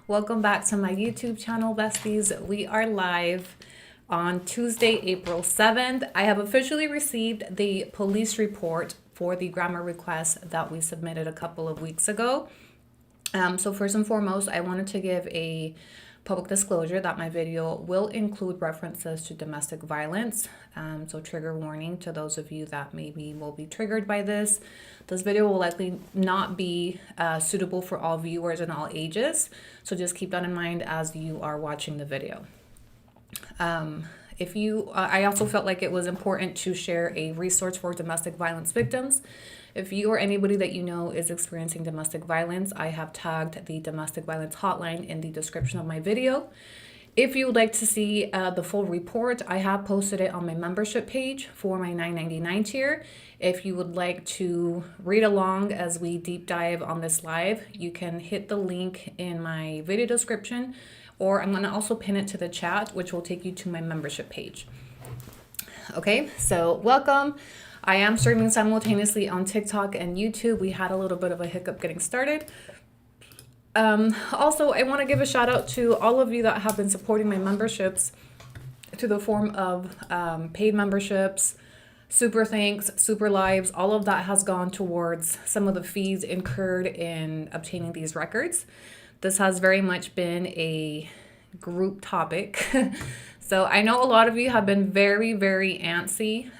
Welcome back to my YouTube channel, Besties. We are live on Tuesday, April 7th. I have officially received the police report for the GRAMA request that we submitted a couple of weeks ago. So first and foremost, I wanted to give a public disclosure that my video will include references to domestic violence. So trigger warning to those of you that maybe will be triggered by this. This video will likely not be suitable for all viewers and all ages. So just keep that in mind as you are watching the video. I also felt like it was important to share a resource for domestic violence victims. If you or anybody that you know is experiencing domestic violence, I have tagged the domestic violence hotline in the description of my video. If you would like to see the full report, I have posted it on my membership page for my $9.99 tier. If you would like to read along as we deep dive on this live, you can hit the link in my video description, or I'm going to also pin it to the chat, which will take you to my membership page. Okay, so welcome. I am streaming simultaneously on TikTok and YouTube. We had a little bit of a hiccup getting started. Also, I want to give a shout out to all of you that have been supporting my memberships to the form of paid memberships, super thanks, super lives. All of that has gone towards some of the fees incurred in obtaining these records. This has very much been a group topic. So I know a lot of you have been very, very antsy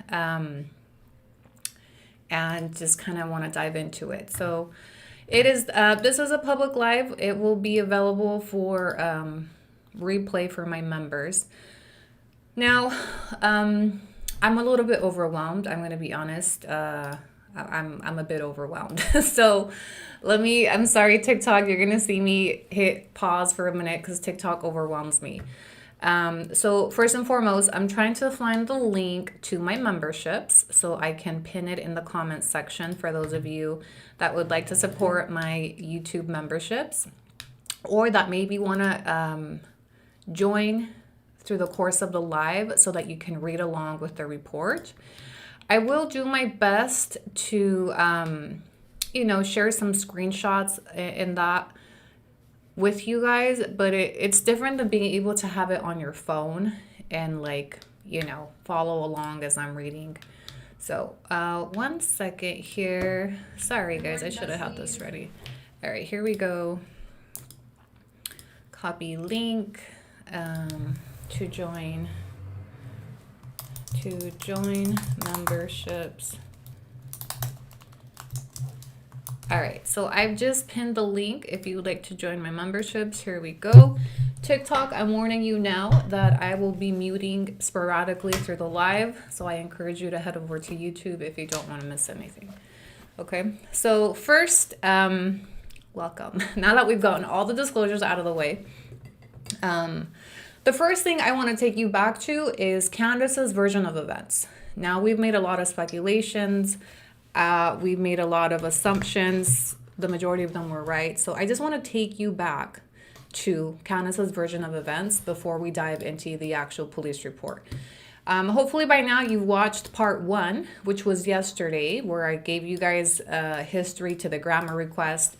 and just kind of want to dive into it. So it is, this is a public live. It will be available for replay for my members. Now, I'm a little bit overwhelmed. I'm going to be honest. I'm a bit overwhelmed. So I'm sorry, TikTok, you're going to see me hit pause for a minute because TikTok overwhelms me. So first and foremost, I'm trying to find the link to my memberships so I can pin it in the comments section for those of you that would like to support my YouTube memberships or that maybe want to join through the course of the live so that you can read along with the report. I will do my best to, share some screenshots in that with you guys, but it's different than being able to have it on your phone and follow along as I'm reading. So 1 second here. Sorry guys, I should have had this ready. All right, here we go. Copy link to join memberships. All right, so I've just pinned the link if you would like to join my memberships. Here we go. TikTok, I'm warning you now that I will be muting sporadically through the live, so I encourage you to head over to YouTube if you don't want to miss anything. Okay, so first, welcome. Now that we've gotten all the disclosures out of the way, the first thing I want to take you back to is Candace's version of events. Now, we've made a lot of speculations. We've made a lot of assumptions. The majority of them were right. So I just want to take you back to Candace's version of events before we dive into the actual police report. Hopefully by now you've watched part 1, which was yesterday, where I gave you guys history to the GRAMA request.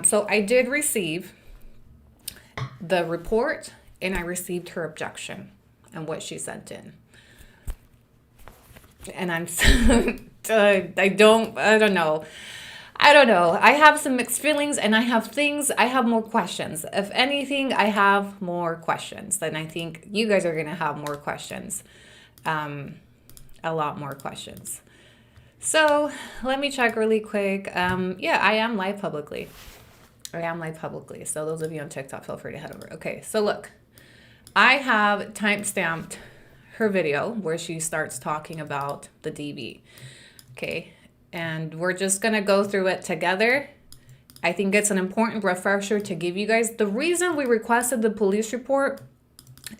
So I did receive the report and I received her objection and what she sent in. And I'm I don't know. I have some mixed feelings and I have more questions. If anything, I have more questions. Then I think you guys are going to have more questions. A lot more questions. So let me check really quick. Yeah, I am live publicly. So those of you on TikTok, feel free to head over. Okay, so look, I have timestamped her video where she starts talking about the DV. Okay, and we're just gonna go through it together. I think it's an important refresher to give you guys. The reason we requested the police report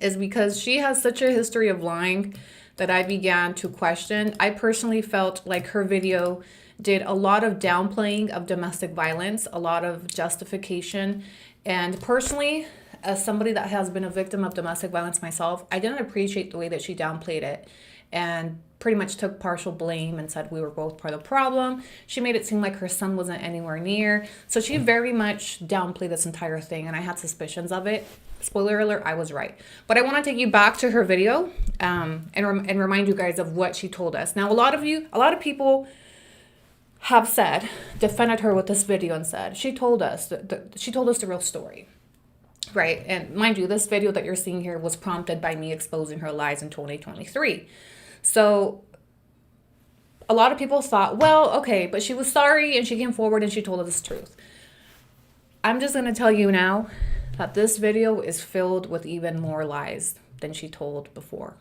is because she has such a history of lying that I began to question. I personally felt like her video did a lot of downplaying of domestic violence, a lot of justification, and personally, as somebody that has been a victim of domestic violence myself, I didn't appreciate the way that she downplayed it and pretty much took partial blame and said we were both part of the problem. She made it seem like her son wasn't anywhere near. So she very much downplayed this entire thing, and I had suspicions of it. Spoiler alert, I was right. But I want to take you back to her video and remind you guys of what she told us. Now, a lot of people have said, defended her with this video and said, she told us the real story. Right? And mind you, this video that you're seeing here was prompted by me exposing her lies in 2023. So a lot of people thought, well, okay, but she was sorry and she came forward and she told us the truth. I'm just going to tell you now that this video is filled with even more lies than she told before.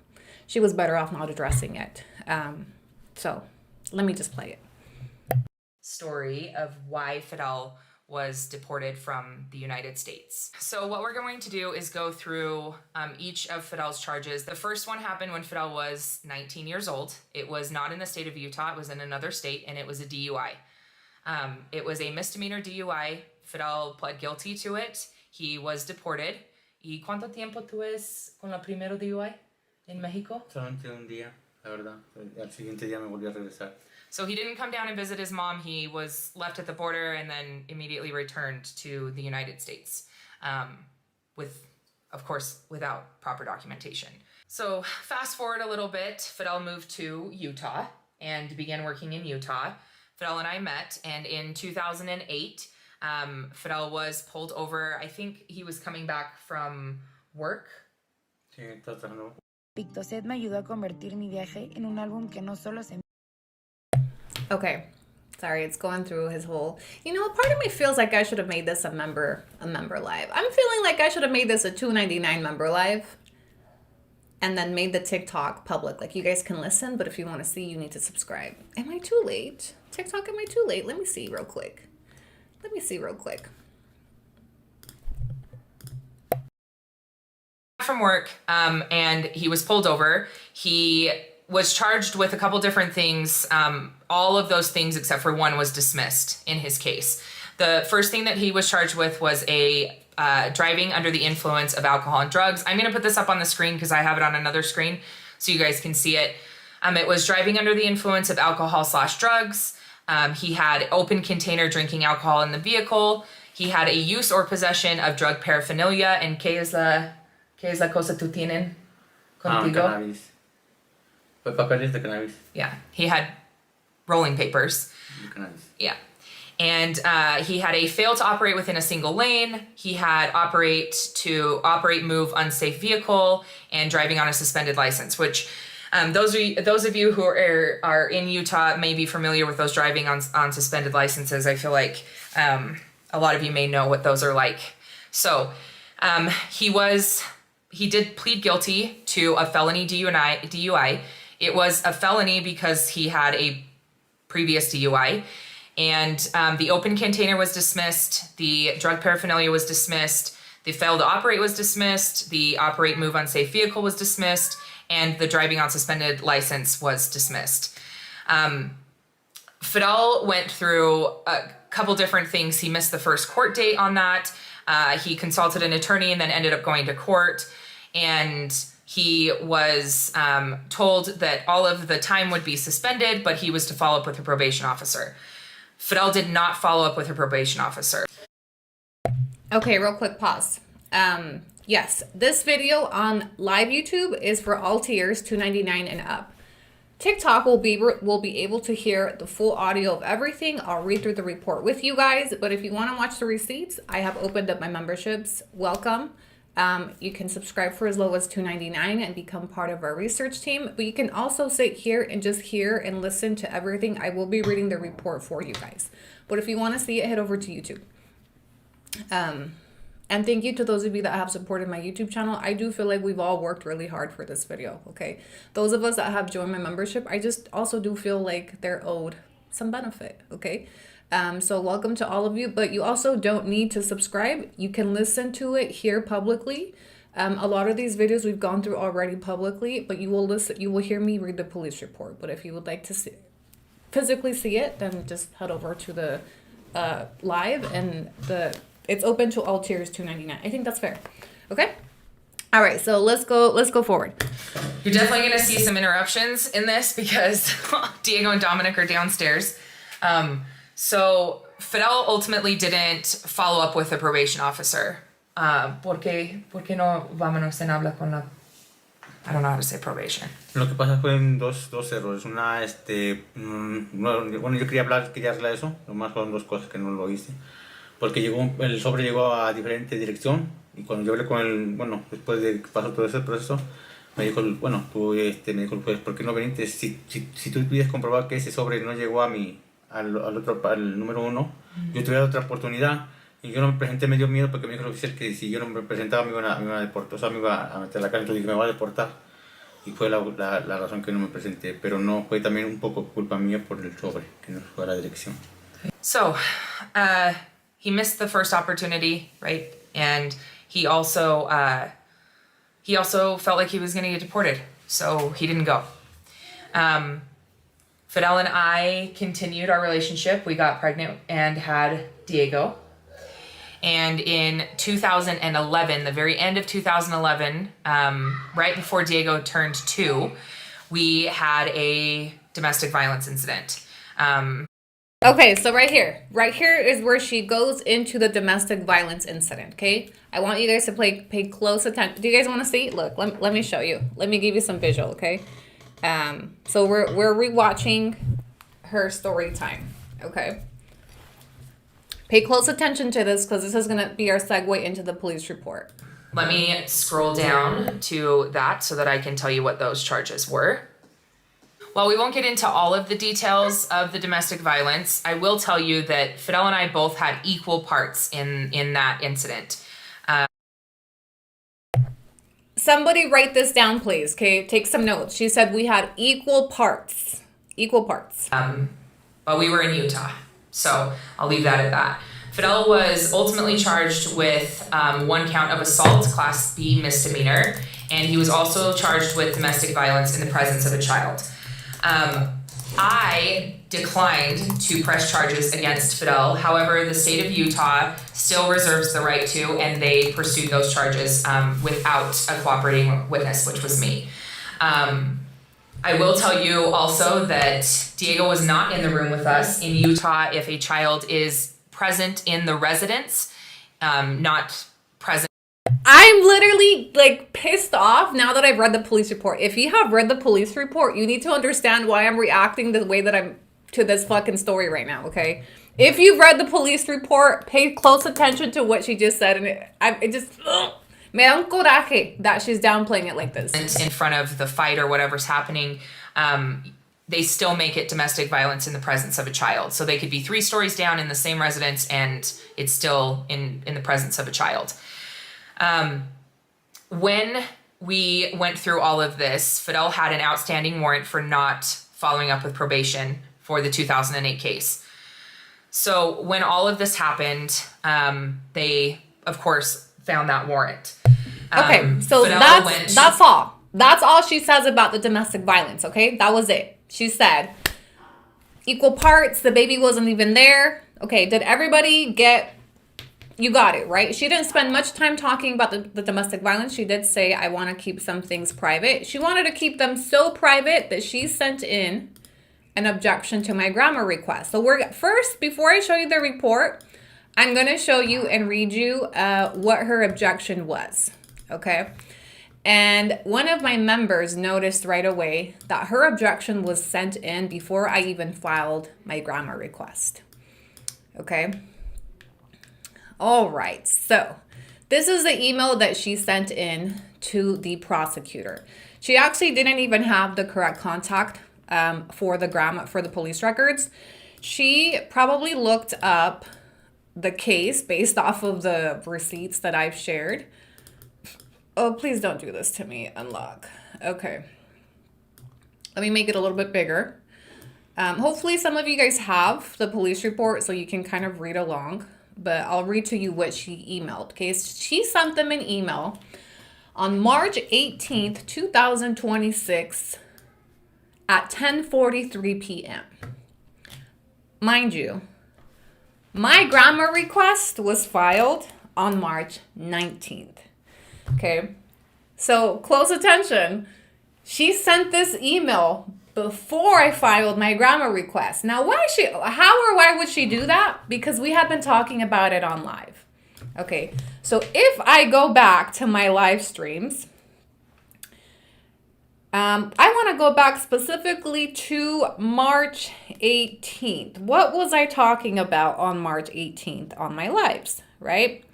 She was better off not addressing it. So let me just play it. Story of why Fidel was deported from the United States. So what we're going to do is go through each of Fidel's charges. The first one happened when Fidel was 19 years old. It was not in the state of Utah, it was in another state, and it was a DUI. It was a misdemeanor DUI. Fidel pled guilty to it. He was deported. ¿Y cuánto tiempo tú es con el primero DUI en México? Solamente un día, la verdad. Al siguiente día me volví a regresar. So he didn't come down and visit his mom. He was left at the border and then immediately returned to the United States, of course, without proper documentation. So fast forward a little bit, Fidel moved to Utah and began working in Utah. Fidel and I met, and in 2008, Fidel was pulled over. I think he was coming back from work. Sí, está tratando. Pictoset me ayudó a convertir mi viaje en un álbum que no solo se... Okay, sorry, it's going through his whole... You know, part of me feels like I should have made this a member live. I'm feeling like I should have made this a $2.99 member live and then made the TikTok public. Like, you guys can listen, but if you want to see, you need to subscribe. Am I too late? TikTok, am I too late? Let me see real quick. From work, and he was pulled over. He was charged with a couple different things. All of those things except for one was dismissed in his case. The first thing that he was charged with was a driving under the influence of alcohol and drugs. I'm going to put this up on the screen because I have it on another screen so you guys can see it. It was driving under the influence of alcohol/drugs. He had open container drinking alcohol in the vehicle. He had a use or possession of drug paraphernalia. And ¿qué es la cosa tú tienen contigo? Cannabis. Papeles de cannabis. Yeah, he had rolling papers. Cannabis. Yeah. And he had a fail to operate within a single lane. He had move unsafe vehicle, and driving on a suspended license, which those of you who are in Utah may be familiar with those driving on suspended licenses. I feel like a lot of you may know what those are like. So he did plead guilty to a felony DUI. It was a felony because he had a previous DUI. And the open container was dismissed. The drug paraphernalia was dismissed. The fail to operate was dismissed. The move unsafe vehicle was dismissed. And the driving on suspended license was dismissed. Fidel went through a couple different things. He missed the first court date on that. He consulted an attorney and then ended up going to court. And he was told that all of the time would be suspended, but he was to follow up with a probation officer. Fidel did not follow up with her probation officer. Okay, real quick pause. Yes, this video on live YouTube is for all tiers, $2.99 and up. TikTok will be able to hear the full audio of everything. I'll read through the report with you guys, but if you want to watch the receipts, I have opened up my memberships. Welcome. You can subscribe for as low as $2.99 and become part of our research team, but you can also sit here and just hear and listen to everything. I will be reading the report for you guys, but if you want to see it, head over to YouTube. And thank you to those of you that have supported my YouTube channel. I do feel like we've all worked really hard for this video, okay? Those of us that have joined my membership, I just also do feel like they're owed some benefit, okay? So welcome to all of you, but you also don't need to subscribe. You can listen to it here publicly. A lot of these videos we've gone through already publicly, but you will hear me read the police report. But if you would like to physically see it, then just head over to the live, and it's open to all tiers, $2.99. I think that's fair. Okay. All right. So let's go forward. You're definitely going to see some interruptions in this because Diego and Dominic are downstairs. So Fidel ultimately didn't follow up with the probation officer. ¿Por qué no vámonos en habla con la... I don't know how to say probation. Lo que pasa fue en dos errores. Una, bueno, yo quería arreglar eso. Nomás fueron dos cosas que no lo hice. Porque el sobre llegó a diferente dirección. Y cuando yo hablé con él, bueno, después de que pasó todo ese proceso, me dijo, bueno, me dijo, pues, ¿por qué no viniste? Si tú pudieras comprobar que ese sobre no llegó al número 1, yo tuviera otra oportunidad. Y yo no me presenté, me dio miedo porque me dijo el oficial que si yo no me presentaba me iban a deportar, o sea, me iba a meter a la cárcel, entonces dije, me va a deportar. Y fue la razón que no me presenté, pero no, fue también un poco culpa mía por el sobre, que no fue a la dirección. So, he missed the first opportunity, right? And he also felt like he was going to get deported, so he didn't go. Fidel and I continued our relationship. We got pregnant and had Diego. And in 2011, the very end of 2011, right before Diego turned 2, we had a domestic violence incident. Okay, so right here is where she goes into the domestic violence incident, okay? I want you guys to pay close attention. Do you guys want to see? Look, let me show you. Let me give you some visual, okay? So we're rewatching her story time, okay? Pay close attention to this because this is going to be our segue into the police report. Let me scroll down to that so that I can tell you what those charges were. While we won't get into all of the details of the domestic violence, I will tell you that Fidel and I both had equal parts in that incident. Somebody write this down, please, okay? Take some notes. She said we had equal parts. Equal parts. But we were in Utah. So I'll leave that at that. Fidel was ultimately charged with 1 count of assault, Class B misdemeanor, and he was also charged with domestic violence in the presence of a child. I declined to press charges against Fidel. However, the state of Utah still reserves the right to, and they pursued those charges without a cooperating witness, which was me. I will tell you also that Diego was not in the room with us. In Utah, if a child is present in the residence, not present. I'm literally like pissed off now that I've read the police report. If you have read the police report, you need to understand why I'm reacting the way that I'm to this fucking story right now, okay? If you've read the police report, pay close attention to what she just said, and it just... Me da un coraje that she's downplaying it like this. In front of the fight or whatever's happening, they still make it domestic violence in the presence of a child. So they could be 3 stories down in the same residence and it's still in the presence of a child. When we went through all of this, Fidel had an outstanding warrant for not following up with probation for the 2008 case. So when all of this happened, they, of course, found that warrant. Okay, so that's all. That's all she says about the domestic violence, okay? That was it. She said equal parts, the baby wasn't even there. Okay, did everybody get... You got it, right? She didn't spend much time talking about the domestic violence. She did say, I want to keep some things private. She wanted to keep them so private that she sent in an objection to my GRAMA request. So first, before I show you the report, I'm going to show you and read you what her objection was, okay? And one of my members noticed right away that her objection was sent in before I even filed my GRAMA request, okay? All right, so this is the email that she sent in to the prosecutor. She actually didn't even have the correct contact for the police records. She probably looked up the case based off of the receipts that I've shared. Oh, please don't do this to me. Unlock. Okay. Let me make it a little bit bigger. Hopefully some of you guys have the police report so you can kind of read along. But I'll read to you what she emailed. Okay, she sent them an email on March 18th, 2026 at 10:43 p.m. Mind you, my GRAMA request was filed on March 19th. Okay, so close attention. She sent this email before I filed my GRAMA request. Now, how or why would she do that? Because we have been talking about it on live. Okay, so if I go back to my live streams, I want to go back specifically to March 18th. What was I talking about on March 18th on my lives, right?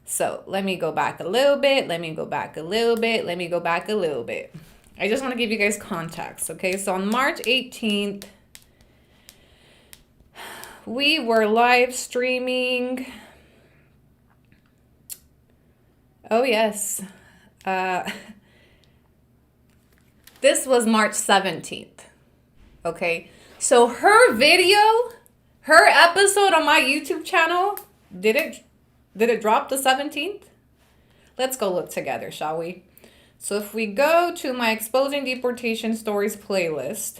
So let me go back a little bit. Let me go back a little bit. Let me go back a little bit. I just want to give you guys context, okay? So on March 18th, we were live streaming. Oh, yes. This was March 17th, okay? So her video, her episode on my YouTube channel, did it drop the 17th? Let's go look together, shall we? So if we go to my Exposing Deportation Stories playlist,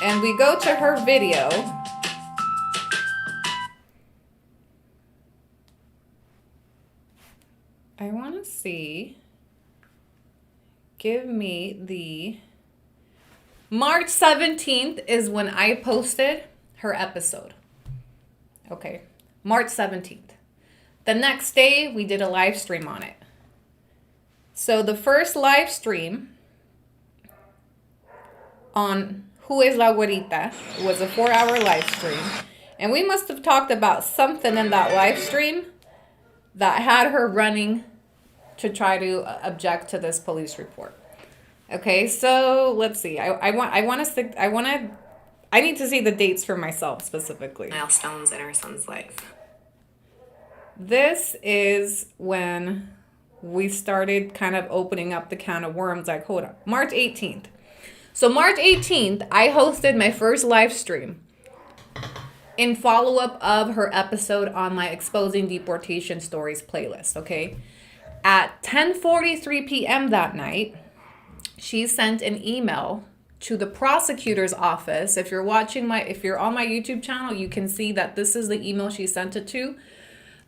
and we go to her video, I want to see, give me the, March 17th is when I posted her episode. Okay, March 17th. The next day, we did a live stream on it. So the first live stream on Who is La Güerita was a 4-hour live stream. And we must have talked about something in that live stream that had her running to try to object to this police report. Okay, so let's see. I need to see the dates for myself specifically. Milestones in her son's life. This is when we started kind of opening up the can of worms. Like, hold on, March 18th. So March 18th, I hosted my first live stream in follow-up of her episode on my Exposing Deportation Stories playlist, okay? At 10:43 p.m. that night, she sent an email to the prosecutor's office. If you're on my YouTube channel, you can see that this is the email she sent it to.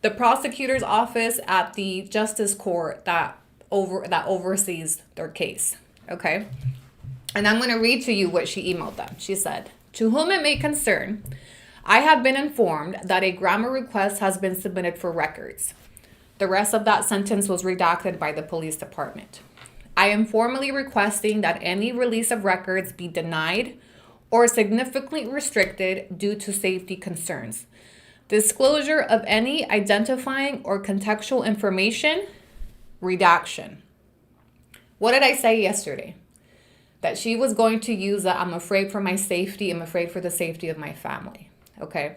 The prosecutor's office at the justice court that oversees their case, okay? And I'm going to read to you what she emailed them. She said, "To whom it may concern, I have been informed that a GRAMA request has been submitted for records." The rest of that sentence was redacted by the police department. "I am formally requesting that any release of records be denied or significantly restricted due to safety concerns. Disclosure of any identifying or contextual information, redaction." What did I say yesterday? That she was going to use that "I'm afraid for my safety, I'm afraid for the safety of my family." Okay?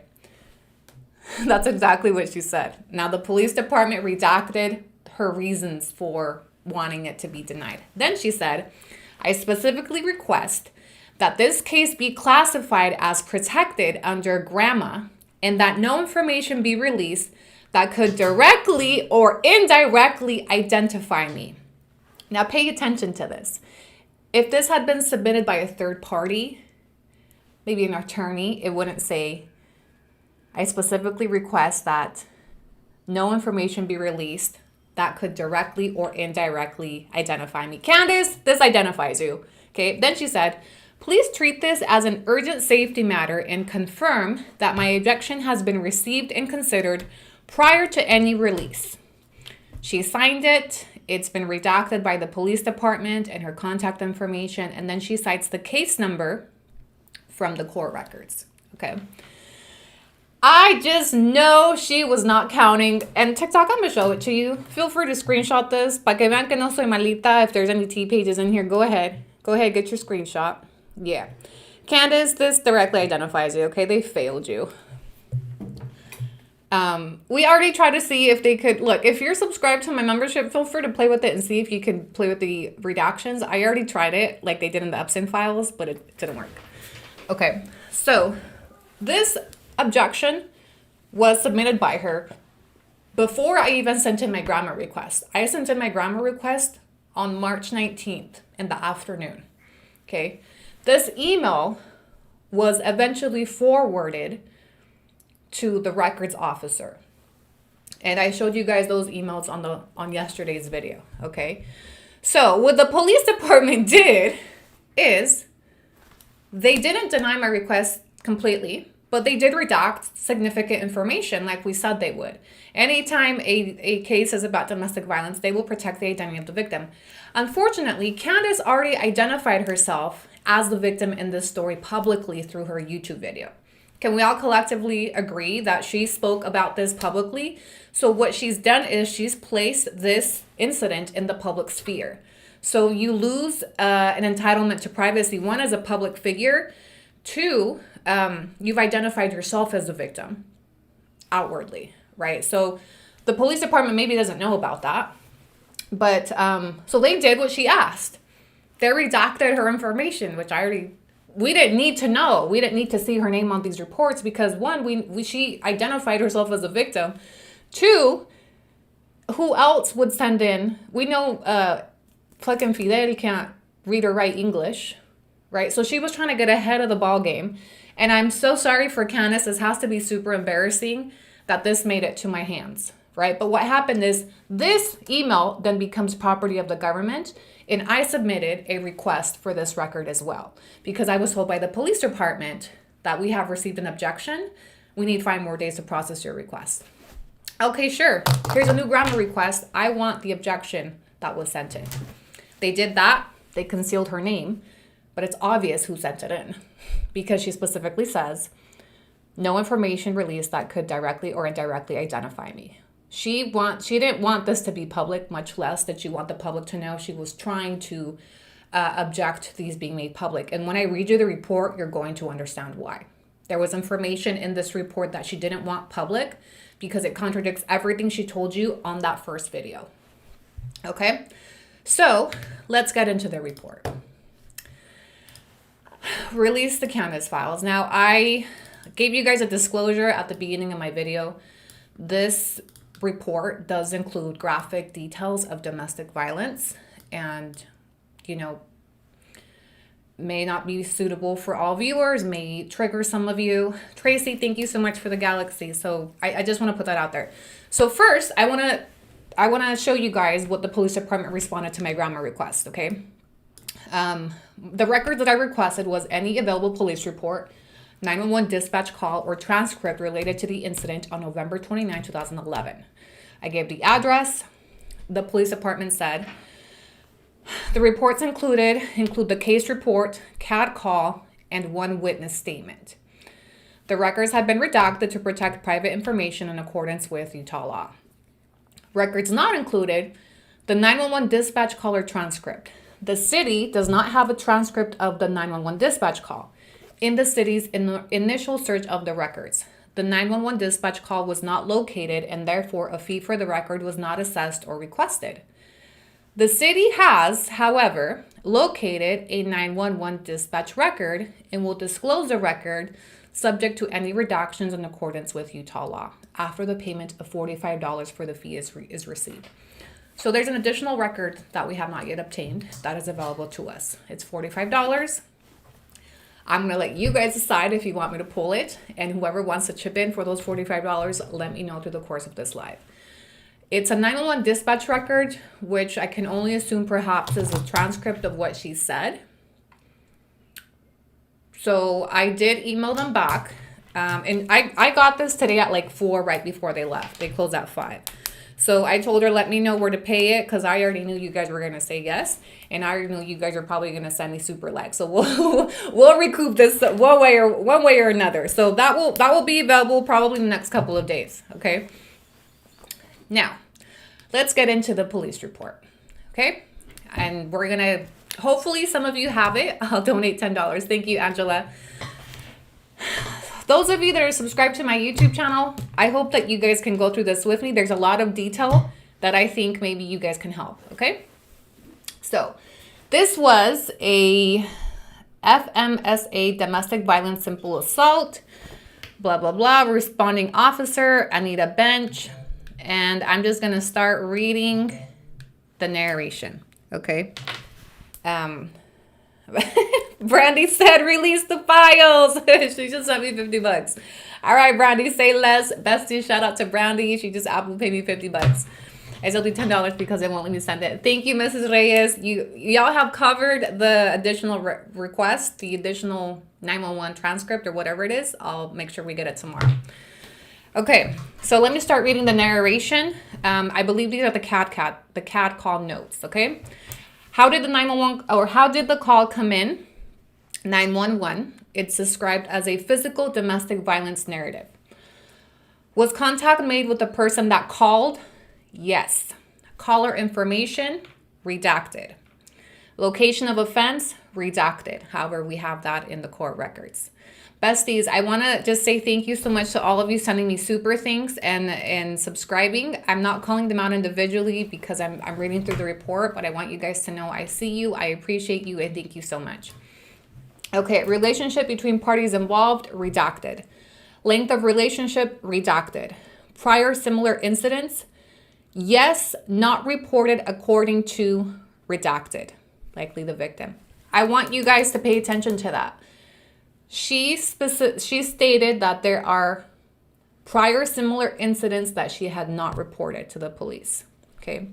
That's exactly what she said. Now, the police department redacted her reasons for wanting it to be denied. Then she said, "I specifically request that this case be classified as protected under GRAMA and that no information be released that could directly or indirectly identify me." Now, pay attention to this. If this had been submitted by a third party, maybe an attorney, it wouldn't say, "I specifically request that no information be released that could directly or indirectly identify me." Candace, this identifies you. Okay, then she said, "Please treat this as an urgent safety matter and confirm that my objection has been received and considered prior to any release." She signed it. It's been redacted by the police department and her contact information. And then she cites the case number from the court records. Okay. I just know she was not counting. And TikTok, I'm going to show it to you. Feel free to screenshot this. Pa que vean que no soy malita. If there's any T pages in here, go ahead. Go ahead, get your screenshot. Yeah. Candace, this directly identifies you, okay? They failed you. We already tried to see if they could, look, if you're subscribed to my membership, feel free to play with it and see if you can play with the redactions. I already tried it like they did in the Epson files, but it didn't work. Okay, so this objection was submitted by her before I even sent in my GRAMA request. I sent in my GRAMA request on March 19th in the afternoon, okay? This email was eventually forwarded to the records officer. And I showed you guys those emails on yesterday's video, okay? So what the police department did is they didn't deny my request completely, but they did redact significant information like we said they would. Anytime a case is about domestic violence, they will protect the identity of the victim. Unfortunately, Candace already identified herself as the victim in this story publicly through her YouTube video. Can we all collectively agree that she spoke about this publicly? So what she's done is she's placed this incident in the public sphere. So you lose an entitlement to privacy. One, as a public figure. Two, you've identified yourself as the victim outwardly, right? So the police department maybe doesn't know about that. But so they did what she asked. They redacted her information, which we didn't need to know. We didn't need to see her name on these reports because one, she identified herself as a victim. Two, who else would send in? We know fucking Fidel can't read or write English, right? So she was trying to get ahead of the ball game. And I'm so sorry for Candace. This has to be super embarrassing that this made it to my hands, right? But what happened is this email then becomes property of the government. And I submitted a request for this record as well because I was told by the police department that we have received an objection. We need 5 more days to process your request. Okay, sure. Here's a new GRAMA request. I want the objection that was sent in. They did that. They concealed her name, but it's obvious who sent it in because she specifically says, no information released that could directly or indirectly identify me. She didn't want this to be public, much less did she want the public to know. She was trying to object to these being made public. And when I read you the report, you're going to understand why. There was information in this report that she didn't want public because it contradicts everything she told you on that first video. Okay, so let's get into the report. Release the Candace files. Now, I gave you guys a disclosure at the beginning of my video. This report does include graphic details of domestic violence and, may not be suitable for all viewers, may trigger some of you. Tracy, thank you so much for the galaxy. So I just want to put that out there. So first, I want to show you guys what the police department responded to my GRAMA request, okay? The record that I requested was any available police report, 911 dispatch call, or transcript related to the incident on November 29, 2011. I gave the address. The police department said, the reports include the case report, CAD call, and 1 witness statement. The records have been redacted to protect private information in accordance with Utah law. Records not included, the 911 dispatch call or transcript. The city does not have a transcript of the 911 dispatch call in the city's initial search of the records. The 911 dispatch call was not located and therefore a fee for the record was not assessed or requested. The city has, however, located a 911 dispatch record and will disclose the record subject to any reductions in accordance with Utah law after the payment of $45 for the fee is received. So there's an additional record that we have not yet obtained that is available to us. It's $45. I'm going to let you guys decide if you want me to pull it, and whoever wants to chip in for those $45, let me know through the course of this live. It's a 911 dispatch record, which I can only assume perhaps is a transcript of what she said. So I did email them back, and I got this today at like 4 right before they left. They closed at 5. So I told her, let me know where to pay it because I already knew you guys were going to say yes. And I already knew you guys are probably going to send me super like. So we'll recoup this one way or another. So that will be available probably in the next couple of days. Okay. Now, let's get into the police report. Okay. And we're going to, hopefully some of you have it. I'll donate $10. Thank you, Angela. Those of you that are subscribed to my YouTube channel, I hope that you guys can go through this with me. There's a lot of detail that I think maybe you guys can help, okay? So, this was a FMSA domestic violence simple assault, blah, blah, blah, responding officer, Anita Bench, and I'm just going to start reading the narration, okay? Brandy said, release the files. She just sent me $50. All right, Brandy, say less. Bestie, shout out to Brandy. She just Apple paid me $50. It's only $10 because they won't let me send it. Thank you, Mrs. Reyes. Y'all have covered the additional request, the additional 911 transcript or whatever it is. I'll make sure we get it tomorrow. Okay, so let me start reading the narration. I believe these are the CAD call notes. Okay, how did the call come in? 911. It's described as a physical domestic violence narrative. Was contact made with the person that called? Yes. Caller information? Redacted. Location of offense? Redacted. However, we have that in the court records. Besties, I want to just say thank you so much to all of you sending me super things and subscribing. I'm not calling them out individually because I'm reading through the report, but I want you guys to know I see you, I appreciate you, and thank you so much. Okay, relationship between parties involved? Redacted. Length of relationship? Redacted. Prior similar incidents? Yes, not reported according to redacted, likely the victim. I want you guys to pay attention to that. She stated that there are prior similar incidents that she had not reported to the police. Okay.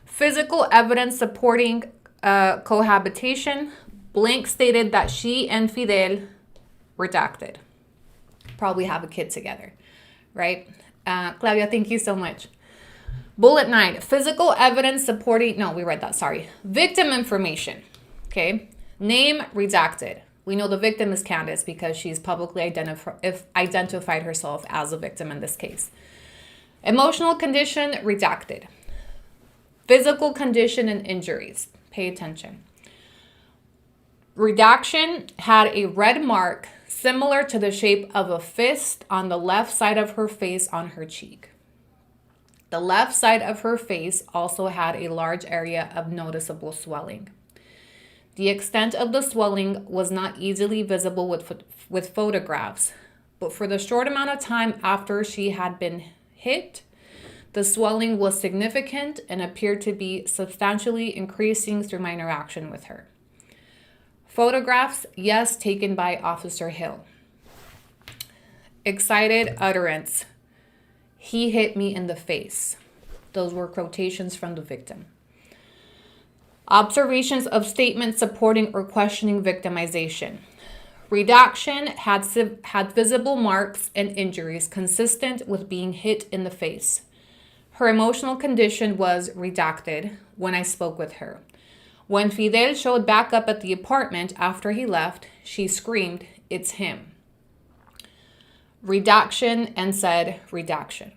Physical evidence supporting cohabitation. Blank stated that she and Fidel redacted. Probably have a kid together, right? Claudia, thank you so much. Bullet 9, physical evidence supporting, no, we read that, sorry. Victim information, okay? Name redacted. We know the victim is Candace because she's publicly identified herself as a victim in this case. Emotional condition redacted. Physical condition and injuries, pay attention. Redaction had a red mark similar to the shape of a fist on the left side of her face on her cheek. The left side of her face also had a large area of noticeable swelling. The extent of the swelling was not easily visible with photographs, but for the short amount of time after she had been hit, the swelling was significant and appeared to be substantially increasing through my interaction with her. Photographs, yes, taken by Officer Hill. Excited utterance. He hit me in the face. Those were quotations from the victim. Observations of statements supporting or questioning victimization. Redaction had visible marks and injuries consistent with being hit in the face. Her emotional condition was redacted when I spoke with her. When Fidel showed back up at the apartment after he left, she screamed, "It's him." Redaction and said redaction.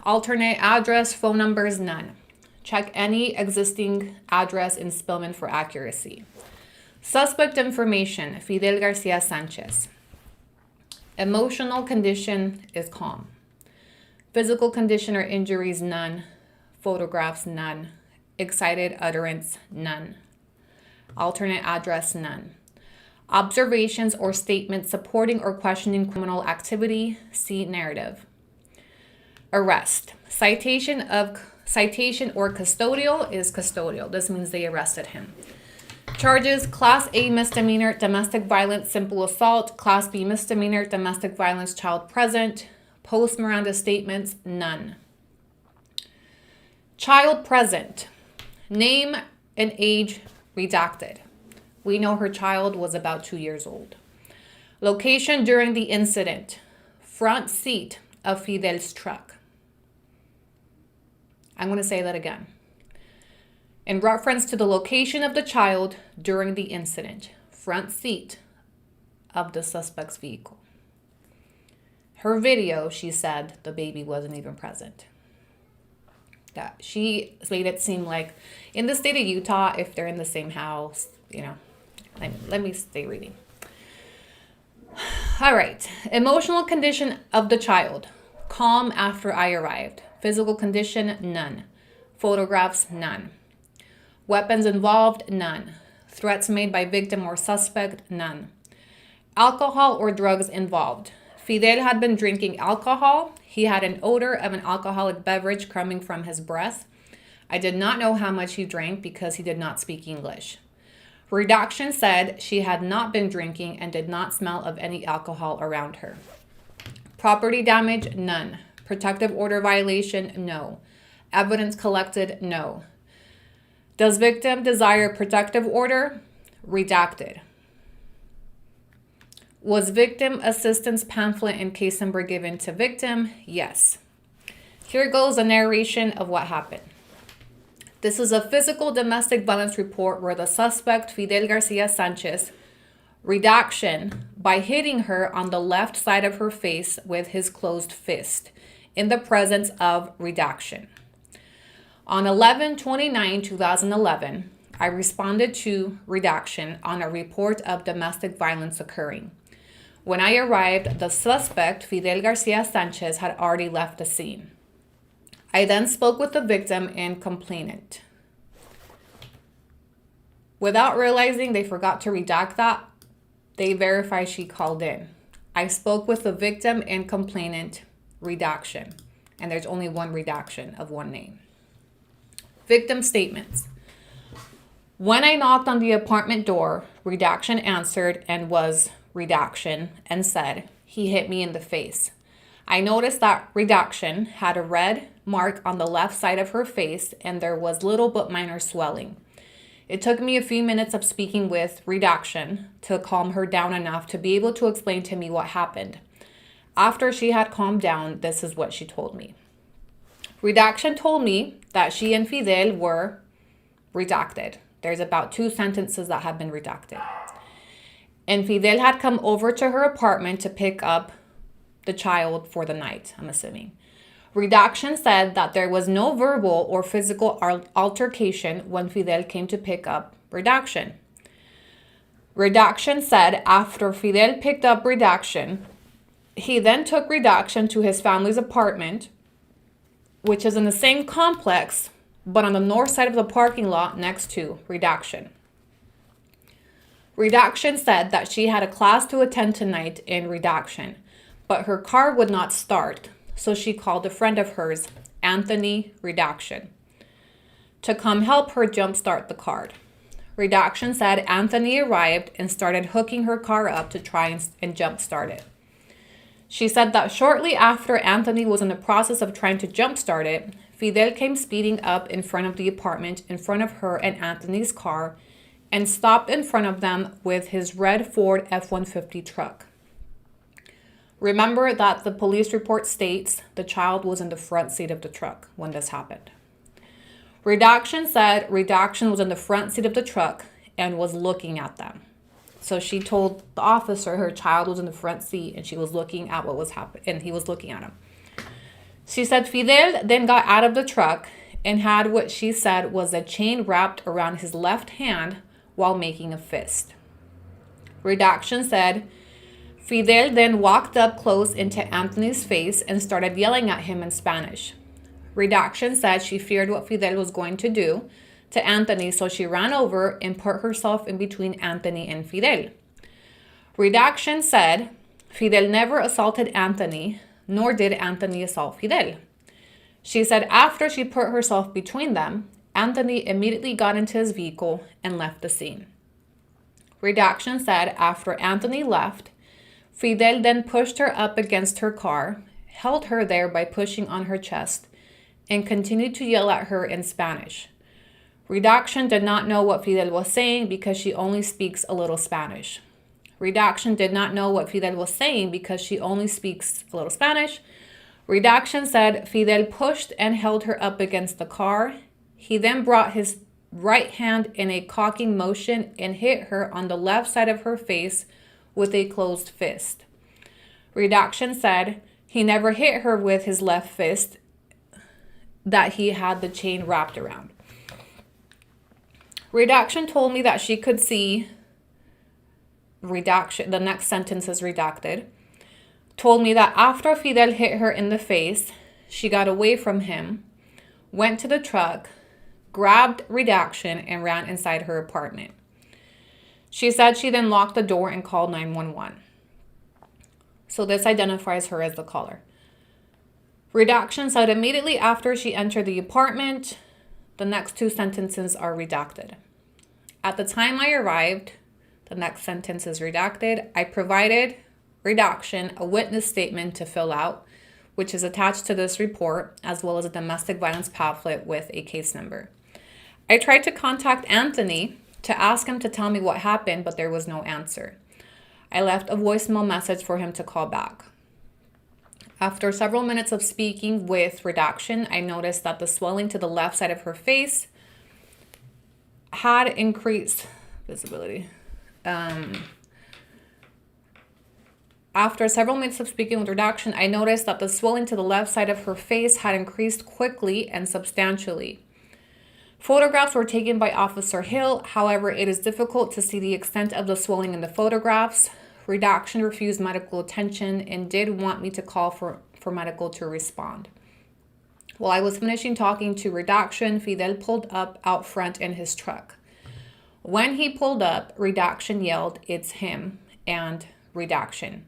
Alternate address, phone numbers, none. Check any existing address in Spillman for accuracy. Suspect information, Fidel Garcia Sanchez. Emotional condition is calm. Physical condition or injuries, none. Photographs, none. Excited utterance, none. Alternate address, none. Observations or statements supporting or questioning criminal activity, see narrative. Arrest. Citation or custodial is custodial. This means they arrested him. Charges, Class A misdemeanor, domestic violence, simple assault. Class B misdemeanor, domestic violence, child present. Post Miranda statements, none. Child present. Name and age redacted. We know her child was about 2 years old. Location during the incident. Front seat of Fidel's truck. I'm going to say that again. In reference to the location of the child during the incident. Front seat of the suspect's vehicle. Her video, she said the baby wasn't even present. That she made it seem like in the state of Utah, if they're in the same house, let me stay reading. All right. Emotional condition of the child. Calm after I arrived. Physical condition, none. Photographs, none. Weapons involved, none. Threats made by victim or suspect, none. Alcohol or drugs involved. Fidel had been drinking alcohol. He had an odor of an alcoholic beverage coming from his breath. I did not know how much he drank because he did not speak English. Redaction said she had not been drinking and did not smell of any alcohol around her. Property damage, none. Protective order violation, no. Evidence collected, no. Does victim desire protective order? Redacted. Was victim assistance pamphlet and case number given to victim? Yes. Here goes a narration of what happened. This is a physical domestic violence report where the suspect, Fidel Garcia Sanchez, redaction by hitting her on the left side of her face with his closed fist in the presence of redaction. On 11/29/2011, I responded to redaction on a report of domestic violence occurring. When I arrived, the suspect, Fidel Garcia Sanchez, had already left the scene. I then spoke with the victim and complainant. Without realizing they forgot to redact that, they verified she called in. I spoke with the victim and complainant, redaction. And there's only one redaction of one name. Victim statements. When I knocked on the apartment door, redaction answered and was redaction and said, he hit me in the face. I noticed that redaction had a red mark on the left side of her face and there was little but minor swelling. It took me a few minutes of speaking with redaction to calm her down enough to be able to explain to me what happened. After she had calmed down, this is what she told me. Redaction told me that she and Fidel were redacted. There's about 2 sentences that have been redacted. And Fidel had come over to her apartment to pick up the child for the night, I'm assuming. Redaction said that there was no verbal or physical altercation when Fidel came to pick up redaction. Redaction said after Fidel picked up redaction, he then took redaction to his family's apartment, which is in the same complex, but on the north side of the parking lot next to redaction. Redaction said that she had a class to attend tonight in redaction, but her car would not start, so she called a friend of hers, Anthony Redaction, to come help her jumpstart the car. Redaction said Anthony arrived and started hooking her car up to try and jumpstart it. She said that shortly after Anthony was in the process of trying to jumpstart it, Fidel came speeding up in front of the apartment in front of her and Anthony's car and stopped in front of them with his red Ford F-150 truck. Remember that the police report states the child was in the front seat of the truck when this happened. Redaction said Redaction was in the front seat of the truck and was looking at them. So she told the officer her child was in the front seat and she was looking at what was happening, and he was looking at him. She said Fidel then got out of the truck and had what she said was a chain wrapped around his left hand while making a fist. Redaction said Fidel then walked up close into Anthony's face and started yelling at him in Spanish. Redaction said she feared what Fidel was going to do to Anthony, so she ran over and put herself in between Anthony and Fidel. Redaction said Fidel never assaulted Anthony, nor did Anthony assault Fidel. She said after she put herself between them, Anthony immediately got into his vehicle and left the scene. Redaction said after Anthony left, Fidel then pushed her up against her car, held her there by pushing on her chest, and continued to yell at her in Spanish. Redaction did not know what Fidel was saying because she only speaks a little Spanish. Redaction did not know what Fidel was saying because she only speaks a little Spanish. Redaction said Fidel pushed and held her up against the car. He then brought his right hand in a cocking motion and hit her on the left side of her face with a closed fist. Redaction said he never hit her with his left fist, that he had the chain wrapped around. Redaction told me that she could see redaction, the next sentence is redacted, told me that after Fidel hit her in the face, she got away from him, went to the truck, grabbed redaction, and ran inside her apartment. She said she then locked the door and called 911. So this identifies her as the caller. Redaction said immediately after she entered the apartment, the next 2 sentences are redacted. At the time I arrived, the next sentence is redacted. I provided redaction, a witness statement to fill out, which is attached to this report, as well as a domestic violence pamphlet with a case number. I tried to contact Anthony to ask him to tell me what happened, but there was no answer. I left a voicemail message for him to call back. After several minutes of speaking with redaction, I noticed that the swelling to the left side of her face had increased visibility. After several minutes of speaking with redaction, I noticed that the swelling to the left side of her face had increased quickly and substantially. Photographs were taken by Officer Hill. However, it is difficult to see the extent of the swelling in the photographs. Redaction refused medical attention and did want me to call for medical to respond. While I was finishing talking to redaction, Fidel pulled up out front in his truck. When he pulled up, redaction yelled, "It's him," and redaction.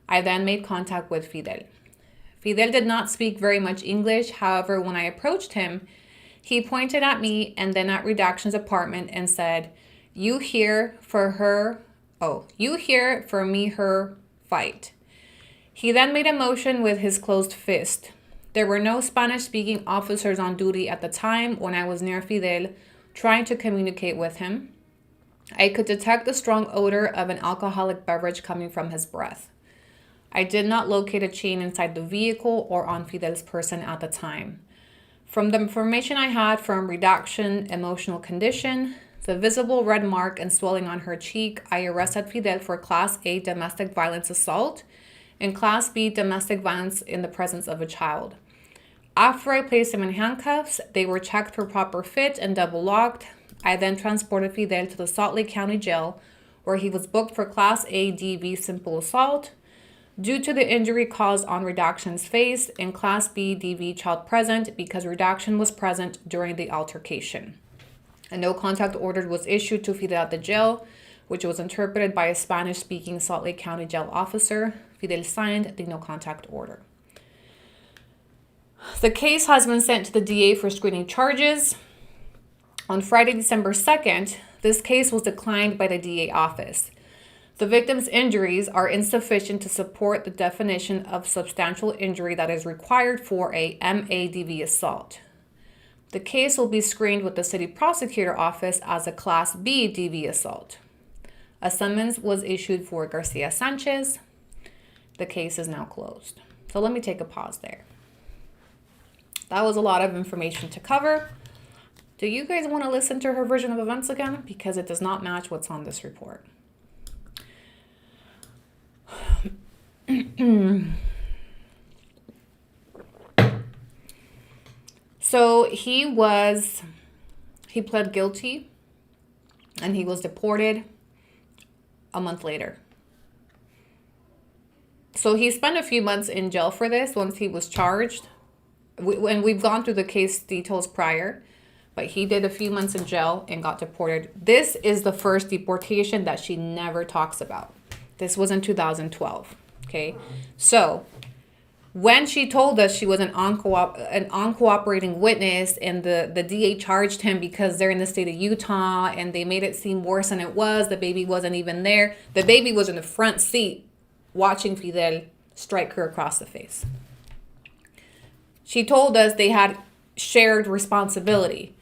I then made contact with Fidel. Fidel did not speak very much English. However, when I approached him, he pointed at me and then at redaction's apartment and said, you here for me, her fight." He then made a motion with his closed fist. There were no Spanish-speaking officers on duty at the time when I was near Fidel trying to communicate with him. I could detect the strong odor of an alcoholic beverage coming from his breath. I did not locate a chain inside the vehicle or on Fidel's person at the time. From the information I had from redaction, emotional condition, the visible red mark and swelling on her cheek, I arrested Fidel for Class A domestic violence assault and Class B domestic violence in the presence of a child. After I placed him in handcuffs, they were checked for proper fit and double locked. I then transported Fidel to the Salt Lake County Jail, where he was booked for Class A DV simple assault due to the injury caused on redaction's face, and Class B DV child present because redaction was present during the altercation. A no contact order was issued to Fidel at the jail, which was interpreted by a Spanish-speaking Salt Lake County jail officer. Fidel signed the no contact order. The case has been sent to the DA for screening charges. On Friday, December 2nd, this case was declined by the DA office. The victim's injuries are insufficient to support the definition of substantial injury that is required for a MADV assault. The case will be screened with the city prosecutor office as a Class B DV assault. A summons was issued for Garcia Sanchez. The case is now closed. So let me take a pause there. That was a lot of information to cover. Do you guys want to listen to her version of events again? Because it does not match what's on this report. So he pled guilty and he was deported a month later. So he spent a few months in jail for this once he was charged. And we've gone through the case details prior, but he did a few months in jail and got deported. This is the first deportation that she never talks about. This was in 2012. Okay, so when she told us she was an uncooperating witness and the DA charged him because they're in the state of Utah and they made it seem worse than it was, the baby wasn't even there. The baby was in the front seat watching Fidel strike her across the face. She told us they had shared responsibility.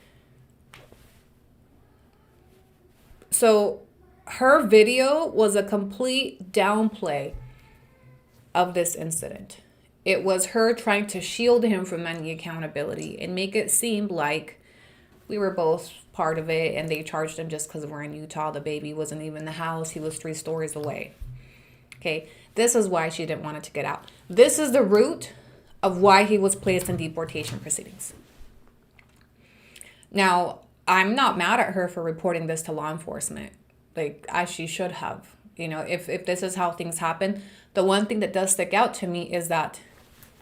So her video was a complete downplay of this incident. It was her trying to shield him from any accountability and make it seem like we were both part of it and they charged him just because we're in Utah. The baby wasn't even in the house. He was 3 stories away. Okay, this is why she didn't want it to get out. This is the root of why he was placed in deportation proceedings. Now, I'm not mad at her for reporting this to law enforcement, like as she should have. You know, if this is how things happen, the one thing that does stick out to me is that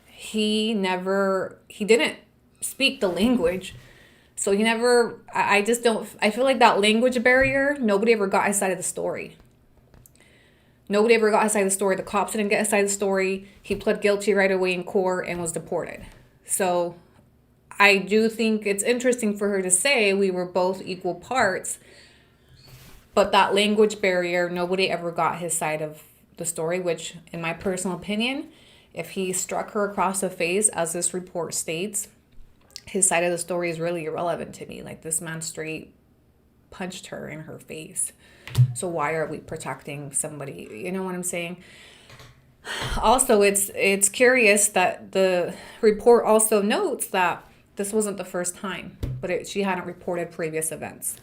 he didn't speak the language. So I feel like that language barrier, nobody ever got his side of the story. Nobody ever got his side of the story. The cops didn't get his side of the story. He pled guilty right away in court and was deported. So I do think it's interesting for her to say we were both equal parts, but that language barrier, nobody ever got his side of the story, which in my personal opinion, if he struck her across the face, as this report states, his side of the story is really irrelevant to me. Like, this man straight punched her in her face. So why are we protecting somebody? You know what I'm saying? Also, it's curious that the report also notes that this wasn't the first time, but she hadn't reported previous events.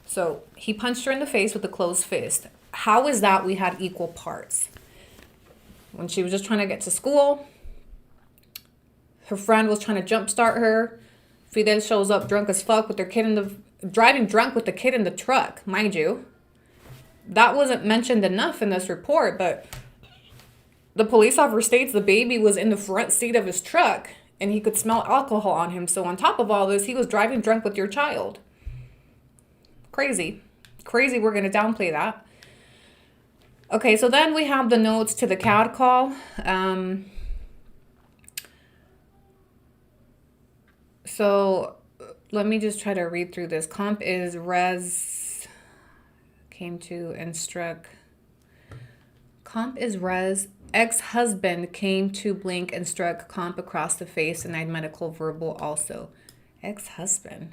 So he punched her in the face with a closed fist. How is that we had equal parts? When she was just trying to get to school, her friend was trying to jumpstart her. Fidel shows up drunk as fuck with their kid driving drunk with the kid in the truck, mind you. That wasn't mentioned enough in this report, but the police officer states the baby was in the front seat of his truck and he could smell alcohol on him. So on top of all this, he was driving drunk with your child. Crazy. Crazy, we're going to downplay that. Okay, so then we have the notes to the CAD call. So let me just try to read through this. Comp is res, came to instruct. Comp is res, ex-husband came to blink and struck comp across the face and I'd medical verbal also. Ex-husband.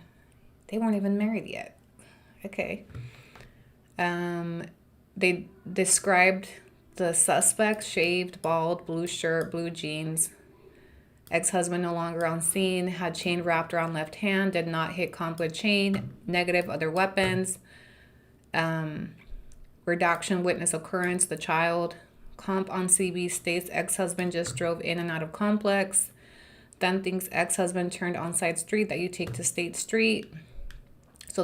They weren't even married yet. Okay. They described the suspect, shaved, bald, blue shirt, blue jeans. Ex-husband no longer on scene, had chain wrapped around left hand, did not hit comp with chain, negative other weapons. Redaction, witness occurrence, the child. Comp on CB states ex-husband just drove in and out of complex. Then thinks ex-husband turned on side street that you take to State Street. So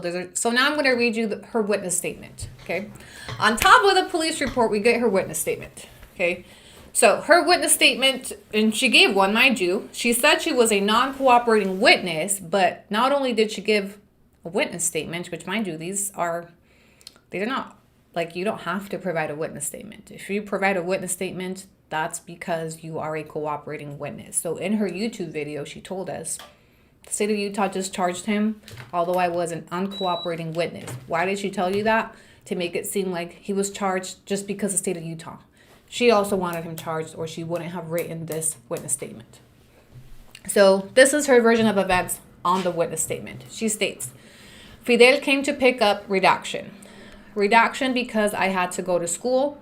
now I'm going to read you her witness statement, okay? On top of the police report, we get her witness statement, okay? So her witness statement, and she gave one, mind you. She said she was a non-cooperating witness, but not only did she give a witness statement, which mind you, they're not, like, you don't have to provide a witness statement. If you provide a witness statement, that's because you are a cooperating witness. So in her YouTube video, she told us, the state of Utah just charged him, although I was an uncooperating witness. Why did she tell you that? To make it seem like he was charged just because of the state of Utah. She also wanted him charged, or she wouldn't have written this witness statement. So this is her version of events on the witness statement. She states, Fidel came to pick up redaction. Redaction because I had to go to school.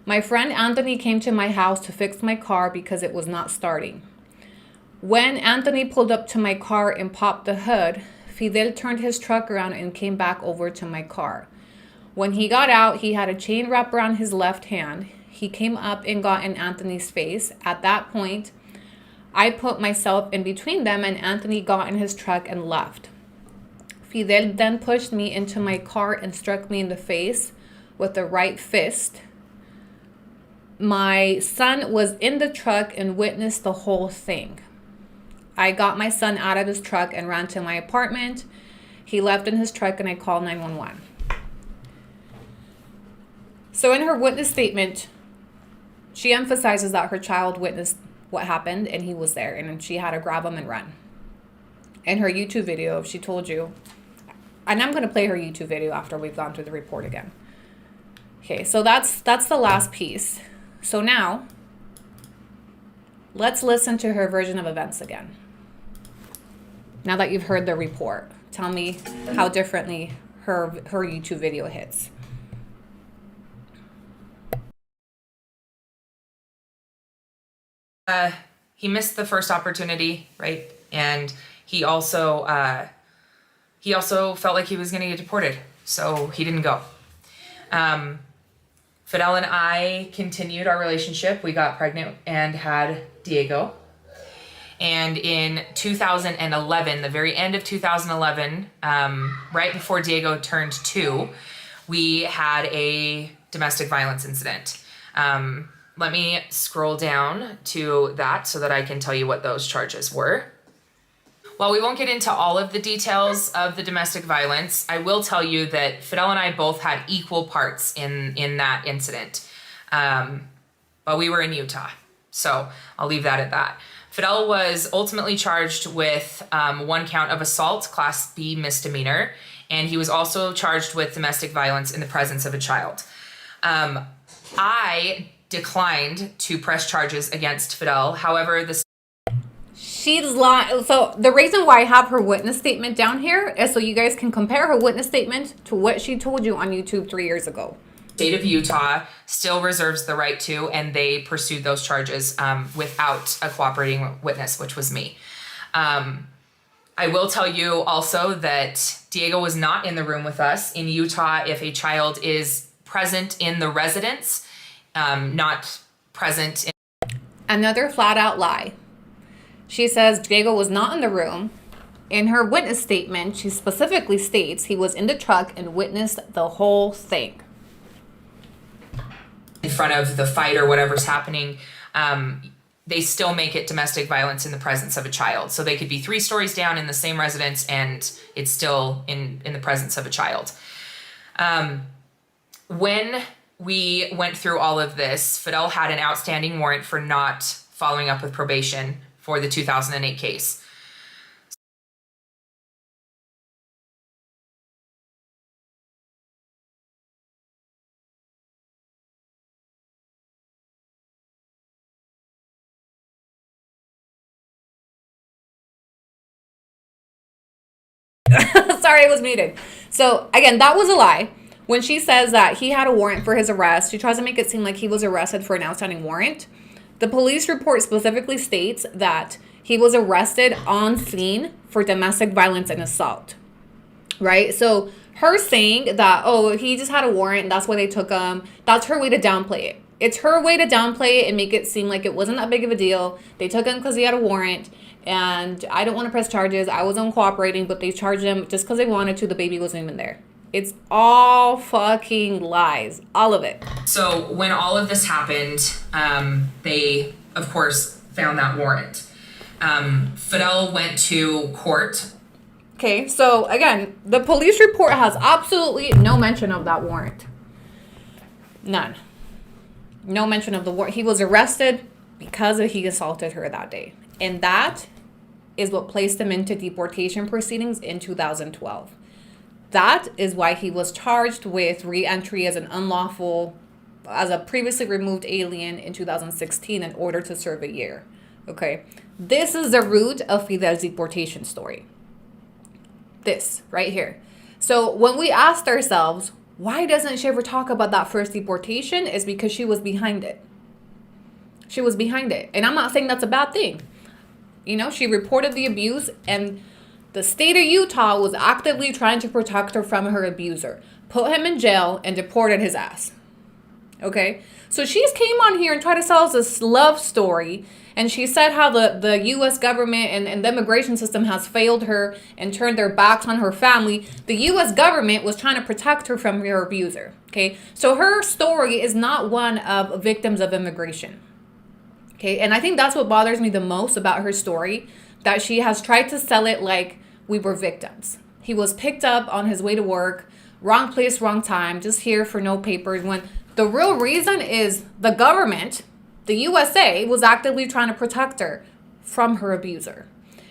My friend Anthony came to my house to fix my car because it was not starting. When Anthony pulled up to my car and popped the hood, Fidel turned his truck around and came back over to my car. When he got out, he had a chain wrapped around his left hand. He came up and got in Anthony's face. At that point, I put myself in between them and Anthony got in his truck and left. Fidel then pushed me into my car and struck me in the face with the right fist. My son was in the truck and witnessed the whole thing. I got my son out of his truck and ran to my apartment. He left in his truck and I called 911. So in her witness statement, she emphasizes that her child witnessed what happened and he was there and she had to grab him and run. In her YouTube video, she told you, and I'm going to play her YouTube video after we've gone through the report again. Okay, so that's the last piece. So now, let's listen to her version of events again. Now that you've heard the report, tell me how differently her YouTube video hits. He missed the first opportunity, right? And he also felt like he was going to get deported, so he didn't go. Fidel and I continued our relationship. We got pregnant and had Diego. And in 2011, the very end of 2011, right before Diego turned 2, we had a domestic violence incident. Let me scroll down to that so that I can tell you what those charges were. While we won't get into all of the details of the domestic violence, I will tell you that Fidel and I both had equal parts in that incident. But we were in Utah, so I'll leave that at that. Fidel was ultimately charged with 1 count of assault, Class B misdemeanor, and he was also charged with domestic violence in the presence of a child. I declined to press charges against Fidel. However, the She's lying. So the reason why I have her witness statement down here is so you guys can compare her witness statement to what she told you on YouTube 3 years ago. state of Utah still reserves the right to, and they pursued those charges without a cooperating witness, which was me. I will tell you also that Diego was not in the room with us. In Utah, if a child is present in the residence, not present in... Another flat out lie. She says Diego was not in the room. In her witness statement, she specifically states he was in the truck and witnessed the whole thing. In front of the fight or whatever's happening, they still make it domestic violence in the presence of a child. So they could be 3 stories down in the same residence and it's still in the presence of a child. When we went through all of this, Fidel had an outstanding warrant for not following up with probation for the 2008 case. Sorry, I was muted. So again, that was a lie. When she says that he had a warrant for his arrest, she tries to make it seem like he was arrested for an outstanding warrant. The police report specifically states that he was arrested on scene for domestic violence and assault. Right? So her saying that, oh, he just had a warrant and that's why they took him, that's her way to downplay it. It's her way to downplay it and make it seem like it wasn't that big of a deal. They took him because he had a warrant. And I don't want to press charges. I was uncooperating, but they charged him just because they wanted to. The baby wasn't even there. It's all fucking lies. All of it. So when all of this happened, they, of course, found that warrant. Fidel went to court. Okay, so again, the police report has absolutely no mention of that warrant. None. No mention of the warrant. He was arrested because he assaulted her that day. And that is what placed him into deportation proceedings in 2012. That is why he was charged with re-entry as a previously removed alien in 2016 in order to serve a year. Okay. This is the root of Fidel's deportation story. This right here. So when we asked ourselves, why doesn't she ever talk about that first deportation? Is because she was behind it. She was behind it. And I'm not saying that's a bad thing. You know, she reported the abuse and the state of Utah was actively trying to protect her from her abuser, put him in jail and deported his ass. Okay. So she's came on here and tried to sell us this love story. And she said how the U.S. government and the immigration system has failed her and turned their backs on her family. The U.S. government was trying to protect her from her abuser. Okay. So her story is not one of victims of immigration. Okay, and I think that's what bothers me the most about her story, that she has tried to sell it like we were victims. He was picked up on his way to work, wrong place, wrong time, just here for no papers, when the real reason is the government, the USA, was actively trying to protect her from her abuser.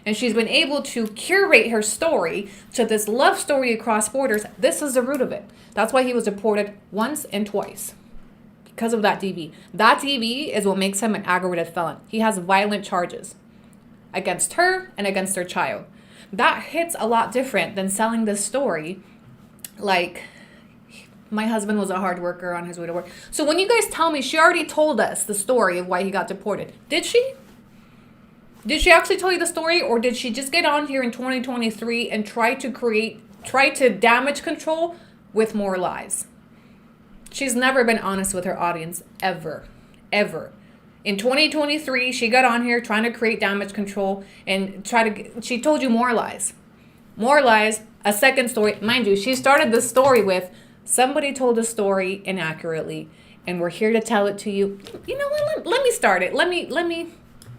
And she's been able to curate her story to this love story across borders. This is the root of it. That's why he was deported once and twice. Because of that DV. That DV is what makes him an aggravated felon. He has violent charges against her and against their child. That hits a lot different than selling this story like my husband was a hard worker on his way to work. So when you guys tell me she already told us the story of why he got deported, did she? Did she actually tell you the story, or did she just get on here in 2023 and try to damage control with more lies? She's never been honest with her audience, ever. In 2023, she got on here trying to create damage control and she told you more lies. More lies, a second story. Mind you, she started the story with, somebody told a story inaccurately and we're here to tell it to you. You know what, let me start it. Let me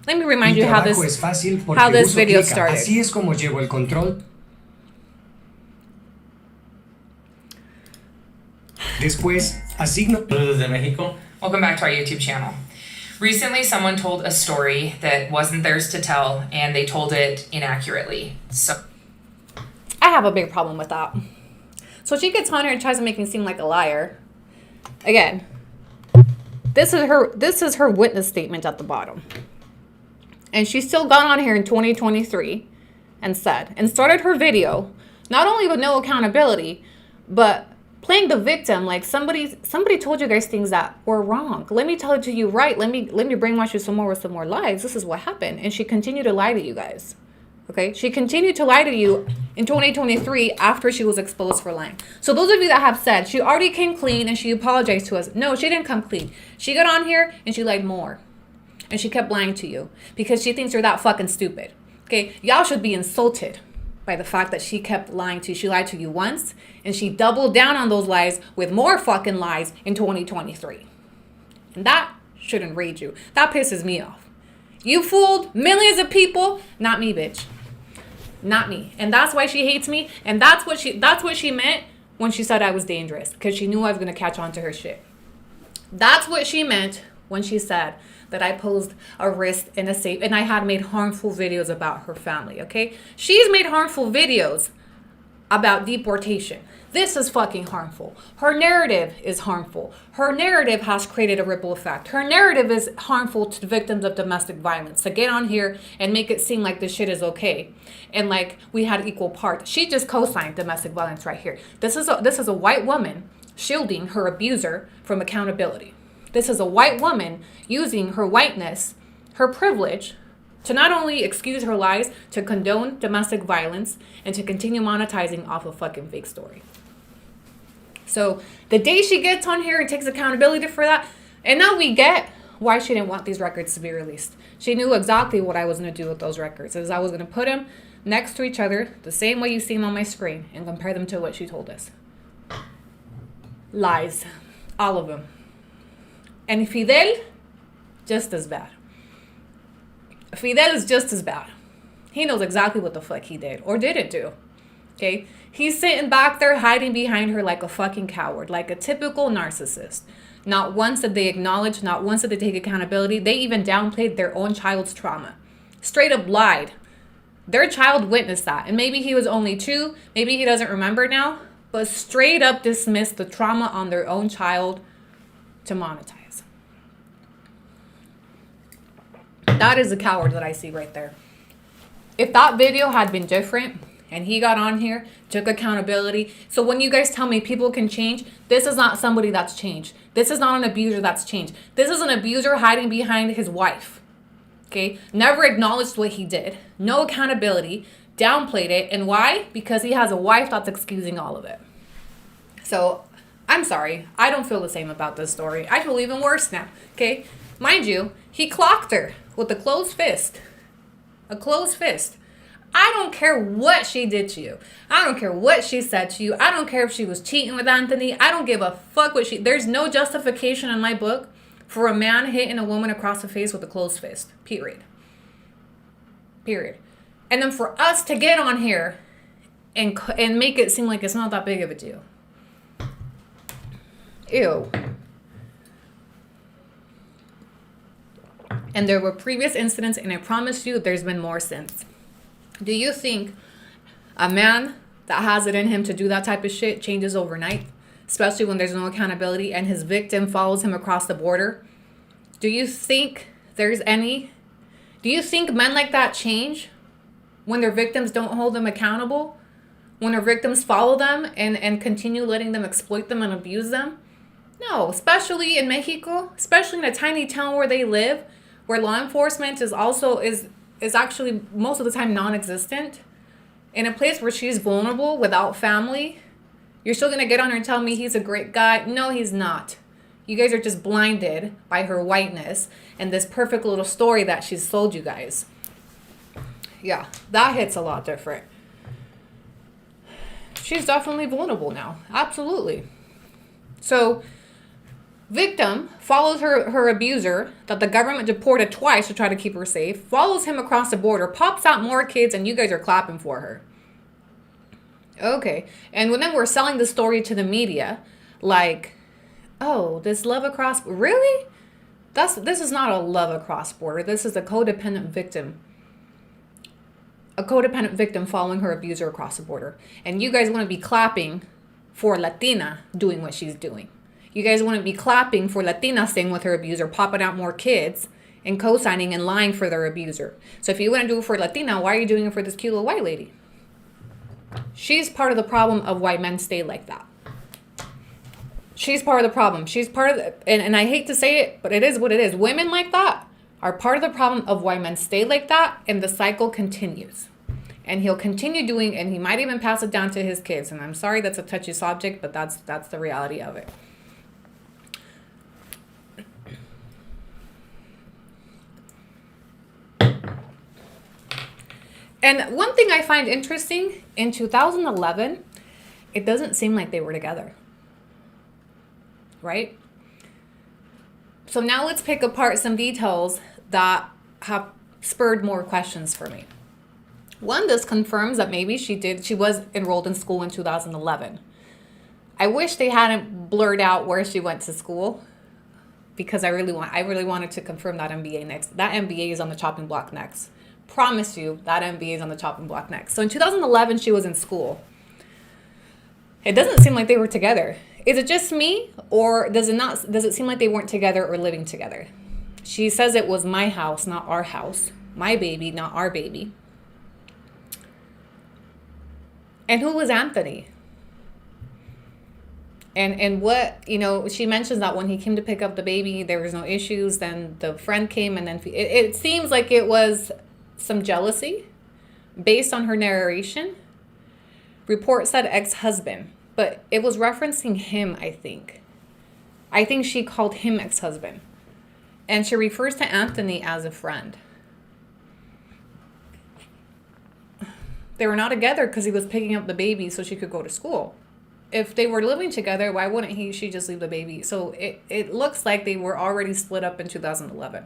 remind you how this video started. Así es como llevo el control. Después, asigno. Desde México. Welcome back to our YouTube channel. Recently, someone told a story that wasn't theirs to tell, and they told it inaccurately. So I have a big problem with that. So she gets on here and tries to make me seem like a liar. Again, This is her witness statement at the bottom. And she still got on here in 2023 and started her video, not only with no accountability, but playing the victim like somebody told you guys things that were wrong. Let me tell it to you right. Let me brainwash you some more with some more lies. This is what happened. And she continued to lie to you guys. Okay? She continued to lie to you in 2023 after she was exposed for lying. So those of you that have said she already came clean and she apologized to us. No, she didn't come clean. She got on here and she lied more. And she kept lying to you because she thinks you're that fucking stupid. Okay? Y'all should be insulted by the fact that she kept lying to you. She lied to you once, and she doubled down on those lies with more fucking lies in 2023. And that should enrage you. That pisses me off. You fooled millions of people, not me, bitch. Not me. And that's why she hates me, and that's what she meant when she said I was dangerous, because she knew I was going to catch on to her shit. That's what she meant when she said that I posed a risk in a safe, and I had made harmful videos about her family, okay? She's made harmful videos about deportation. This is fucking harmful. Her narrative is harmful. Her narrative has created a ripple effect. Her narrative is harmful to victims of domestic violence. To get on here and make it seem like this shit is okay and like we had equal parts. She just co-signed domestic violence right here. This is a white woman shielding her abuser from accountability. This is a white woman using her whiteness, her privilege, to not only excuse her lies, to condone domestic violence, and to continue monetizing off a fucking fake story. So the day she gets on here and takes accountability for that, and now we get why she didn't want these records to be released. She knew exactly what I was going to do with those records, is I was going to put them next to each other, the same way you see them on my screen, and compare them to what she told us. Lies. All of them. And Fidel, just as bad. Fidel is just as bad. He knows exactly what the fuck he did or didn't do. Okay? He's sitting back there hiding behind her like a fucking coward, like a typical narcissist. Not once did they acknowledge, not once did they take accountability. They even downplayed their own child's trauma. Straight up lied. Their child witnessed that. And maybe he was only 2, maybe he doesn't remember now, but straight up dismissed the trauma on their own child to monetize. That is the coward that I see right there. If that video had been different and he got on here, took accountability. So when you guys tell me people can change, this is not somebody that's changed. This is not an abuser that's changed. This is an abuser hiding behind his wife. Okay? Never acknowledged what he did. No accountability. Downplayed it. And why? Because he has a wife that's excusing all of it. So I'm sorry. I don't feel the same about this story. I feel even worse now. Okay? Mind you, he clocked her with a closed fist. A closed fist. I don't care what she did to you. I don't care what she said to you. I don't care if she was cheating with Anthony. I don't give a fuck what there's no justification in my book for a man hitting a woman across the face with a closed fist. Period. Period. And then for us to get on here and make it seem like it's not that big of a deal. Ew. And there were previous incidents, and I promise you there's been more since. Do you think a man that has it in him to do that type of shit changes overnight? Especially when there's no accountability and his victim follows him across the border? Do you think men like that change when their victims don't hold them accountable? When their victims follow them and continue letting them exploit them and abuse them? No, especially in Mexico, especially in a tiny town where they live, where law enforcement is actually most of the time non-existent. In a place where she's vulnerable without family, you're still going to get on her and tell me he's a great guy. No, he's not. You guys are just blinded by her whiteness and this perfect little story that she's sold you guys. Yeah, that hits a lot different. She's definitely vulnerable now. Absolutely. So, victim follows her abuser that the government deported twice to try to keep her safe, follows him across the border, pops out more kids, and you guys are clapping for her. Okay. And then we're selling the story to the media like, oh, this love across... Really? This is not a love across border. This is a codependent victim. A codependent victim following her abuser across the border. And you guys want to be clapping for Latina doing what she's doing. You guys wouldn't be clapping for Latina staying with her abuser, popping out more kids, and co-signing and lying for their abuser. So if you wouldn't do it for Latina, why are you doing it for this cute little white lady? She's part of the problem of why men stay like that. She's part of the problem. She's part of the, and I hate to say it, but it is what it is. Women like that are part of the problem of why men stay like that, and the cycle continues. And he'll continue doing, and he might even pass it down to his kids. And I'm sorry that's a touchy subject, but that's the reality of it. And one thing I find interesting, in 2011, it doesn't seem like they were together. Right? So now let's pick apart some details that have spurred more questions for me. One, this confirms that maybe she was enrolled in school in 2011. I wish they hadn't blurred out where she went to school, because I really wanted to confirm that MBA next. That MBA is on the chopping block next. Promise you, that MBA is on the chopping block next. So in 2011, she was in school. It doesn't seem like they were together. Is it just me, or does it seem like they weren't together or living together? She says it was my house, not our house. My baby, not our baby. And who was Anthony? And what, she mentions that when he came to pick up the baby, there was no issues. Then the friend came, and then it seems like it was some jealousy based on her narration. Report said ex-husband, but it was referencing him, I think. I think she called him ex-husband. And she refers to Anthony as a friend. They were not together because he was picking up the baby so she could go to school. If they were living together, why wouldn't she just leave the baby? So it looks like they were already split up in 2011.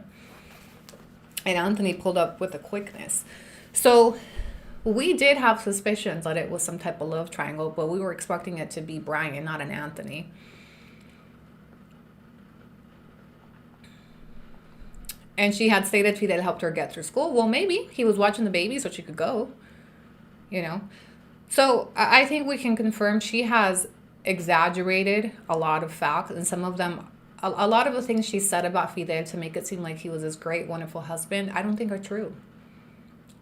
And Anthony pulled up with a quickness. So we did have suspicions that it was some type of love triangle, but we were expecting it to be Brian, not an Anthony. And she had stated Fidel helped her get through school. Well, maybe he was watching the baby so she could go, So I think we can confirm she has exaggerated a lot of facts, and some of them, a lot of the things she said about Fidel to make it seem like he was this great, wonderful husband, I don't think are true.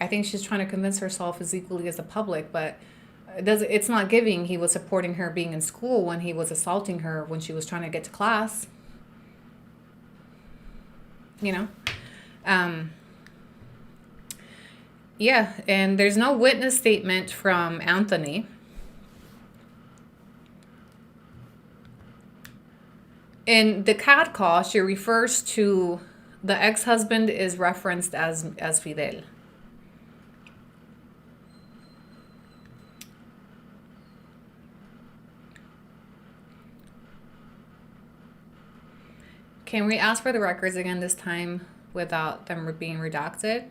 I think she's trying to convince herself as equally as the public, but it's not giving. He was supporting her being in school when he was assaulting her when she was trying to get to class. Yeah, and there's no witness statement from Anthony. In the cat call, she refers to the ex-husband is referenced as Fidel. Can we ask for the records again this time without them being redacted?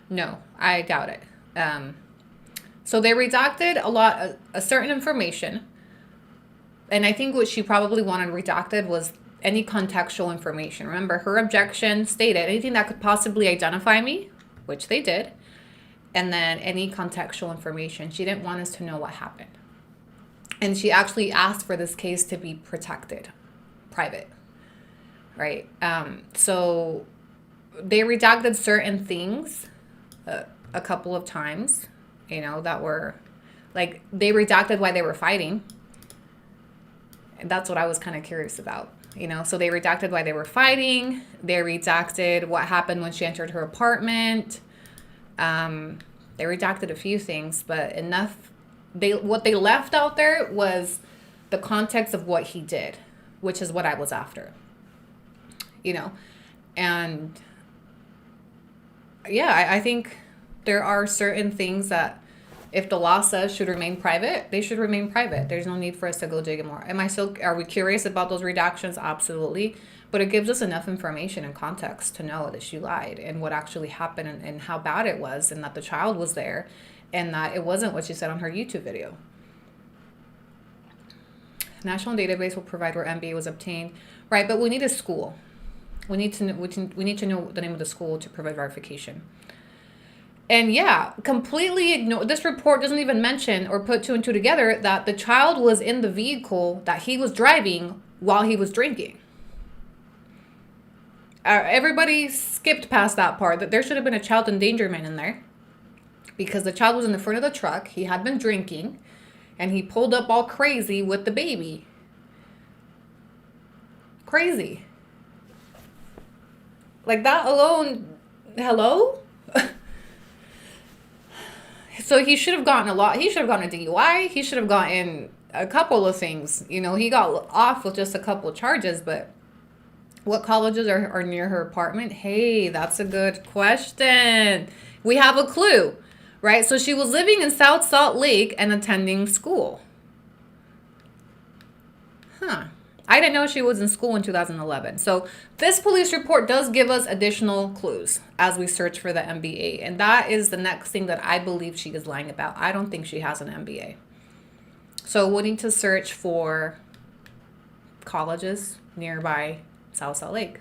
No, I doubt it. So they redacted a certain information. And I think what she probably wanted redacted was any contextual information. Remember, her objection stated anything that could possibly identify me, which they did, and then any contextual information. She didn't want us to know what happened. And she actually asked for this case to be protected, private, right? So they redacted certain things a couple of times, that were, like, they redacted why they were fighting. And that's what I was kind of curious about, So they redacted why they were fighting. They redacted what happened when she entered her apartment. They redacted a few things, but enough. What they left out there was the context of what he did, which is what I was after, And yeah, I think there are certain things that if the law says should remain private, they should remain private. There's no need for us to go digging more. Are we curious about those redactions? Absolutely. But it gives us enough information and context to know that she lied and what actually happened and how bad it was, and that the child was there and that it wasn't what she said on her YouTube video. National database will provide where MBA was obtained. Right, but we need a school. We need to know the name of the school to provide verification. And yeah, completely ignore. This report doesn't even mention or put two and two together that the child was in the vehicle that he was driving while he was drinking. Everybody skipped past that part, that there should have been a child endangerment in there, because the child was in the front of the truck. He had been drinking, and he pulled up all crazy with the baby. Crazy. Like, that alone, hello? So he should have gotten a lot. He should have gotten a DUI. He should have gotten a couple of things. You know, he got off with just a couple of charges, but what colleges are near her apartment? Hey, that's a good question. We have a clue, right? So she was living in South Salt Lake and attending school. Huh. I didn't know she was in school in 2011. So this police report does give us additional clues as we search for the MBA. And that is the next thing that I believe she is lying about. I don't think she has an MBA. So we'll need to search for colleges nearby South Salt Lake.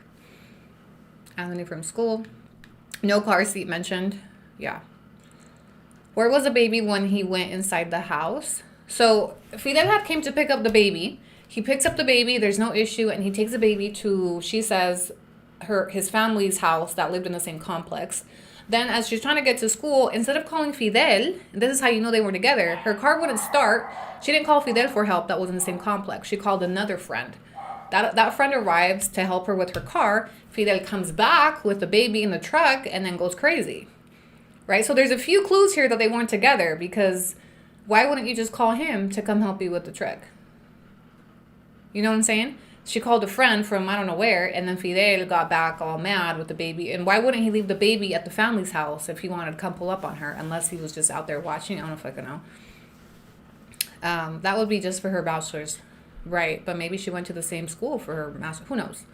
Anthony from school. No car seat mentioned. Yeah. Where was the baby when he went inside the house? So Fidel came to pick up the baby. He picks up the baby, there's no issue, and he takes the baby to, she says, his family's house that lived in the same complex. Then as she's trying to get to school, instead of calling Fidel, and this is how you know they were together, her car wouldn't start. She didn't call Fidel for help that was in the same complex. She called another friend. That friend arrives to help her with her car. Fidel comes back with the baby in the truck and then goes crazy. Right? So there's a few clues here that they weren't together, because why wouldn't you just call him to come help you with the truck? You know what I'm saying? She called a friend from I don't know where, and then Fidel got back all mad with the baby. And why wouldn't he leave the baby at the family's house if he wanted to come pull up on her, unless he was just out there watching? I don't know if I can know. That would be just for her bachelor's. Right, but maybe she went to the same school for her master. Who knows?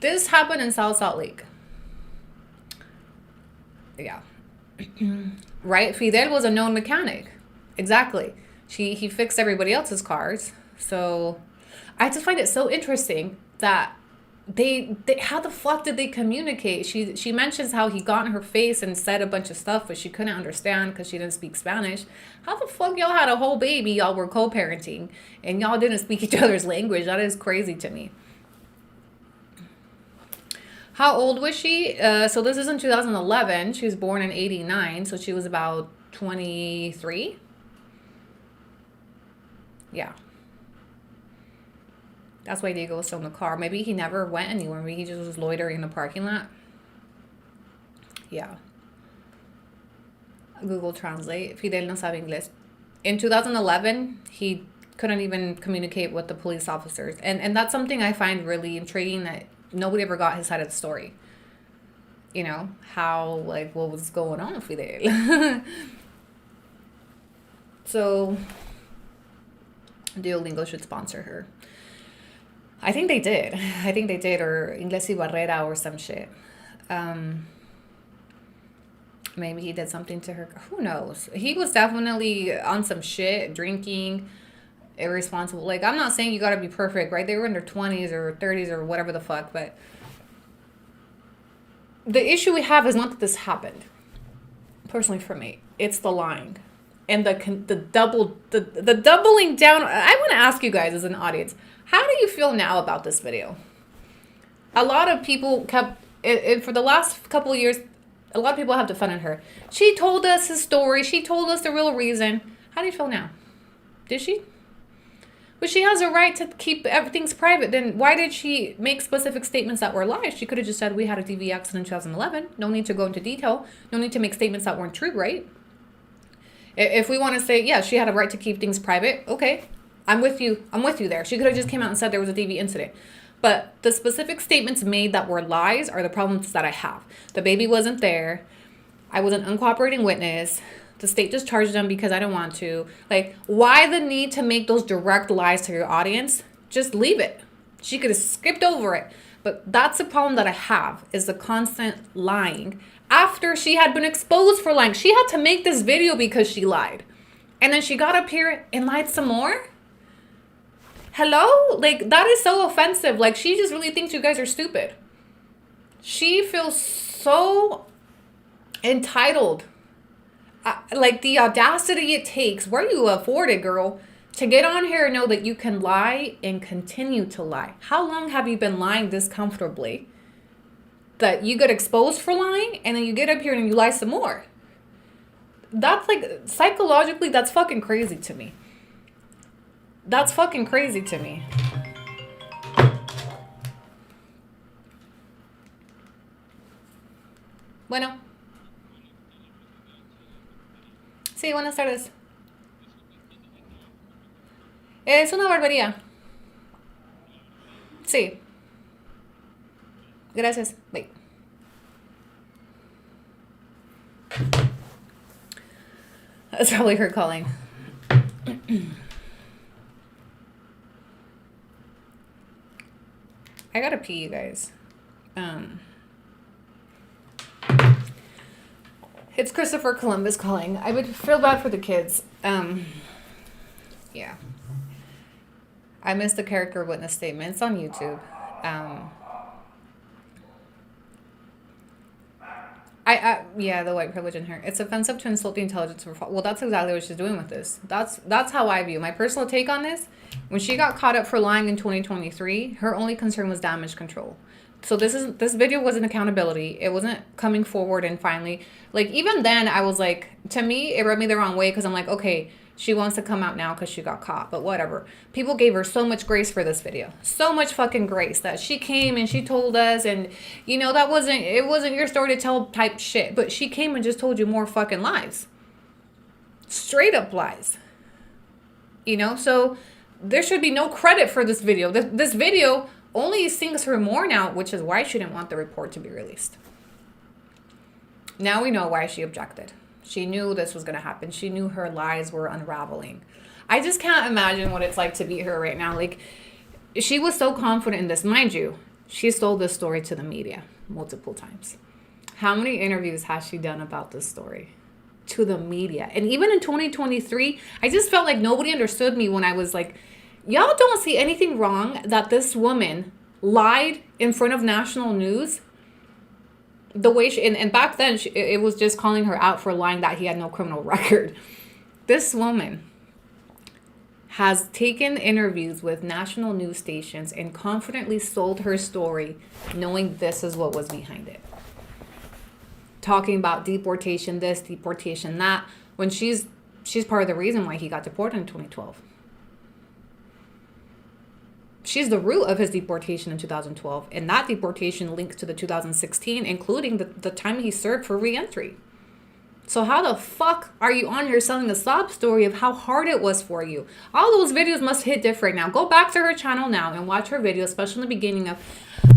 This happened in South Salt Lake. Yeah. Right? Fidel was a known mechanic. Exactly. He fixed everybody else's cars. So I just find it so interesting that they how the fuck did they communicate? She mentions how he got in her face and said a bunch of stuff, but she couldn't understand because she didn't speak Spanish. How the fuck y'all had a whole baby, y'all were co-parenting, and y'all didn't speak each other's language? That is crazy to me. How old was she? So this is in 2011. She was born in 89, so she was about 23. Yeah. That's why Diego was still in the car. Maybe he never went anywhere. Maybe he just was loitering in the parking lot. Yeah. Google Translate. Fidel no sabe inglés. In 2011, he couldn't even communicate with the police officers. And that's something I find really intriguing, that nobody ever got his side of the story. You know, how, like, what was going on with Fidel. So, Duolingo should sponsor her. I think they did. Or Inglés y Barrera or some shit. Maybe he did something to her. Who knows? He was definitely on some shit, drinking, irresponsible. Like, I'm not saying you gotta be perfect, right? They were in their 20s or 30s or whatever the fuck, but the issue we have is not that this happened. Personally, for me, it's the lying. And the doubling down. I want to ask you guys as an audience, how do you feel now about this video? A lot of people kept, for the last couple of years, a lot of people have defended her. She told us his story. She told us the real reason. How do you feel now? Did she? But she has a right to keep everything's private. Then why did she make specific statements that were lies? She could have just said we had a DV accident in 2011. No need to go into detail. No need to make statements that weren't true, right? If we want to say, yeah, she had a right to keep things private, okay, I'm with you there. She could have just came out and said there was a DV incident. But the specific statements made that were lies are the problems that I have. The baby wasn't there. I was an uncooperating witness. The state just charged them because I didn't want to. Like, why the need to make those direct lies to your audience? Just leave it. She could have skipped over it. But that's the problem that I have, is the constant lying. After she had been exposed for lying, she had to make this video because she lied. And then she got up here and lied some more? Hello? Like, that is so offensive. Like, she just really thinks you guys are stupid. She feels so entitled. Like, the audacity it takes. Where you afford it, girl? To get on here and know that you can lie and continue to lie. How long have you been lying this comfortably that you get exposed for lying and then you get up here and you lie some more? That's like, psychologically, that's fucking crazy to me. That's fucking crazy to me. Bueno. Sí, buenas tardes. Es una barbería. Sí. Gracias. Bye. That's probably her calling. I gotta pee, you guys. It's Christopher Columbus calling. I would feel bad for the kids. Yeah. I missed the character witness statement. It's on YouTube. Yeah, the white privilege in her. It's offensive to insult the intelligence of well, that's exactly what she's doing with this. That's how I view my personal take on this. When she got caught up for lying in 2023, her only concern was damage control. So this video wasn't accountability. It wasn't coming forward and finally, like, even then I was like, to me, it rubbed me the wrong way because I'm like, okay, she wants to come out now because she got caught, but whatever. People gave her so much grace for this video. So much fucking grace that she came and she told us, and you know, it wasn't your story to tell type shit, but she came and just told you more fucking lies. Straight up lies. You know, so there should be no credit for this video. This video only stings her more now, which is why she didn't want the report to be released. Now we know why she objected. She knew this was going to happen. She knew her lies were unraveling. I just can't imagine what it's like to be her right now. Like, she was so confident in this. Mind you, she sold this story to the media multiple times. How many interviews has she done about this story? To the media. And even in 2023, I just felt like nobody understood me when I was like, y'all don't see anything wrong that this woman lied in front of national news? The way she, and back then, it was just calling her out for lying that he had no criminal record. This woman has taken interviews with national news stations and confidently sold her story knowing this is what was behind it. Talking about deportation this, deportation that, when she's part of the reason why he got deported in 2012. She's the root of his deportation in 2012, and that deportation links to the 2016, including the time he served for re-entry. So how the fuck are you on here selling a sob story of how hard it was for you? All those videos must hit different now. Go back to her channel now and watch her video, especially in the beginning of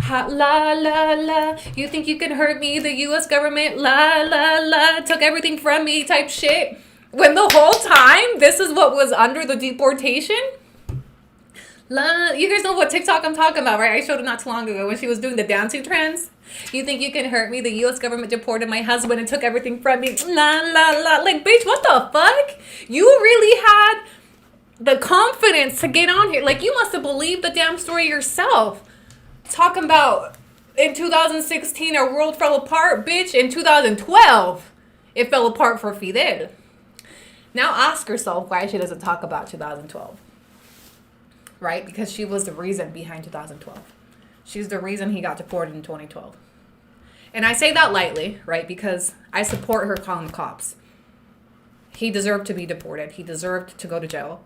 la la la. You think you can hurt me? The U.S. government la la la took everything from me type shit. When the whole time this is what was under the deportation. You guys know what TikTok I'm talking about, right? I showed it not too long ago when she was doing the dancing trends. You think you can hurt me? The U.S. government deported my husband and took everything from me. La, la, la. Like, bitch, what the fuck? You really had the confidence to get on here. Like, you must have believed the damn story yourself. Talking about in 2016, our world fell apart. Bitch, in 2012, it fell apart for Fidel. Now ask yourself why she doesn't talk about 2012. Right? Because she was the reason behind 2012. She's the reason he got deported in 2012. And I say that lightly, right? Because I support her calling the cops. He deserved to be deported. He deserved to go to jail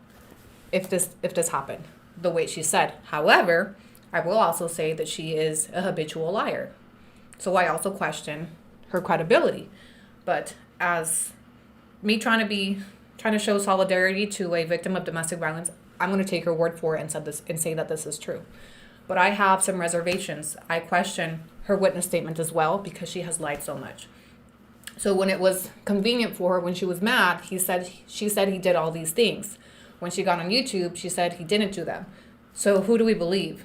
if this happened, the way she said. However, I will also say that she is a habitual liar. So I also question her credibility. But as me trying to show solidarity to a victim of domestic violence, I'm going to take her word for it and say that this is true. But I have some reservations. I question her witness statement as well because she has lied so much. So when it was convenient for her, when she was mad, she said he did all these things. When she got on YouTube, she said he didn't do them. So who do we believe?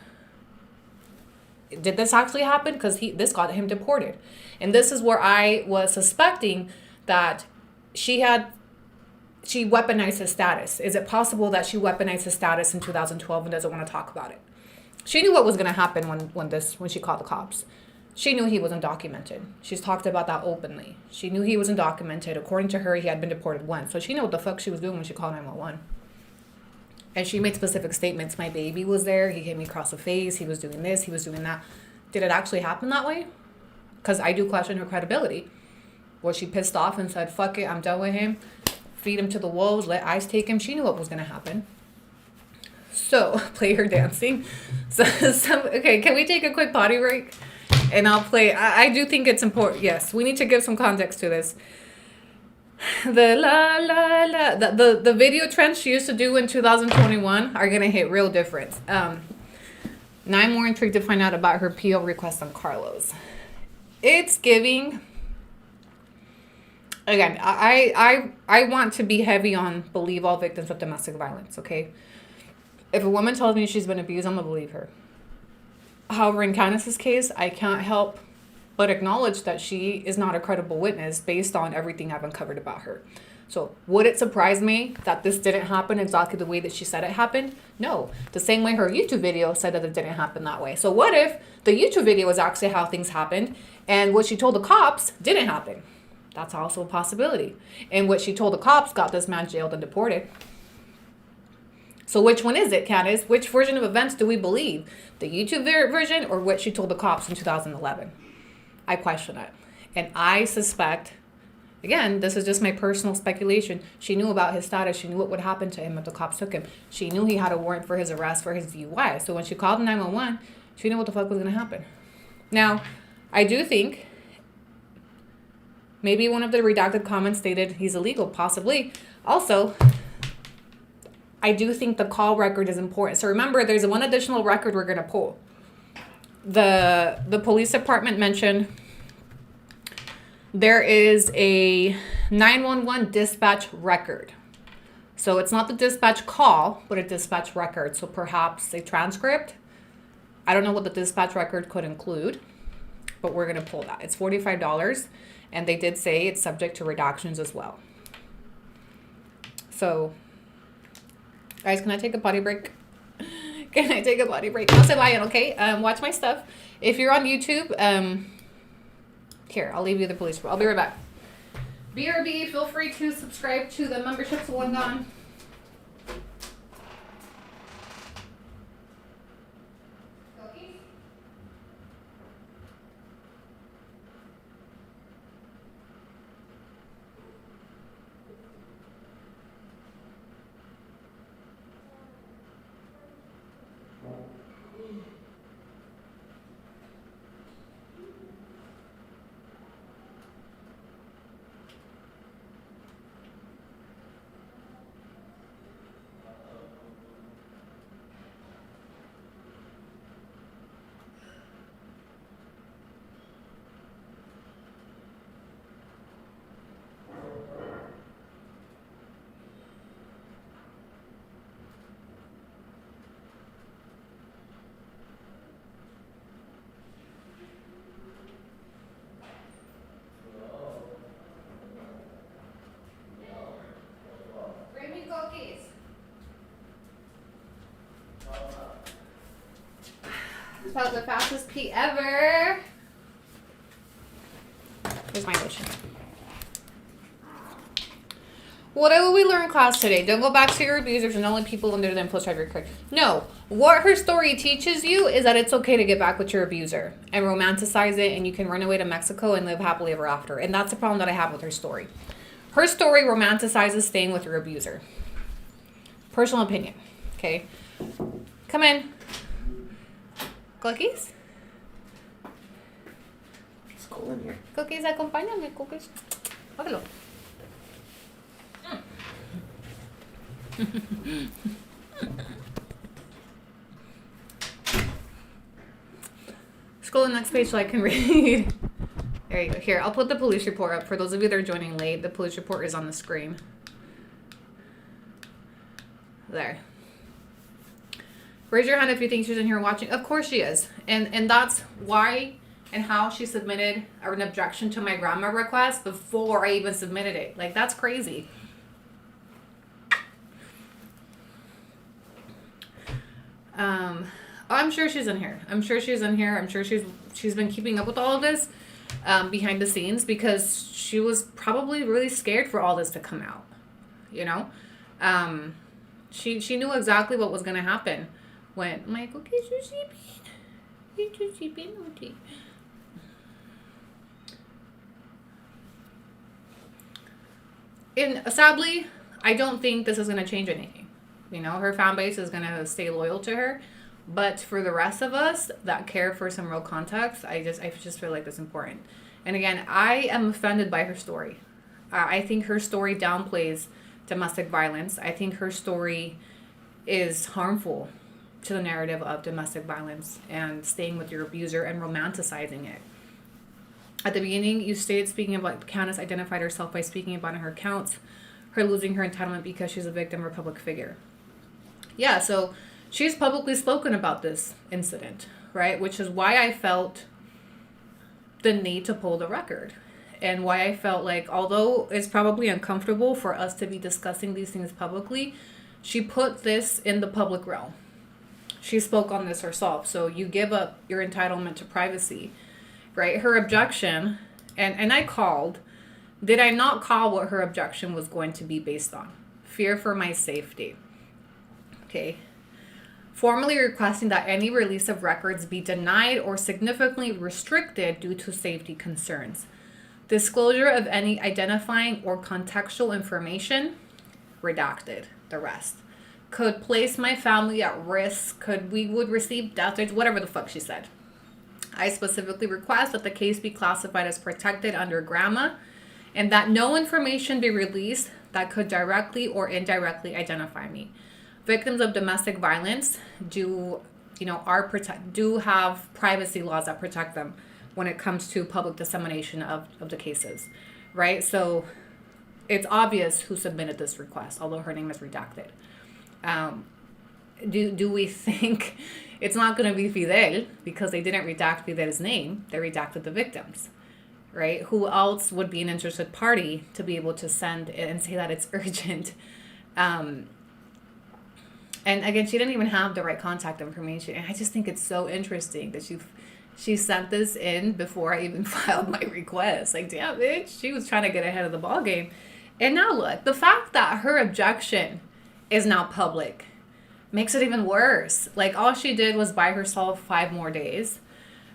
Did this actually happen? Because this got him deported. And this is where I was suspecting that she weaponized his status. Is it possible that she weaponized his status in 2012 and doesn't want to talk about it? She knew what was going to happen when she called the cops. She knew he was undocumented. She's talked about that openly. She knew he was undocumented. According to her, he had been deported once. So she knew what the fuck she was doing when she called 911. And she made specific statements. My baby was there. He hit me across the face. He was doing this. He was doing that. Did it actually happen that way? Because I do question her credibility. Was she pissed off and said, fuck it, I'm done with him. Feed him to the wolves. Let ICE take him. She knew what was going to happen. So, play her dancing. Okay, can we take a quick potty break? And I'll play. I do think it's important. Yes, we need to give some context to this. The la la la, the video trends she used to do in 2021 are gonna hit real different. Now I'm more intrigued to find out about her PO request on Carlos. It's giving. Again, I want to be heavy on believe all victims of domestic violence. Okay, if a woman tells me she's been abused, I'm gonna believe her. However, in Candace's case, I can't help but acknowledge that she is not a credible witness based on everything I've uncovered about her. So would it surprise me that this didn't happen exactly the way that she said it happened? No. The same way her YouTube video said that it didn't happen that way. So what if the YouTube video is actually how things happened and what she told the cops didn't happen? That's also a possibility. And what she told the cops got this man jailed and deported. So which one is it, Candace? Which version of events do we believe? The YouTube version or what she told the cops in 2011? I question it. And I suspect, again, this is just my personal speculation, she knew about his status. She knew what would happen to him if the cops took him. She knew he had a warrant for his arrest for his DUI. So when she called 911, she knew what the fuck was going to happen. Now, I do think maybe one of the redacted comments stated he's illegal, possibly. Also, I do think the call record is important. So remember, there's one additional record we're going to pull. The police department mentioned there is a 911 dispatch record. So it's not the dispatch call, but a dispatch record. So perhaps a transcript. I don't know what the dispatch record could include, but we're going to pull that. It's $45, and they did say it's subject to redactions as well. So, guys, can I take a potty break? Can I take a potty break? No se vayan, okay? Watch my stuff. If you're on YouTube, here, I'll leave you the police report. I'll be right back. BRB, feel free to subscribe to the membership so one gone. That was the fastest pee ever. Here's my lotion. What will we learn in class today? Don't go back to your abusers and only people under the influence of your career. No. What her story teaches you is that it's okay to get back with your abuser and romanticize it, and you can run away to Mexico and live happily ever after. And that's the problem that I have with her story. Her story romanticizes staying with your abuser. Personal opinion. Okay? Come in. Cookies? It's cold in here. Cookies, acompáñame, cookies. Hágalo. Scroll to the next page so I can read. There you go. Here, I'll put the police report up. For those of you that are joining late, the police report is on the screen. There. Raise your hand if you think she's in here watching. Of course she is. And that's why and how she submitted an objection to my GRAMA request before I even submitted it. Like, that's crazy. I'm sure she's in here. I'm sure she's in here. I'm sure she's been keeping up with all of this behind the scenes because she was probably really scared for all this to come out, you know? She knew exactly what was gonna happen when I'm like, okay, okay. And sadly, I don't think this is gonna change anything. You know, her fan base is gonna stay loyal to her. But for the rest of us that care for some real context, I just feel like it's important. And again, I am offended by her story. I think her story downplays domestic violence. I think her story is harmful to the narrative of domestic violence and staying with your abuser and romanticizing it. At the beginning, you stated speaking about Candace identified herself by speaking about in her accounts, her losing her entitlement because she's a victim or public figure. Yeah, so she's publicly spoken about this incident, right? Which is why I felt the need to pull the record. And why I felt like, although it's probably uncomfortable for us to be discussing these things publicly, she put this in the public realm. She spoke on this herself. So you give up your entitlement to privacy, right? Her objection, and I called, did I not call what her objection was going to be based on? Fear for my safety. Okay. Formally requesting that any release of records be denied or significantly restricted due to safety concerns. Disclosure of any identifying or contextual information, redacted. The rest. Could place my family at risk. We would receive death threats, whatever the fuck she said. I specifically request that the case be classified as protected under GRAMA and that no information be released that could directly or indirectly identify me. Victims of domestic violence do have privacy laws that protect them when it comes to public dissemination of the cases, right? So it's obvious who submitted this request, although her name is redacted. Do we think it's not going to be Fidel because they didn't redact Fidel's name? They redacted the victims, right? Who else would be an interested party to be able to send and say that it's urgent? And again, she didn't even have the right contact information. And I just think it's so interesting that she sent this in before I even filed my request. Like, damn, bitch, she was trying to get ahead of the ball game. And now look, the fact that her objection is now public makes it even worse. Like, all she did was buy herself 5 more days,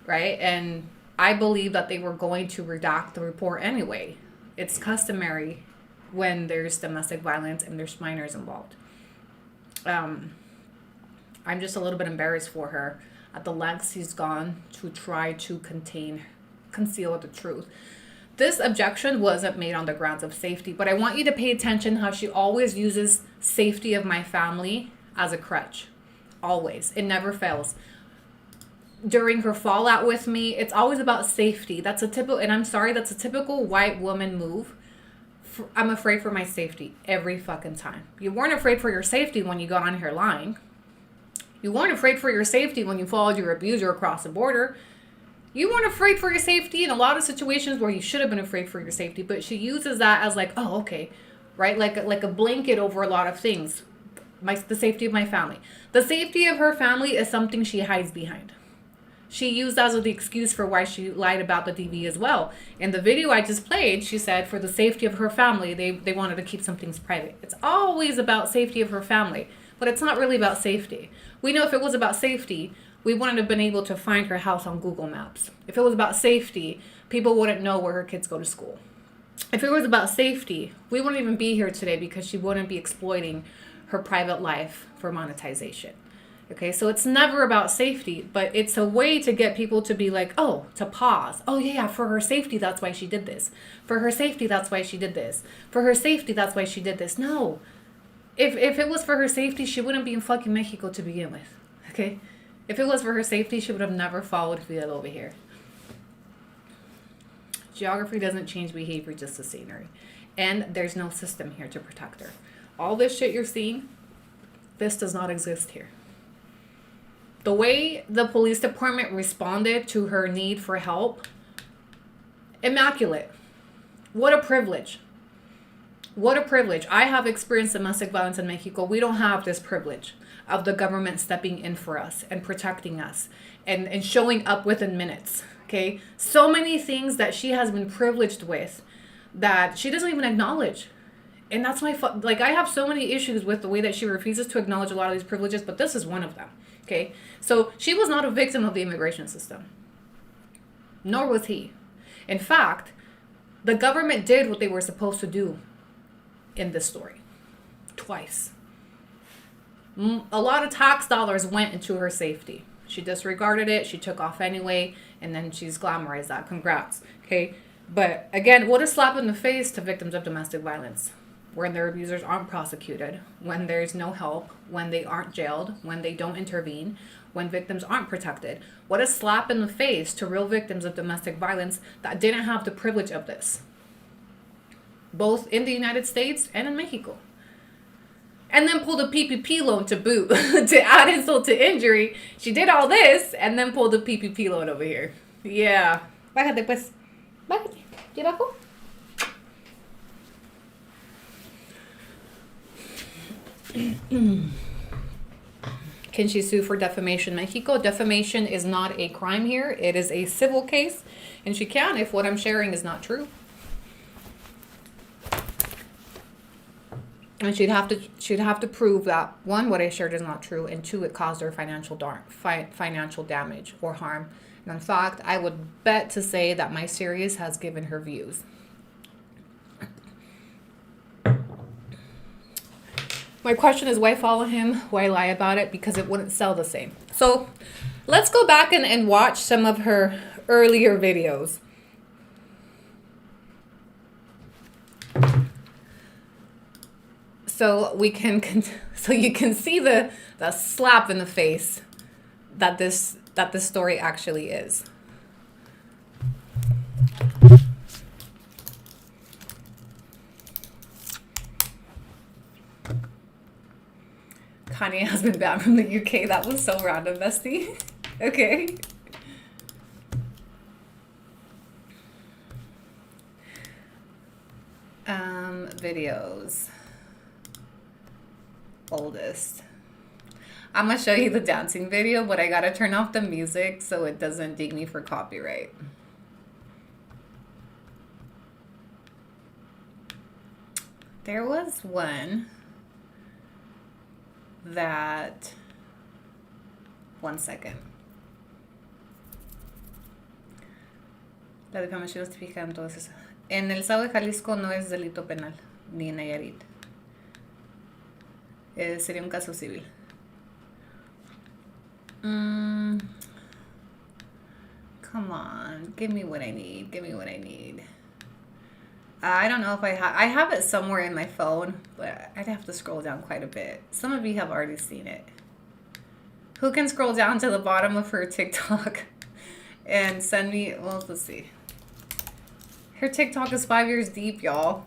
right? And I believe that they were going to redact the report anyway. It's customary when there's domestic violence and there's minors involved. I'm just a little bit embarrassed for her at the lengths she's gone to try to conceal the truth. This objection wasn't made on the grounds of safety, but I want you to pay attention how she always uses safety of my family as a crutch. Always. It never fails. During her fallout with me, it's always about safety. That's a typical white woman move. I'm afraid for my safety every fucking time. You weren't afraid for your safety when you got on here lying. You weren't afraid for your safety when you followed your abuser across the border. You weren't afraid for your safety in a lot of situations where you should have been afraid for your safety, but she uses that as like, oh, okay, right? Like a blanket over a lot of things. The safety of my family. The safety of her family is something she hides behind. She used that as the excuse for why she lied about the DV as well. In the video I just played, she said for the safety of her family, they wanted to keep some things private. It's always about safety of her family, but it's not really about safety. We know if it was about safety, we wouldn't have been able to find her house on Google Maps. If it was about safety, people wouldn't know where her kids go to school. If it was about safety, we wouldn't even be here today because she wouldn't be exploiting her private life for monetization. Okay, so it's never about safety, but it's a way to get people to be like, oh, to pause. Oh, yeah, for her safety, that's why she did this. For her safety, that's why she did this. For her safety, that's why she did this. No. If it was for her safety, she wouldn't be in fucking Mexico to begin with. Okay? If it was for her safety, she would have never followed Fidel over here. Geography doesn't change behavior, just the scenery. And there's no system here to protect her. All this shit you're seeing, this does not exist here. The way the police department responded to her need for help, immaculate. What a privilege. What a privilege. I have experienced domestic violence in Mexico. We don't have this privilege of the government stepping in for us and protecting us and showing up within minutes. Okay? So many things that she has been privileged with that she doesn't even acknowledge. And that's like, I have so many issues with the way that she refuses to acknowledge a lot of these privileges, but this is one of them. Okay? So she was not a victim of the immigration system. Nor was he. In fact, the government did what they were supposed to do in this story. Twice. A lot of tax dollars went into her safety. She disregarded it. She took off anyway. And then she's glamorized that. Congrats. Okay? But again, what a slap in the face to victims of domestic violence. When their abusers aren't prosecuted. When there's no help. When they aren't jailed. When they don't intervene. When victims aren't protected. What a slap in the face to real victims of domestic violence that didn't have the privilege of this. Both in the United States and in Mexico. And then pulled a PPP loan to boot. To add insult to injury. She did all this and then pulled a PPP loan over here. Yeah. Bájate pues. Bájate. ¿Y abajo? Can she sue for defamation Mexico? Defamation is not a crime here. It is a civil case. And she can if what I'm sharing is not true. And she'd have to prove that, one, what I shared is not true, and two, it caused her financial damage or harm. And in fact, I would bet to say that my series has given her views. My question is, why follow him? Why lie about it? Because it wouldn't sell the same. So let's go back and watch some of her earlier videos. So you can see the slap in the face that this story actually is. Kanye has been banned from the UK. That was so random, Bestie. Okay. Videos. Oldest. I'm gonna show you the dancing video, but I gotta turn off the music so it doesn't dig me for copyright. There was one that, one second. La difamación justifica entonces. En el estado de Jalisco no es delito penal, ni en Nayarit. Sería un caso civil. Come on, give me what I need. Give me what I need. I don't know if I have it somewhere in my phone, but I'd have to scroll down quite a bit. Some of you have already seen it. Who can scroll down to the bottom of her TikTok and send me, well, let's see. Her TikTok is 5 years deep, y'all.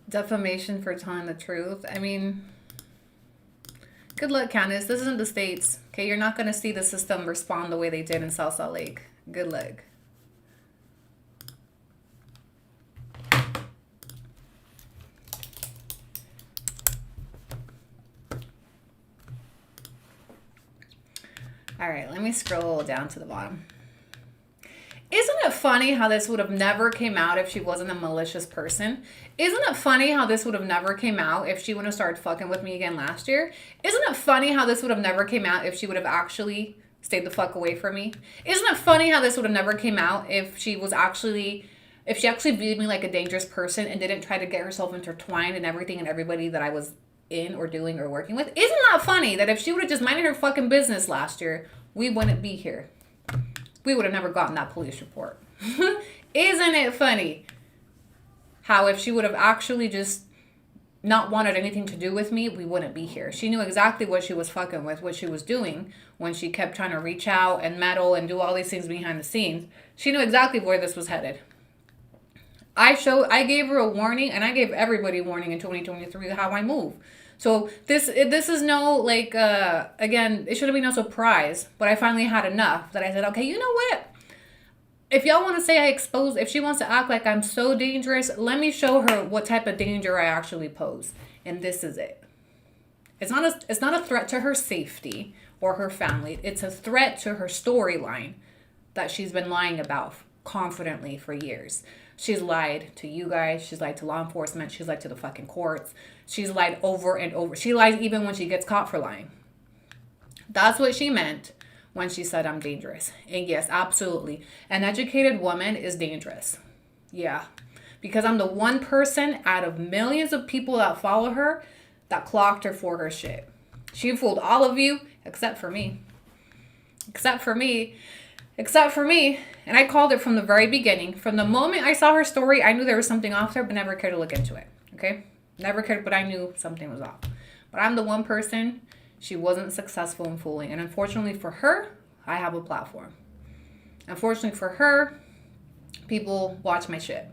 Defamation for telling the truth. I mean, good luck, Candace. This isn't the States. Okay, you're not going to see the system respond the way they did in South Salt Lake. Good luck. All right, let me scroll down to the bottom. Isn't it funny how this would have never came out if she wasn't a malicious person? Isn't it funny how this would have never came out if she wouldn't have started fucking with me again last year? Isn't it funny how this would have never came out if she would have actually stayed the fuck away from me? Isn't it funny how this would have never came out if she actually viewed me like a dangerous person and didn't try to get herself intertwined in everything and everybody that I was in or doing or working with? Isn't that funny that if she would have just minded her fucking business last year, we wouldn't be here? We would have never gotten that police report. Isn't it funny how if she would have actually just not wanted anything to do with me, we wouldn't be here? She knew exactly what she was fucking with, what she was doing when she kept trying to reach out and meddle and do all these things behind the scenes. She knew exactly where this was headed. I gave her a warning, and I gave everybody a warning in 2023 how I move. So this is no, like, again, it shouldn't be no surprise, but I finally had enough that I said, okay, you know what? If y'all want to say if she wants to act like I'm so dangerous, let me show her what type of danger I actually pose. And this is it. It's not a threat to her safety or her family. It's a threat to her storyline that she's been lying about confidently for years. She's lied to you guys. She's lied to law enforcement. She's lied to the fucking courts. She's lied over and over. She lies even when she gets caught for lying. That's what she meant when she said I'm dangerous. And yes, absolutely. An educated woman is dangerous. Yeah. Because I'm the one person out of millions of people that follow her that clocked her for her shit. She fooled all of you except for me. Except for me. And I called it from the very beginning. From the moment I saw her story, I knew there was something off there, but never cared to look into it. Okay? Never cared, but I knew something was off. But I'm the one person she wasn't successful in fooling. And unfortunately for her, I have a platform. Unfortunately for her, people watch my shit.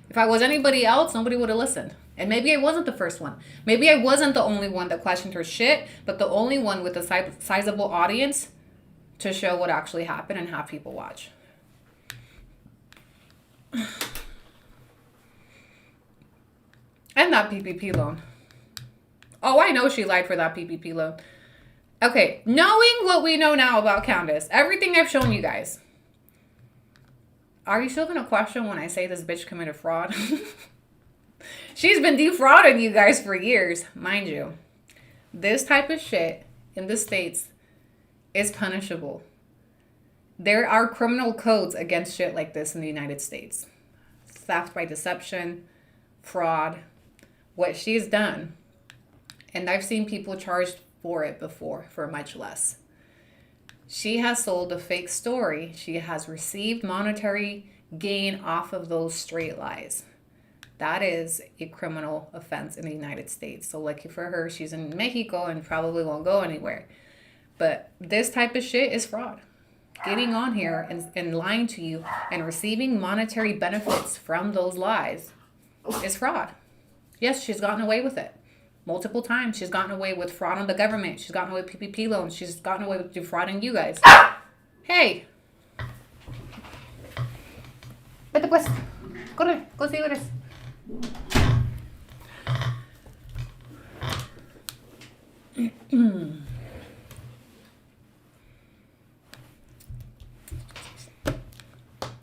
If I was anybody else, nobody would have listened. And maybe I wasn't the first one. Maybe I wasn't the only one that questioned her shit, but the only one with a sizable audience to show what actually happened and have people watch. And that PPP loan. Oh, I know she lied for that PPP loan. Okay, knowing what we know now about Candace, everything I've shown you guys, are you still going to question when I say this bitch committed fraud? She's been defrauding you guys for years, mind you. This type of shit in the States is punishable. There are criminal codes against shit like this in the United States. Theft by deception, fraud, what she's done. And I've seen people charged for it before for much less. She has sold a fake story. She has received monetary gain off of those straight lies. That is a criminal offense in the United States. So lucky for her, she's in Mexico and probably won't go anywhere. But this type of shit is fraud. Getting on here and lying to you and receiving monetary benefits from those lies is fraud. Yes, she's gotten away with it. Multiple times. She's gotten away with fraud on the government. She's gotten away with PPP loans. She's gotten away with defrauding you guys. Hey. Vete pues. Corre. Consígueres.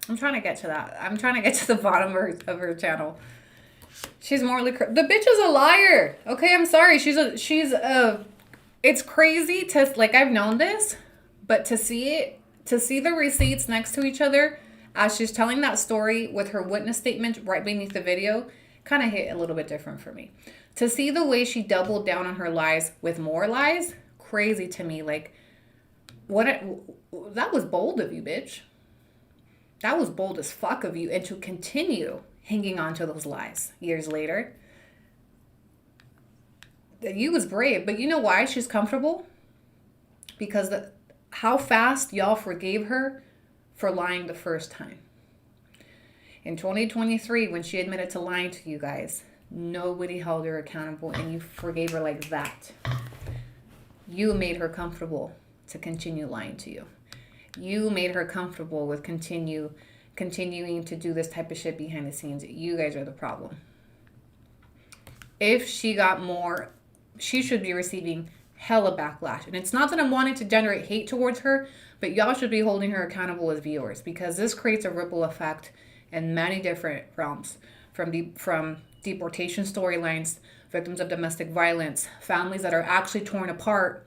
I'm trying to get to that. I'm trying to get to the bottom of her channel. She's morally the bitch is a liar. Okay, I'm sorry. It's crazy to, like, I've known this, but to see the receipts next to each other as she's telling that story with her witness statement right beneath the video kind of hit a little bit different for me. To see the way she doubled down on her lies with more lies, crazy to me. Like, that was bold of you, bitch. That was bold as fuck of you. And to continue hanging on to those lies years later. You was brave, but you know why she's comfortable? Because how fast y'all forgave her for lying the first time. In 2023, when she admitted to lying to you guys, nobody held her accountable and you forgave her like that. You made her comfortable to continue lying to you. You made her comfortable with continuing to do this type of shit behind the scenes. You guys are the problem. If she got more, she should be receiving hella backlash. And it's not that I'm wanting to generate hate towards her, but y'all should be holding her accountable as viewers, because this creates a ripple effect in many different realms, from deportation storylines, victims of domestic violence, families that are actually torn apart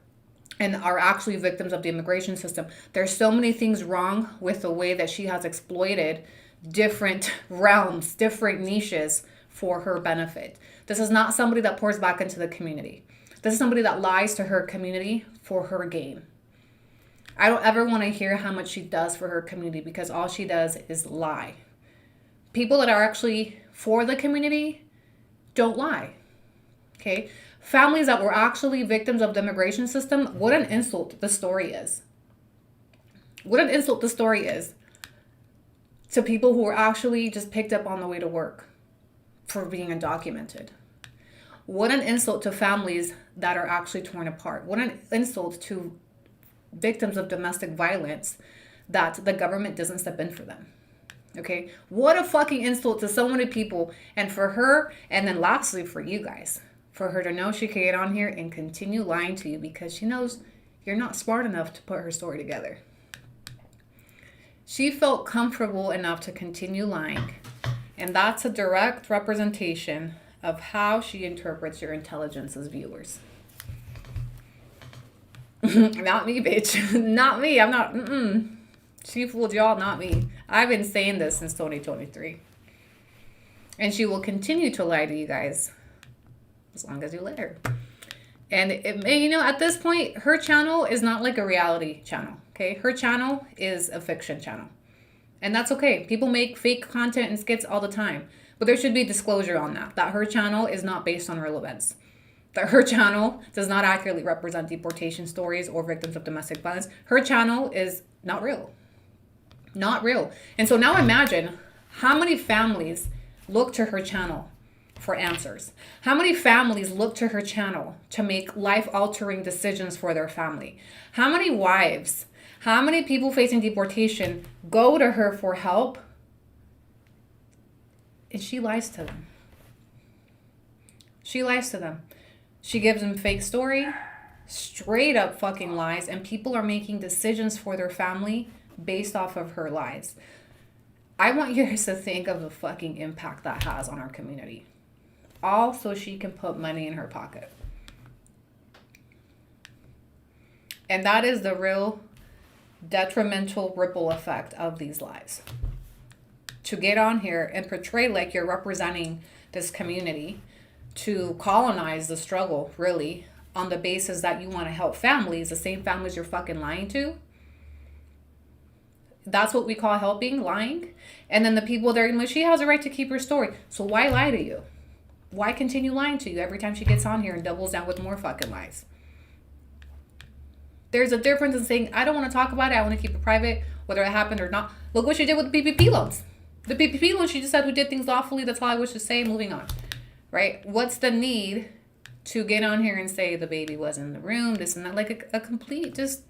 and are actually victims of the immigration system. There's so many things wrong with the way that she has exploited different realms, different niches for her benefit. This is not somebody that pours back into the community. This is somebody that lies to her community for her gain. I don't ever want to hear how much she does for her community, because all she does is lie. People that are actually for the community don't lie. Okay? Families that were actually victims of the immigration system, what an insult the story is. What an insult the story is to people who were actually just picked up on the way to work for being undocumented. What an insult to families that are actually torn apart. What an insult to victims of domestic violence that the government doesn't step in for them. Okay? What a fucking insult to so many people, and for her, and then lastly for you guys. For her to know she can get on here and continue lying to you because she knows you're not smart enough to put her story together. She felt comfortable enough to continue lying. And that's a direct representation of how she interprets your intelligence as viewers. Not me, bitch. Not me. I'm not. She fooled y'all, not me. I've been saying this since 2023. And she will continue to lie to you guys as long as you let her. And at this point, her channel is not like a reality channel. Okay, her channel is a fiction channel. And that's okay. People make fake content and skits all the time. But there should be disclosure on that her channel is not based on real events. That her channel does not accurately represent deportation stories or victims of domestic violence. Her channel is not real. Not real. And so now imagine how many families look to her channel for answers. How many families look to her channel to make life-altering decisions for their family? How many wives, how many people facing deportation go to her for help? And she lies to them. She lies to them. She gives them fake story, straight up fucking lies, and people are making decisions for their family based off of her lies. I want you guys to think of the fucking impact that has on our community. All so she can put money in her pocket. And that is the real detrimental ripple effect of these lies. To get on here and portray like you're representing this community, to colonize the struggle, really, on the basis that you want to help families, the same families you're fucking lying to. That's what we call helping, lying. And then the people there, she has a right to keep her story. So why lie to you? Why continue lying to you every time she gets on here and doubles down with more fucking lies? There's a difference in saying, I don't want to talk about it, I want to keep it private, whether it happened or not. Look what she did with the PPP loans. The PPP loans, she just said who did things lawfully, that's all I wish to say, moving on. Right? What's the need to get on here and say the baby was in the room, this and that? Like a complete, just,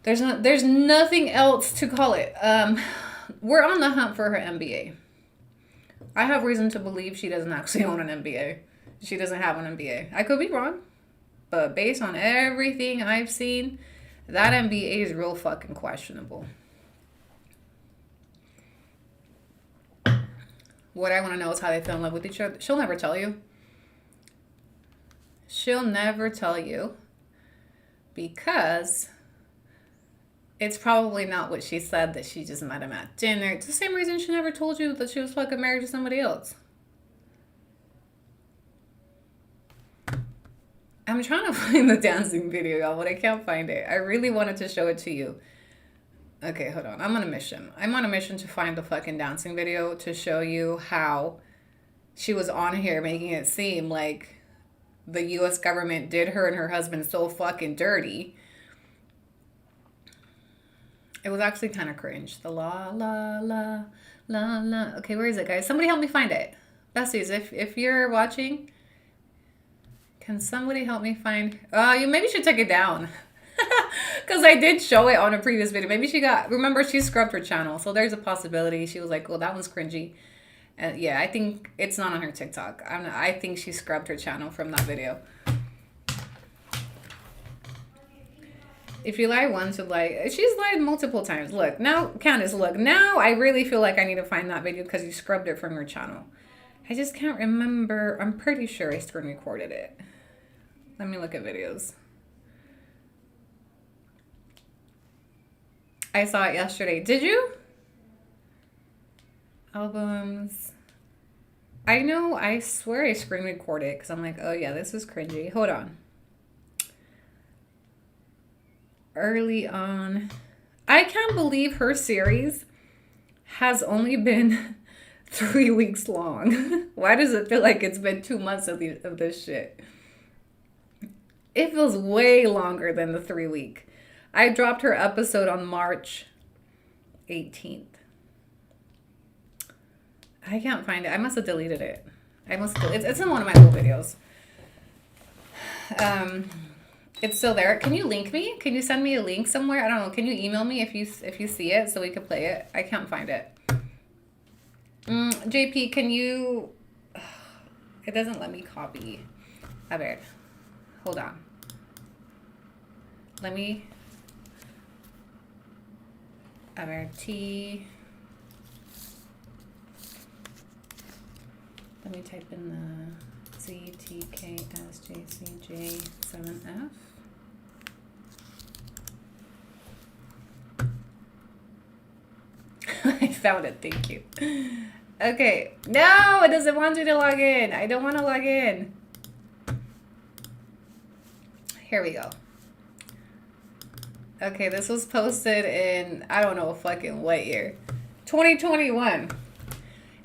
there's nothing else to call it. We're on the hunt for her MBA. I have reason to believe she doesn't actually own an MBA. She doesn't have an MBA. I could be wrong. But based on everything I've seen, that MBA is real fucking questionable. What I want to know is how they fell in love with each other. She'll never tell you. She'll never tell you. Because it's probably not what she said, that she just met him at dinner. It's the same reason she never told you that she was fucking married to somebody else. I'm trying to find the dancing video, y'all, but I can't find it. I really wanted to show it to you. Okay, hold on. I'm on a mission. I'm on a mission to find the fucking dancing video to show you how she was on here making it seem like the U.S. government did her and her husband so fucking dirty. It was actually kind of cringe. The la, la, la, la, la. Okay, where is it, guys? Somebody help me find it. Besties, if you're watching, can somebody help me find... you maybe should take it down. Because I did show it on a previous video. Maybe remember, she scrubbed her channel. So there's a possibility. She was like, well, that one's cringy. And yeah, I think it's not on her TikTok. I think she scrubbed her channel from that video. If you lie once, she's lied multiple times. Look, now, Candace, now I really feel like I need to find that video because you scrubbed it from your channel. I just can't remember. I'm pretty sure I screen recorded it. Let me look at videos. I saw it yesterday. Did you? Albums. I know, I swear I screen recorded because I'm like, oh yeah, this is cringy. Hold on. Early on. I can't believe her series has only been 3 weeks long. Why does it feel like it's been 2 months of this shit? It feels way longer than the 3 week. I dropped her episode on March 18th. I can't find it. I must have deleted it. It's in one of my old videos. It's still there. Can you link me? Can you send me a link somewhere? I don't know. Can you email me if you see it so we can play it? I can't find it. JP, can you... It doesn't let me copy. A ver. Hold on. Let me... A ver, T. Let me type in the Z, T, K, S, J, C, J, 7F. I found it, thank you. Okay, no, it doesn't want you to log in. I don't want to log in. Here we go. Okay, this was posted in, I don't know fucking what year. 2021.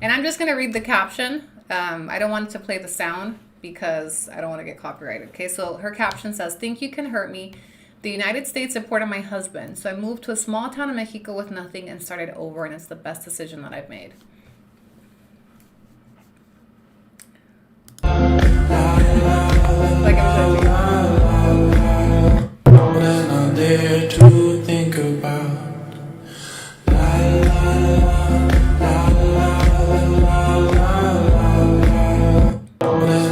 And I'm just going to read the caption. I don't want to play the sound because I don't want to get copyrighted. Okay, so her caption says, "Think you can hurt me. The United States deported my husband. So I moved to a small town in Mexico with nothing and started over, and it's the best decision that I've made." Like I'm not there to think about.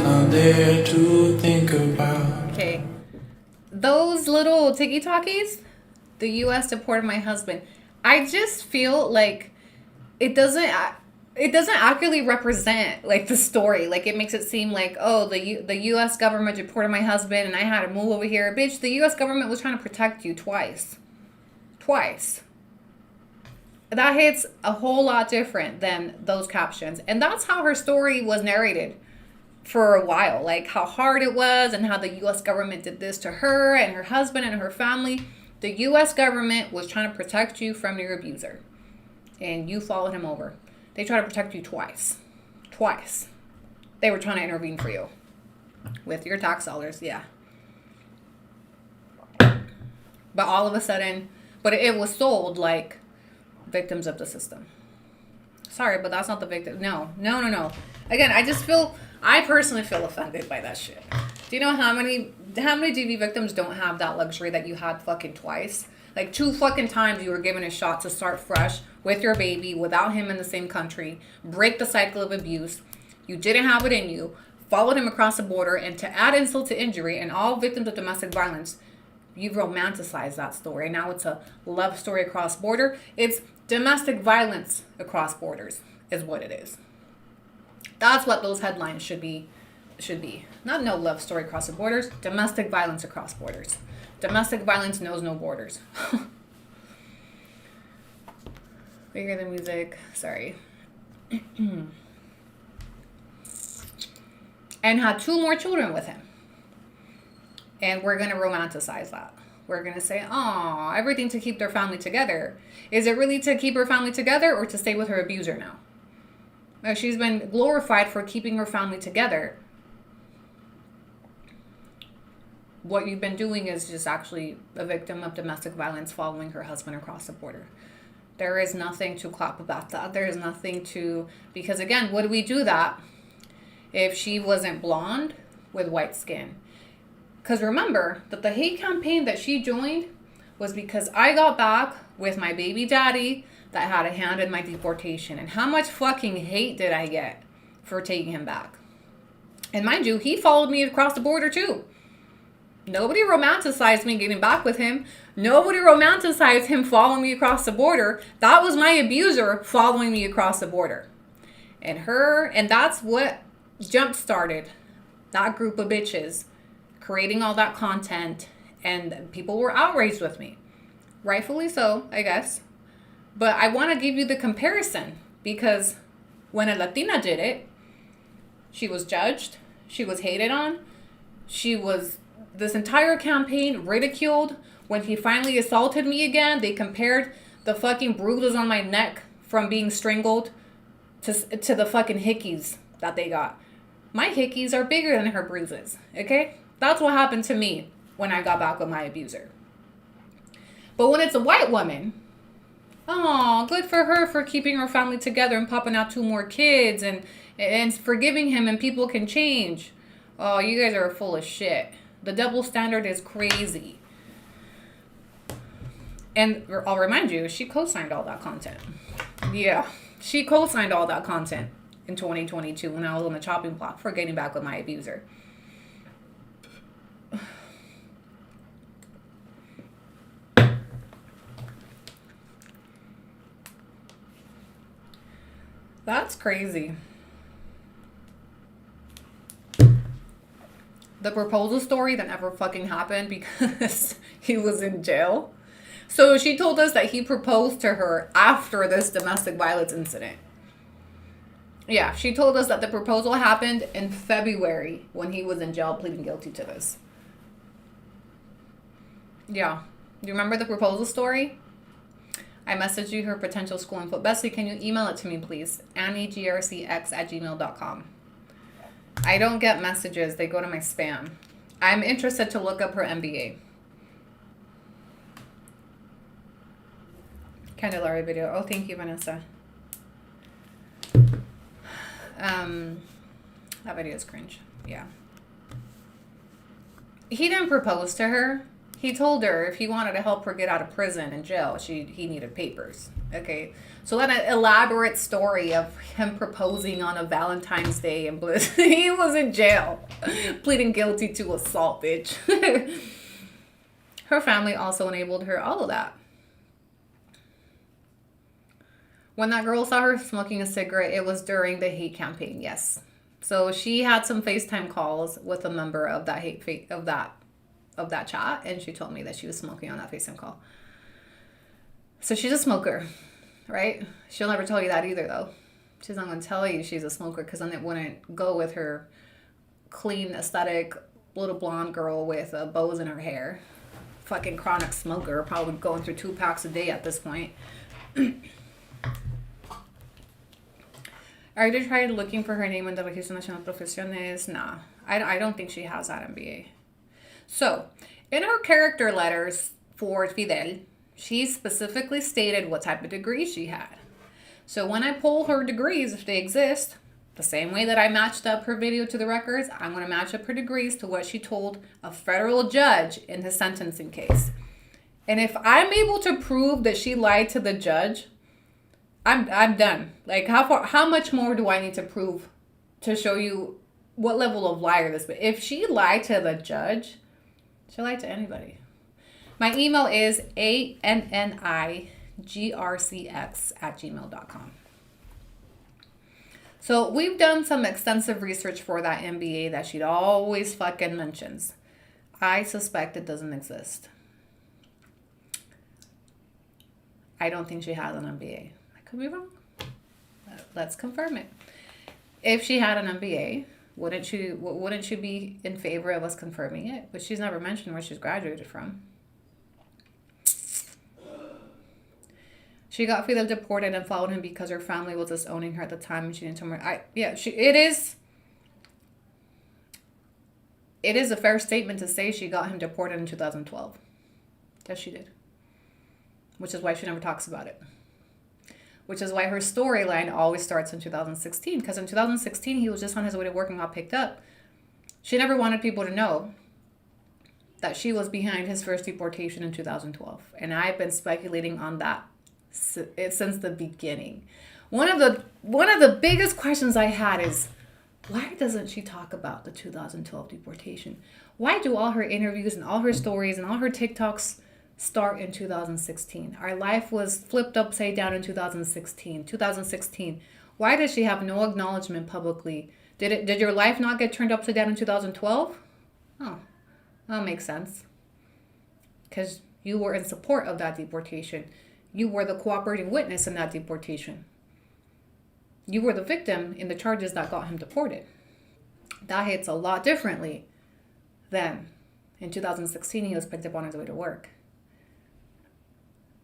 Not there to think about. okay. Those little tiki-talkies, the U.S. deported my husband. I just feel like it doesn't accurately represent like the story. Like it makes it seem like, oh, the U.S. government deported my husband and I had to move over here. Bitch, the U.S. government was trying to protect you twice. That hits a whole lot different than those captions. And that's how her story was narrated for a while. Like how hard it was and how the U.S. government did this to her and her husband and her family. The U.S. government was trying to protect you from your abuser. And you followed him over. They tried to protect you twice. They were trying to intervene for you. With your tax dollars, yeah. But all of a sudden, it was sold like victims of the system. Sorry, but that's not the victim. No. Again, I personally feel offended by that shit. Do you know how many DV victims don't have that luxury that you had fucking twice? Like 2 fucking times you were given a shot to start fresh with your baby without him in the same country, break the cycle of abuse. You didn't have it in you, followed him across the border, and to add insult to injury, and all victims of domestic violence, you've romanticized that story. Now it's a love story across border. It's domestic violence across borders is what it is. That's what those headlines should be. Not no love story across the borders, domestic violence across borders. Domestic violence knows no borders. We hear the music. Sorry. And had 2 more children with him. And we're going to romanticize that. We're going to say, oh, everything to keep their family together. Is it really to keep her family together or to stay with her abuser now? She's been glorified for keeping her family together. What you've been doing is just actually a victim of domestic violence following her husband across the border. There is nothing to clap about that. There is nothing to... Because again, would we do that if she wasn't blonde with white skin? Because remember that the hate campaign that she joined was because I got back with my baby daddy that had a hand in my deportation. And how much fucking hate did I get for taking him back? And mind you, he followed me across the border too. Nobody romanticized me getting back with him. Nobody romanticized him following me across the border. That was my abuser following me across the border. And that's what jump-started that group of bitches creating all that content, and people were outraged with me. Rightfully so, I guess. But I want to give you the comparison because when a Latina did it, she was judged, she was hated on, this entire campaign ridiculed. When he finally assaulted me again, they compared the fucking bruises on my neck from being strangled to the fucking hickeys that they got. My hickeys are bigger than her bruises, okay? That's what happened to me when I got back with my abuser. But when it's a white woman, oh, good for her for keeping her family together and popping out 2 more kids and forgiving him and people can change. Oh, you guys are full of shit. The double standard is crazy. And I'll remind you, she co-signed all that content. Yeah, she co-signed all that content in 2022 when I was on the chopping block for getting back with my abuser. crazy. The proposal story that never fucking happened because he was in jail. So she told us that he proposed to her after this domestic violence incident. Yeah, she told us that the proposal happened in February when he was in jail pleading guilty to this. Yeah. Do you remember the proposal story? I messaged you her potential school info. Bestie, can you email it to me, please? AnnieGRCX@gmail.com. I don't get messages. They go to my spam. I'm interested to look up her MBA. Candelaria video. Oh, thank you, Vanessa. That video is cringe. Yeah. He didn't propose to her. He told her if he wanted to help her get out of prison and jail, he needed papers. Okay. So then an elaborate story of him proposing on a Valentine's Day and he was in jail, pleading guilty to assault, bitch. Her family also enabled her, all of that. When that girl saw her smoking a cigarette, it was during the hate campaign, yes. So she had some FaceTime calls with a member of that of that chat, and she told me that she was smoking on that FaceTime call. So she's a smoker, right? She'll never tell you that either, though. She's not going to tell you she's a smoker because then it wouldn't go with her clean, aesthetic, little blonde girl with bows in her hair. Fucking chronic smoker, probably going through 2 packs a day at this point. Are you trying looking for her name in the Registro Nacional de Profesiones? Nah, I don't think she has that MBA. So, in her character letters for Fidel, she specifically stated what type of degree she had. So when I pull her degrees, if they exist, the same way that I matched up her video to the records, I'm going to match up her degrees to what she told a federal judge in his sentencing case. And if I'm able to prove that she lied to the judge, I'm done. Like, how much more do I need to prove to show you what level of liar this is? If she lied to the judge, she'll lie to anybody. My email is ANNIGRCX@gmail.com. So we've done some extensive research for that MBA that she'd always fucking mentions. I suspect it doesn't exist. I don't think she has an MBA. Could be wrong. Let's confirm it. If she had an MBA, wouldn't she be in favor of us confirming it? But she's never mentioned where she's graduated from. She got Fidel deported and followed him because her family was disowning her at the time and she didn't tell her. It is a fair statement to say she got him deported in 2012. Yes, she did. Which is why she never talks about it. Which is why her storyline always starts in 2016. Because in 2016, he was just on his way to work and got picked up. She never wanted people to know that she was behind his first deportation in 2012. And I've been speculating on that since the beginning. One of the biggest questions I had is, why doesn't she talk about the 2012 deportation? Why do all her interviews and all her stories and all her TikToks start in 2016? Our life was flipped upside down in 2016. Why does she have no acknowledgement publicly? Did your life not get turned upside down in 2012? Oh, that makes sense. Because you were in support of that deportation. You were the cooperating witness in that deportation. You were the victim in the charges that got him deported. That hits a lot differently than in 2016 he was picked up on his way to work.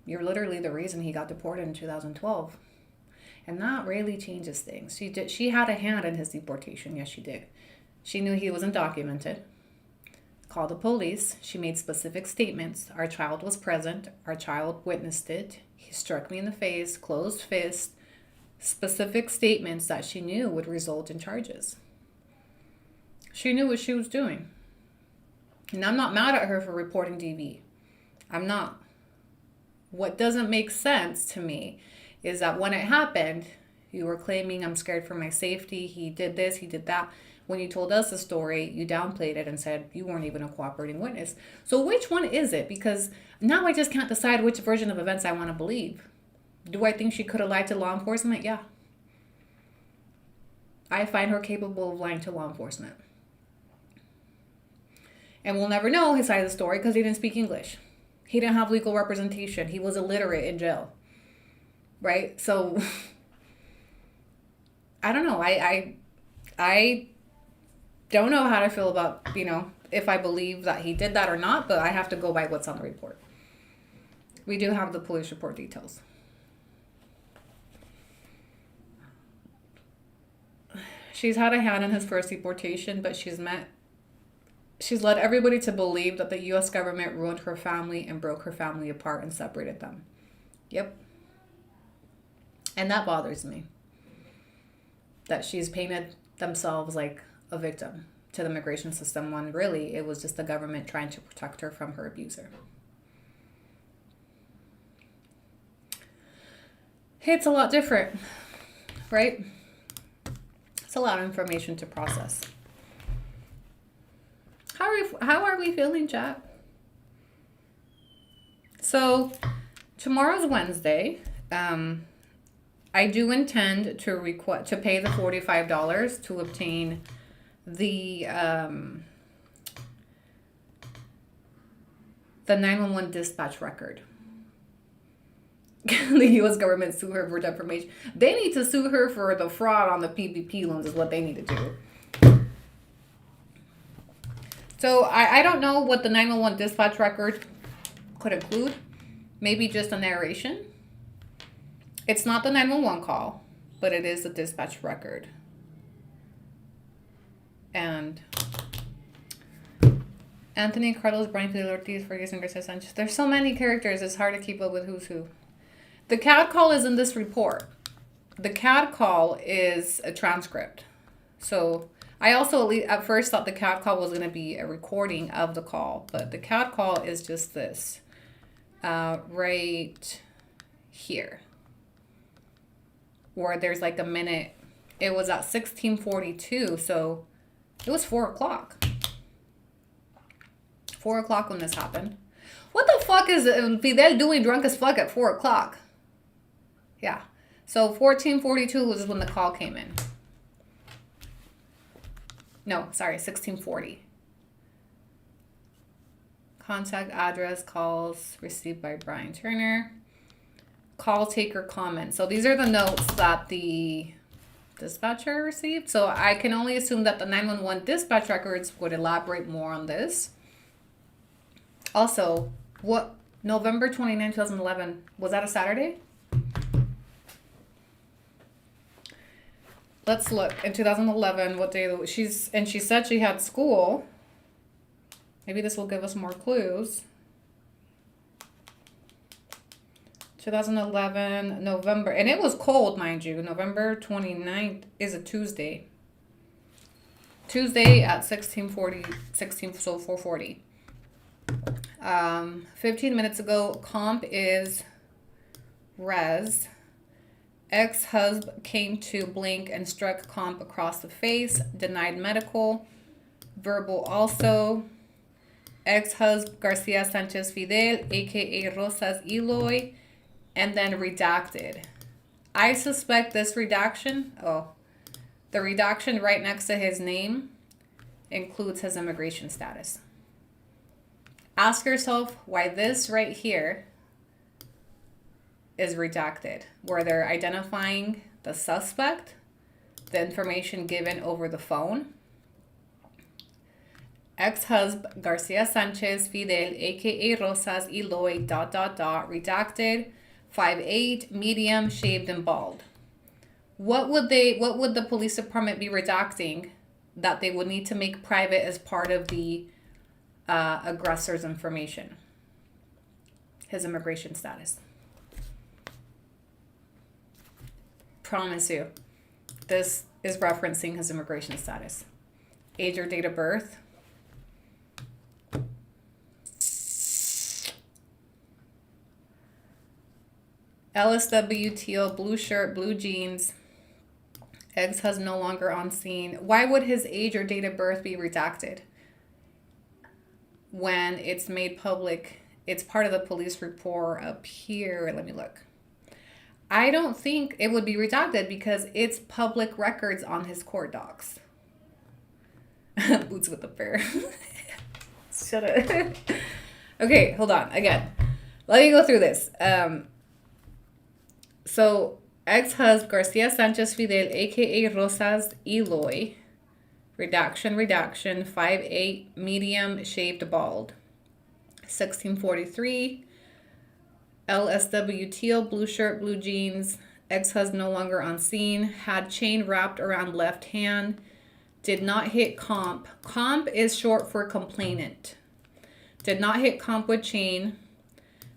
You're literally the reason he got deported in 2012. And that really changes things. She had a hand in his deportation. Yes, she did. She knew he wasn't documented. Called the police. She made specific statements. Our child was present. Our child witnessed it. He struck me in the face, closed fist. Specific statements that she knew would result in charges. She knew what she was doing. And I'm not mad at her for reporting DV. I'm not. What doesn't make sense to me is that when it happened, you were claiming I'm scared for my safety. He did this, he did that. When you told us the story, you downplayed it and said you weren't even a cooperating witness. So which one is it? Because now I just can't decide which version of events I want to believe. Do I think she could have lied to law enforcement? Yeah. I find her capable of lying to law enforcement. And we'll never know his side of the story because he didn't speak English. He didn't have legal representation. He was illiterate in jail. Right? So, I don't know. I don't know how to feel about, if I believe that he did that or not, but I have to go by what's on the report. We do have the police report details. She's had a hand in his first deportation, but she's led everybody to believe that the U.S. government ruined her family and broke her family apart and separated them. Yep. And that bothers me. That she's painted themselves like a victim to the immigration system when really it was just the government trying to protect her from her abuser. It's a lot different, right? It's a lot of information to process. How are we feeling, chat? So, tomorrow's Wednesday. I do intend to pay the $45 to obtain the 911 dispatch record. The U.S. government sue her for defamation. They need to sue her for the fraud on the PPP loans is what they need to do. So I don't know what the 911 dispatch record could include. Maybe just a narration. It's not the 911 call, but it is the dispatch record. And Anthony Carlos, Brian Fidel Ortiz, Ferguson Garcia Sanchez. There's so many characters, it's hard to keep up with who's who. The CAD call is in this report. The CAD call is a transcript. So I also at first thought the CAD call was going to be a recording of the call, but the CAD call is just this right here, where there's like a minute. It was at 16:42, so it was 4 o'clock. 4 o'clock when this happened. What the fuck is Fidel doing drunk as fuck at 4 o'clock? Yeah. So 14:42 was when the call came in. No, sorry, 16:40. Contact address, calls received by Brian Turner. Call taker comment. So these are the notes that the dispatcher received. So I can only assume that the 911 dispatch records would elaborate more on this. Also, what November 29, 2011, was that a Saturday? Let's look. In 2011, what day she said she had school. Maybe this will give us more clues. 2011, November. And it was cold, mind you. November 29th is a Tuesday. Tuesday at 4:40. 15 minutes ago, comp is res. Ex-husband came to blink and struck comp across the face. Denied medical. Verbal also. Ex-husband Garcia Sanchez Fidel, a.k.a. Rosas Eloy. And then redacted. I suspect this redaction, the redaction right next to his name includes his immigration status. Ask yourself why this right here is redacted, where they're identifying the suspect, the information given over the phone. Ex-husband Garcia Sanchez Fidel, a.k.a. Rosas Eloy, ... redacted, 5'8", medium, shaved and bald. What would the police department be redacting that they would need to make private as part of the aggressor's information? His immigration status. Promise you, this is referencing his immigration status. Age or date of birth. LSWTO, blue shirt, blue jeans. Ex-husband no longer on scene. Why would his age or date of birth be redacted? When it's made public, it's part of the police report up here. Let me look. I don't think it would be redacted because it's public records on his court docs. Boots with the bear. Shut up. Okay, hold on. Again, let me go through this. So, ex-husband Garcia Sanchez Fidel, aka Rosas Eloy, redaction, 5'8", medium, shaved bald. 1643, LSW teal, blue shirt, blue jeans, ex-husband no longer on scene, had chain wrapped around left hand, did not hit comp. Comp is short for complainant. Did not hit comp with chain.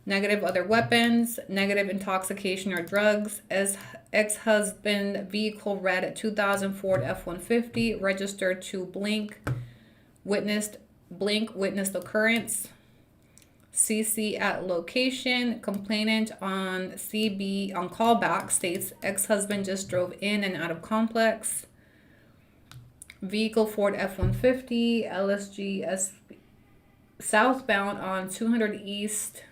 Negative other weapons, negative intoxication or drugs. As ex-husband vehicle red at 2000 Ford F-150, registered to Blink, witnessed occurrence. CC at location, complainant on CB on callback states ex-husband just drove in and out of complex. Vehicle Ford F-150, LSG SP, southbound on 200 East.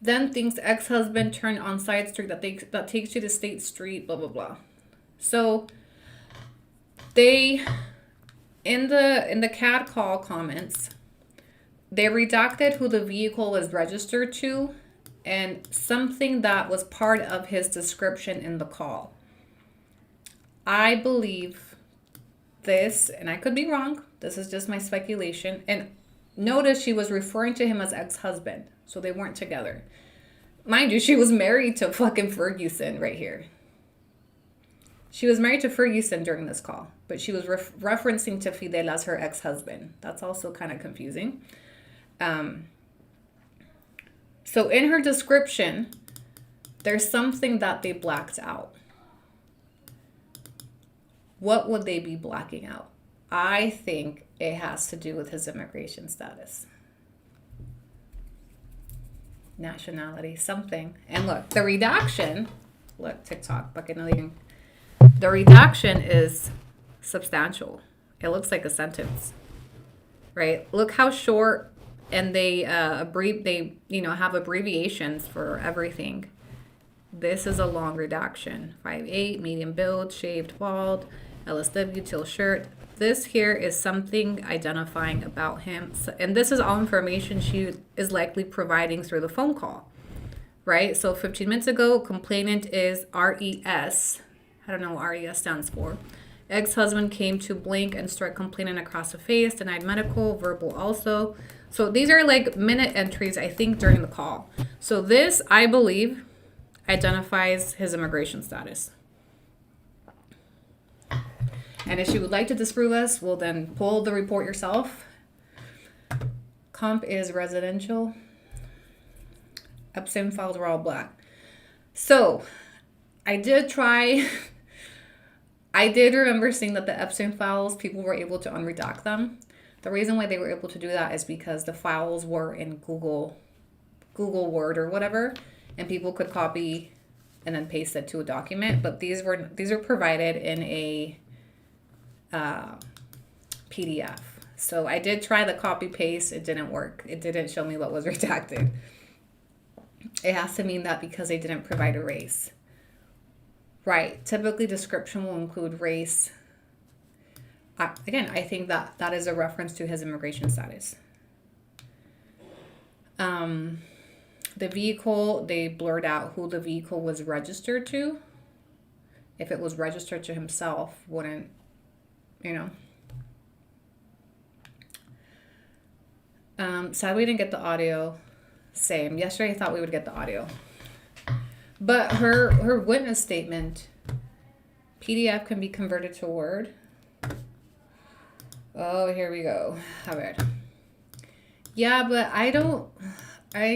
Then thinks ex-husband turned on side street that takes you to State Street, blah, blah, blah. So they, in the CAD call comments, they redacted who the vehicle was registered to and something that was part of his description in the call. I believe this, and I could be wrong, this is just my speculation, and notice she was referring to him as ex-husband, so they weren't together. Mind you, she was married to fucking Ferguson right here. She was married to Ferguson during this call, but she was referencing to Fidel as her ex-husband. That's also kind of confusing. So in her description, there's something that they blacked out. What would they be blacking out? I think it has to do with his immigration status. Nationality, something. And look, the redaction, look, TikTok, bucket million. The redaction is substantial. It looks like a sentence, right? Look how short, and they have abbreviations for everything. This is a long redaction. 5'8", medium build, shaved bald, LSW teal shirt. This here is something identifying about him. And this is all information she is likely providing through the phone call, right? So 15 minutes ago, complainant is RES. I don't know what RES stands for. Ex-husband came to Blink and struck complainant across the face, denied medical, verbal also. So these are like minute entries, I think, during the call. So this, I believe, identifies his immigration status. And if she would like to disprove us, we'll then pull the report yourself. Comp is residential. Epstein files are all black. So I did remember seeing that the Epstein files, people were able to unredact them. The reason why they were able to do that is because the files were in Google Word or whatever, and people could copy and then paste it to a document. But these are provided in a PDF. So I did try the copy paste. It didn't work. It didn't show me what was redacted. It has to mean that because they didn't provide a race. Right. Typically description will include race. Again, I think that is a reference to his immigration status. The vehicle, they blurred out who the vehicle was registered to. If it was registered to himself, wouldn't, sad we didn't get the audio. Same. Yesterday I thought we would get the audio. But her witness statement, PDF can be converted to Word. Oh, here we go. All right. Yeah, but I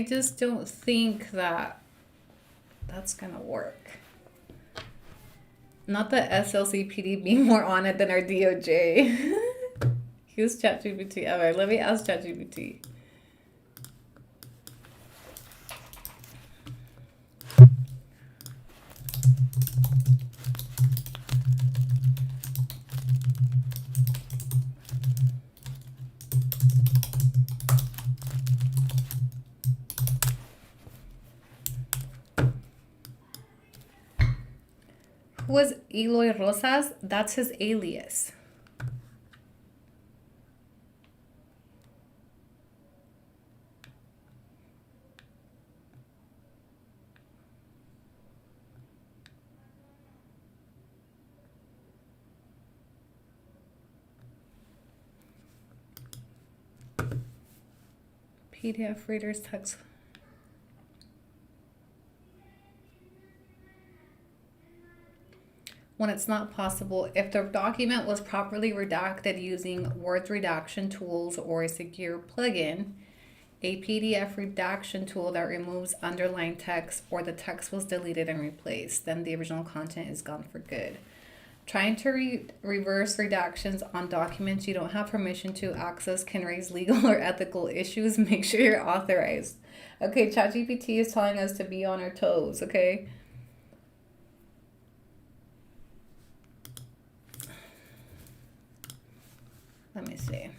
just don't think that's going to work. Not that SLCPD be more on it than our DOJ. Use ChatGPT. All right, let me ask ChatGPT. Who was Eloy Rosas? That's his alias. PDF readers text. When it's not possible, if the document was properly redacted using Word's redaction tools or a secure plugin, a PDF redaction tool that removes underlined text, or the text was deleted and replaced, then the original content is gone for good. Trying to reverse redactions on documents you don't have permission to access can raise legal or ethical issues. Make sure you're authorized. Okay, ChatGPT is telling us to be on our toes, okay? Let me see.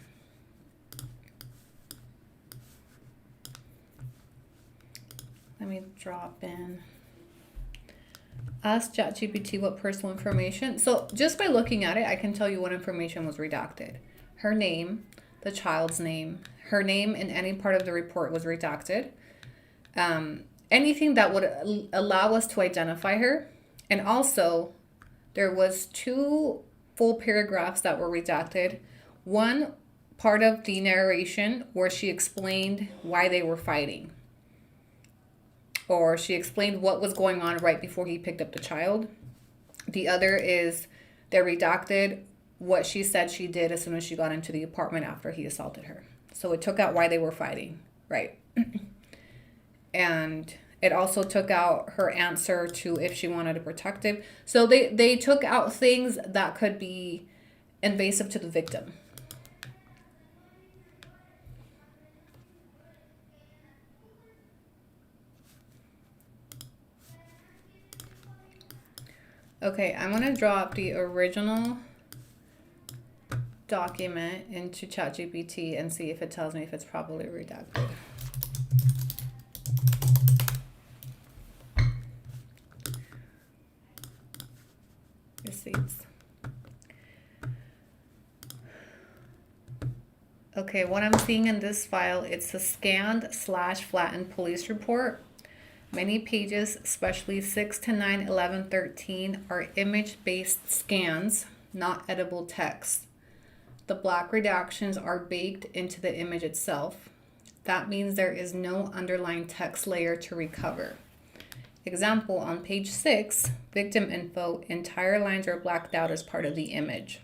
Let me drop in. Ask ChatGPT what personal information. So just by looking at it, I can tell you what information was redacted. Her name, the child's name, her name in any part of the report was redacted. Anything that would allow us to identify her. And also, there was 2 full paragraphs that were redacted. One part of the narration where she explained why they were fighting. Or she explained what was going on right before he picked up the child. The other is they redacted what she said she did as soon as she got into the apartment after he assaulted her. So it took out why they were fighting, right? And it also took out her answer to if she wanted a protective. So they took out things that could be invasive to the victim. Okay, I'm going to drop the original document into ChatGPT and see if it tells me if it's properly redacted. Receipts. Okay, what I'm seeing in this file, it's a scanned/flattened police report. Many pages, especially 6 to 9, 11, 13, are image-based scans, not editable text. The black redactions are baked into the image itself. That means there is no underlying text layer to recover. Example, on page 6, victim info, entire lines are blacked out as part of the image.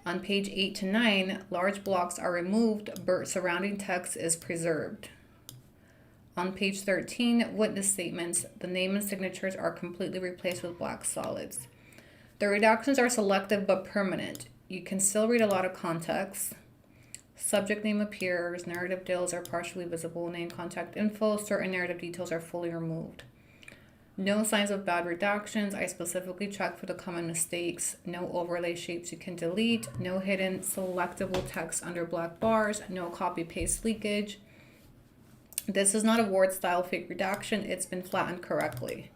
On page 8 to 9, large blocks are removed, but surrounding text is preserved. On page 13, witness statements, the name and signatures are completely replaced with black solids. The redactions are selective but permanent. You can still read a lot of context. Subject name appears, narrative details are partially visible, name, contact info, certain narrative details are fully removed. No signs of bad redactions. I specifically checked for the common mistakes. No overlay shapes you can delete. No hidden selectable text under black bars. No copy-paste leakage. This is not a Word style fake redaction. It's been flattened correctly.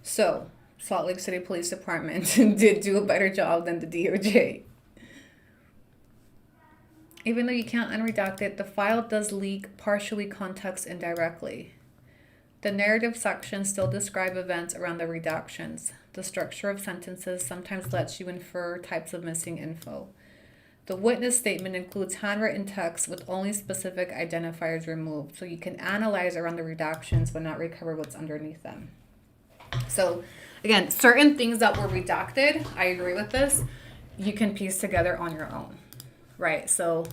So, Salt Lake City Police Department did do a better job than the DOJ. Even though you can't unredact it, the file does leak partially context indirectly. The narrative sections still describe events around the redactions. The structure of sentences sometimes lets you infer types of missing info. The witness statement includes handwritten text with only specific identifiers removed, so you can analyze around the redactions but not recover what's underneath them. So, again, certain things that were redacted, I agree with this, you can piece together on your own, right? So,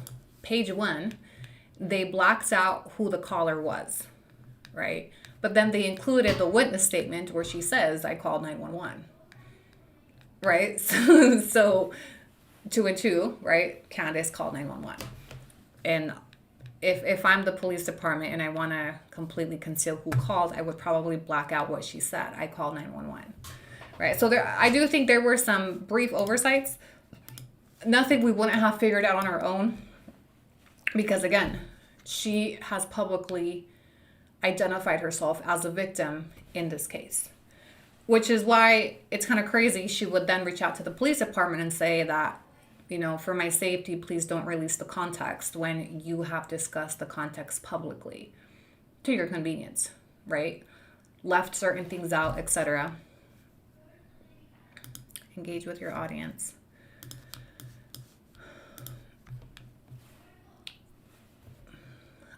page 1, they blacked out who the caller was, right? But then they included the witness statement where she says, I called 911, right? So 2 and 2, right? Candace called 911. And if I'm the police department and I want to completely conceal who called, I would probably black out what she said. I called 911, right? So I do think there were some brief oversights. Nothing we wouldn't have figured out on our own. Because again, she has publicly identified herself as a victim in this case. which is why it's kind of crazy. She would then reach out to the police department and say that, you know, for my safety, please don't release the context when you have discussed the context publicly to your convenience, right? Left certain things out, etc. Engage with your audience.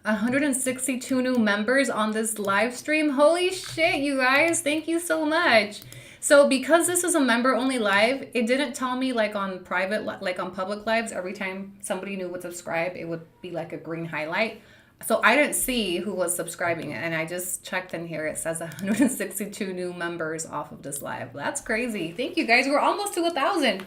$162 new members on this live stream. Holy shit, you guys. Thank you so much. So because this is a member only live, it didn't tell me like on private, like on public lives, every time somebody new would subscribe, it would be like a green highlight. So I didn't see who was subscribing, and I just checked in here. It says 162 new members off of this live. That's crazy. Thank you guys. We're almost to 1,000.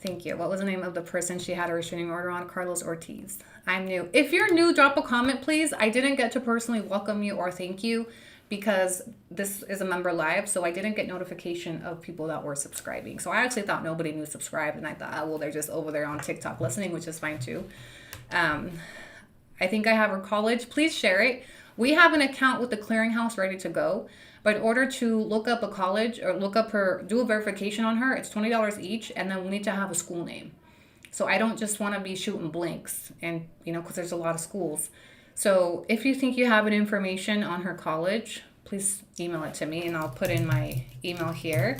Thank you. What was the name of the person she had a restraining order on? Carlos Ortiz. I'm new. If you're new, drop a comment, please. I didn't get to personally welcome you or thank you because this is a member live, so I didn't get notification of people that were subscribing. So I actually thought nobody new subscribed, and I thought, oh, well, they're just over there on TikTok listening, which is fine too. I think I have her college. Please share it. We have an account with the clearinghouse ready to go. But in order to look up a college or look up her, do a verification on her, it's $20 each. And then we need to have a school name. So I don't just want to be shooting blanks and, you know, because there's a lot of schools. So if you think you have an information on her college, please email it to me and I'll put in my email here.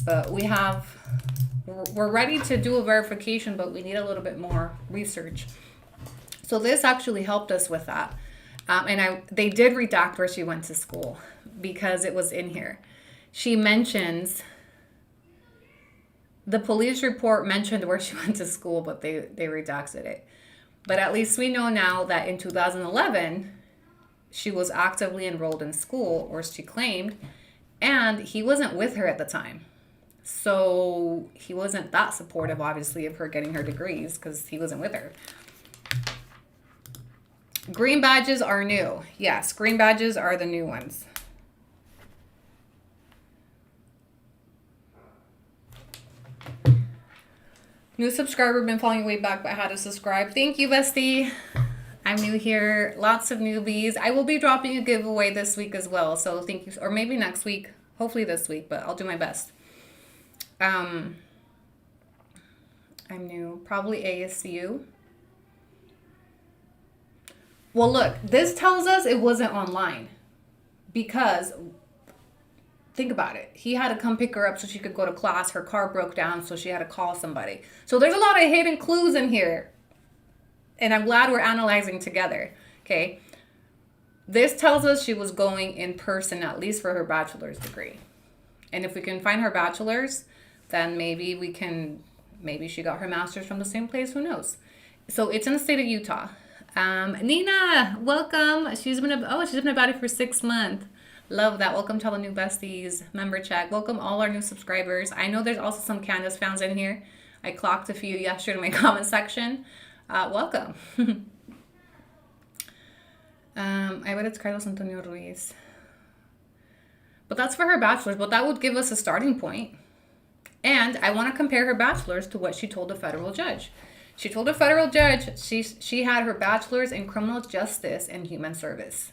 But we're ready to do a verification, but we need a little bit more research. So this actually helped us with that. They did redact where she went to school because it was in here. She mentions, the police report mentioned where she went to school, but they redacted it. But at least we know now that in 2011, she was actively enrolled in school, or she claimed, and he wasn't with her at the time. So he wasn't that supportive, obviously, of her getting her degrees because he wasn't with her. Green badges are new. Yes, green badges are the new ones. New subscriber, been following you way back, but how to subscribe. Thank you, Bestie. I'm new here. Lots of newbies. I will be dropping a giveaway this week as well. So thank you. Or maybe next week. Hopefully this week, but I'll do my best. I'm new. Probably ASU. Well, look, this tells us it wasn't online because think about it. He had to come pick her up so she could go to class. Her car broke down, so she had to call somebody. So there's a lot of hidden clues in here. And I'm glad we're analyzing together. Okay. This tells us she was going in person, at least for her bachelor's degree. And if we can find her bachelor's, then maybe she got her master's from the same place. Who knows? So it's in the state of Utah. Nina, welcome. She's been about it for 6 months. Love that. Welcome to all the new besties. Member check. Welcome all our new subscribers. I know there's also some Candace fans in here. I clocked a few yesterday in my comment section. Welcome. I bet it's Carlos Antonio Ruiz. But that's for her bachelor's, but that would give us a starting point. And I want to compare her bachelor's to what she told the federal judge. She told a federal judge she had her bachelor's in criminal justice and human services.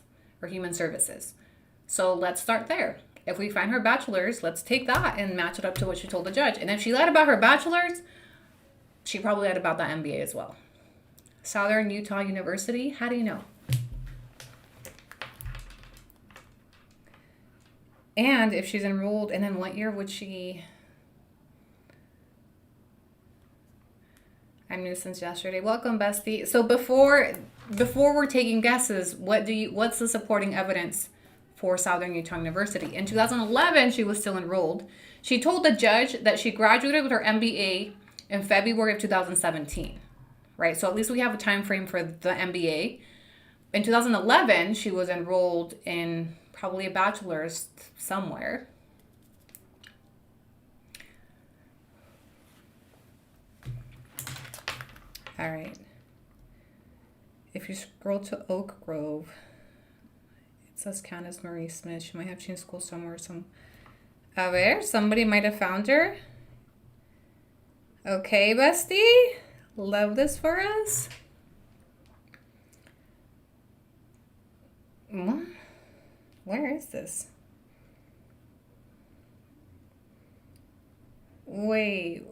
So let's start there. If we find her bachelor's, let's take that and match it up to what she told the judge. And if she lied about her bachelor's, she probably lied about that MBA as well. Southern Utah University, how do you know? And if she's enrolled, and then what year would she... I'm new since yesterday. Welcome, Bestie. So before we're taking guesses, what's the supporting evidence for Southern Utah University? In 2011, she was still enrolled. She told the judge that she graduated with her MBA in February of 2017, right? So at least we have a time frame for the MBA. In 2011, she was enrolled in probably a bachelor's somewhere. All right. If you scroll to Oak Grove, it says Candace Marie Smith. She might have changed school somewhere. A ver, somebody might have found her. Okay, Bestie. Love this for us. Where is this? Wait.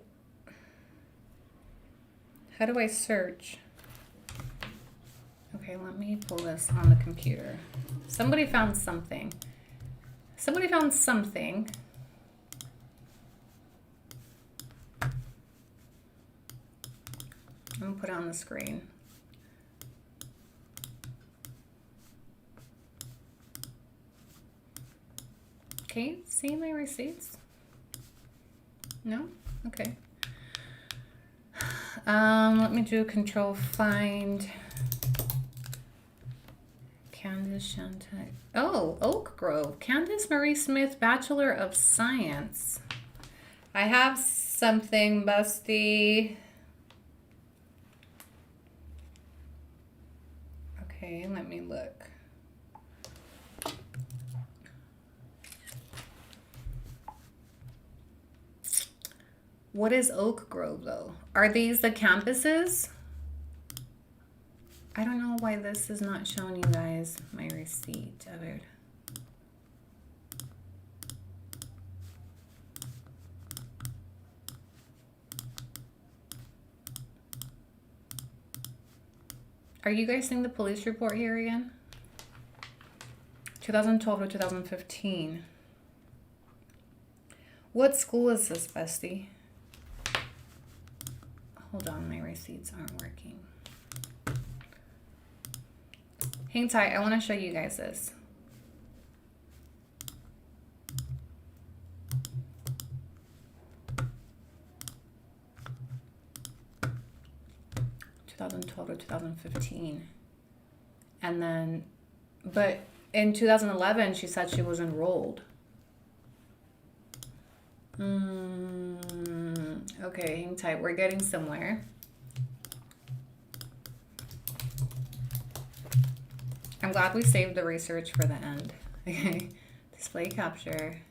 How do I search? Okay, let me pull this on the computer. Somebody found something. Somebody found something. I'm gonna put it on the screen. Okay, see my receipts? No? Okay. Let me do control find. Candace Shantay. Oh, Oak Grove. Candace Marie Smith, Bachelor of Science. I have something, Bestie. Okay, let me look. What is Oak Grove, though? Are these the campuses? I don't know why this is not showing you guys my receipt of it. Are you guys seeing the police report here again? 2012 to 2015. What school is this, Bestie? Hold on, my receipts aren't working. Hang tight, I want to show you guys this. (2012 to 2015), and then, but in 2011 she said she was enrolled. Okay, hang tight. We're getting somewhere. I'm glad we saved the research for the end. Okay, display capture.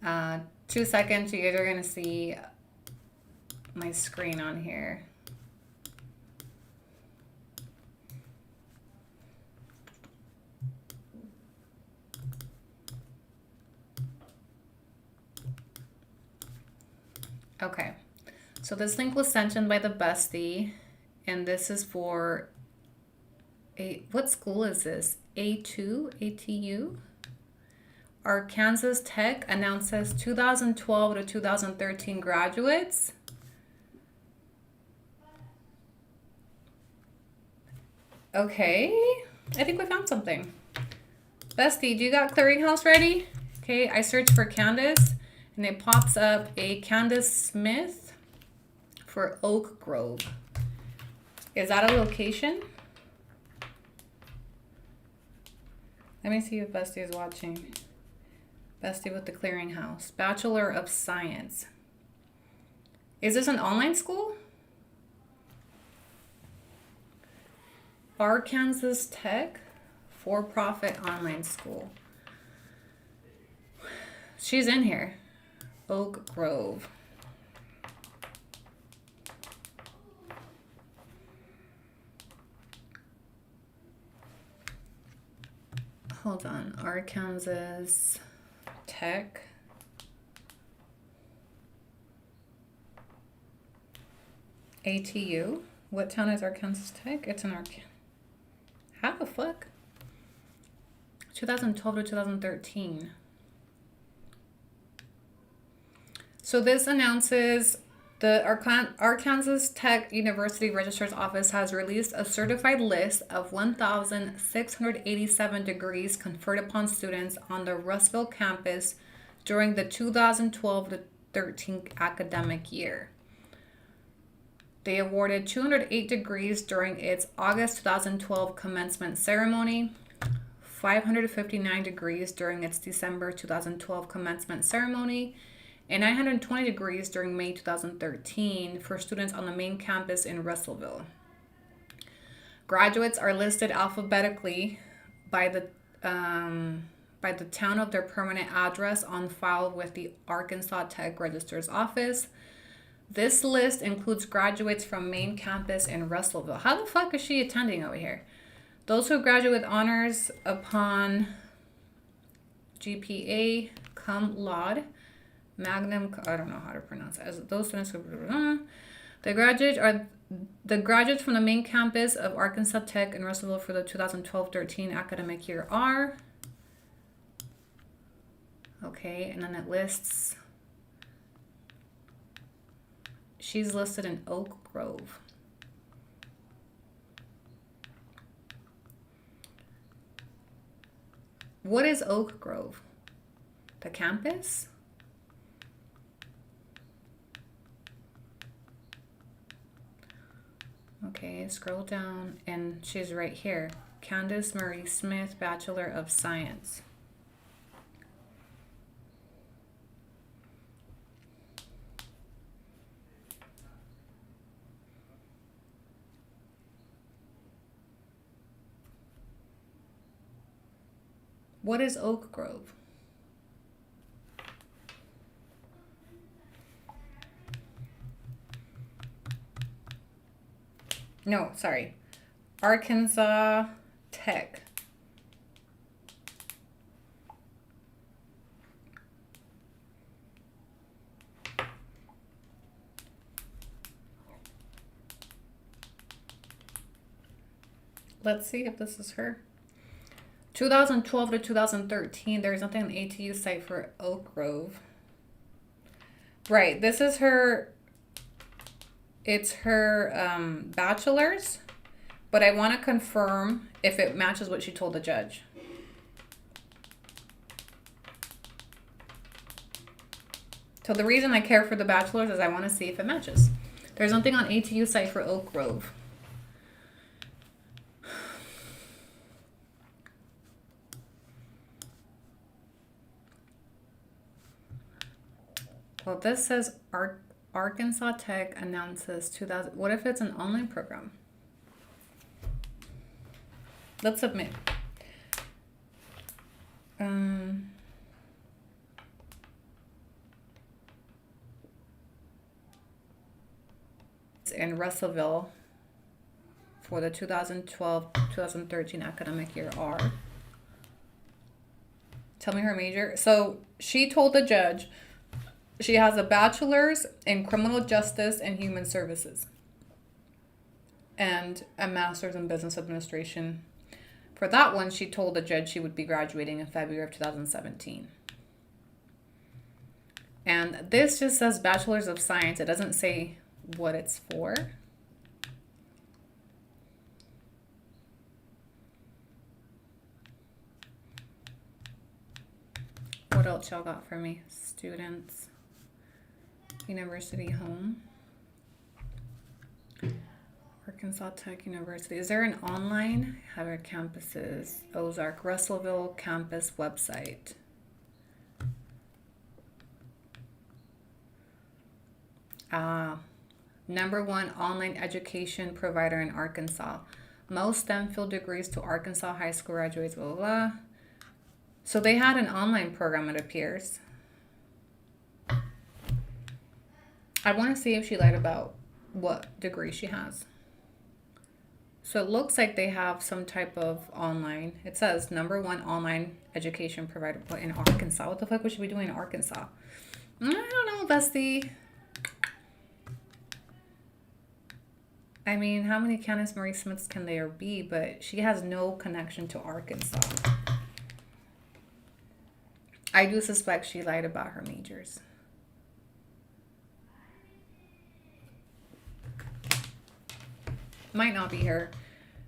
2 seconds, you guys are gonna see my screen on here. Okay, so this link was sent in by the Bestie, and this is for what school is this? ATU? Arkansas Tech announces 2012 to 2013 graduates. Okay, I think we found something. Bestie, do you got Clearinghouse ready? Okay, I searched for Candace, and it pops up a Candace Smith for Oak Grove. Is that a location? Let me see if Bestie is watching. Bestie with the Clearinghouse. Bachelor of Science. Is this an online school? Arkansas Tech, for-profit online school. She's in here. Oak Grove. Hold on. Arkansas Tech. ATU. What town is Arkansas Tech? It's in Arkansas. How the fuck? 2012 to 2013. So this announces the Arkansas Tech University Registrar's Office has released a certified list of 1,687 degrees conferred upon students on the Russellville campus during the 2012 to 13 academic year. They awarded 208 degrees during its August 2012 commencement ceremony, 559 degrees during its December 2012 commencement ceremony, and 920 degrees during May 2013 for students on the main campus in Russellville. Graduates are listed alphabetically by the town of their permanent address on file with the Arkansas Tech Registrar's Office. This list includes graduates from main campus in Russellville. How the fuck is she attending over here? Those who graduate with honors upon GPA cum laude, magnum. I don't know how to pronounce it. As those students, the graduates from the main campus of Arkansas Tech in Russellville for the 2012-13 academic year are. Okay, and then it lists. She's listed in Oak Grove. What is Oak Grove? The campus? Okay, scroll down and she's right here. Candace Marie Smith, Bachelor of Science. What is Oak Grove? No, sorry. Arkansas Tech. Let's see if this is her. 2012 to 2013, there's nothing on the ATU site for Oak Grove. Right, this is her, it's her bachelor's, but I want to confirm if it matches what she told the judge. So the reason I care for the bachelor's is I want to see if it matches. There's nothing on ATU site for Oak Grove. Well, this says Arkansas Tech announces 2000. What if it's an online program? Let's submit. It's in Russellville for the 2012-2013 academic year R. Tell me her major. So she told the judge she has a bachelor's in criminal justice and human services and a master's in business administration. For that one, she told the judge she would be graduating in February of 2017. And this just says Bachelor's of Science. It doesn't say what it's for. What else y'all got for me? Students. University home. Arkansas Tech University. Is there an online? Have campuses. Ozark Russellville campus website. #1 online education provider in Arkansas. Most STEM field degrees to Arkansas high school graduates, blah, blah, blah. So they had an online program, it appears. I want to see if she lied about what degree she has. So it looks like they have some type of online. It says #1 online education provider in Arkansas. What the fuck would she be doing in Arkansas? I don't know, Bestie. I mean, how many Candace Marie Smiths can there be? But she has no connection to Arkansas. I do suspect she lied about her majors. Might not be her,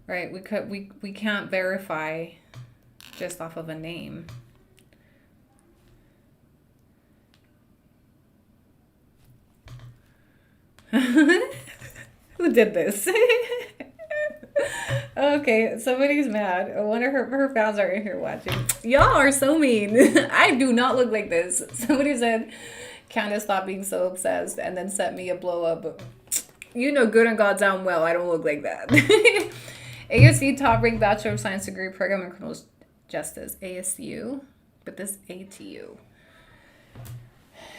right? We can't verify just off of a name. Who did this? Okay, somebody's mad. I wonder her fans are in here watching. Y'all are so mean. I do not look like this. Somebody said Candace stopped being so obsessed and then sent me a blow up. You know good and goddamn well I don't look like that. ASU top ranked Bachelor of Science degree program in criminal justice. ASU, but this ATU.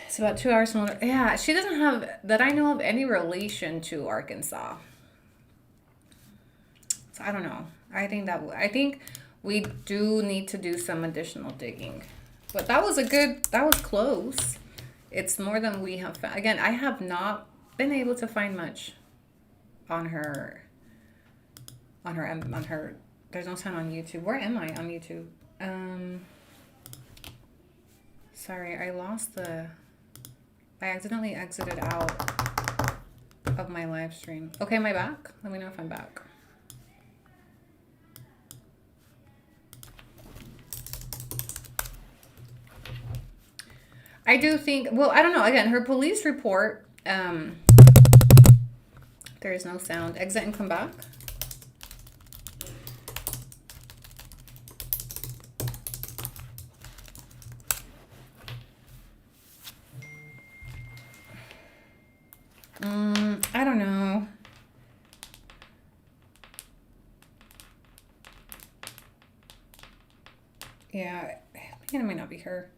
It's about 2 hours smaller. Yeah, she doesn't have, that I know of, any relation to Arkansas. So I don't know. I think we do need to do some additional digging. But that was close. It's more than we have found. Again, I have not been able to find much on her. There's no sign on YouTube. Where am I on YouTube? Sorry, I accidentally exited out of my live stream. Okay, am I back? Let me know if I'm back. I do think, well, I don't know. Again, her police report, there is no sound. Exit and come back. I don't know. Yeah, I think it might not be her.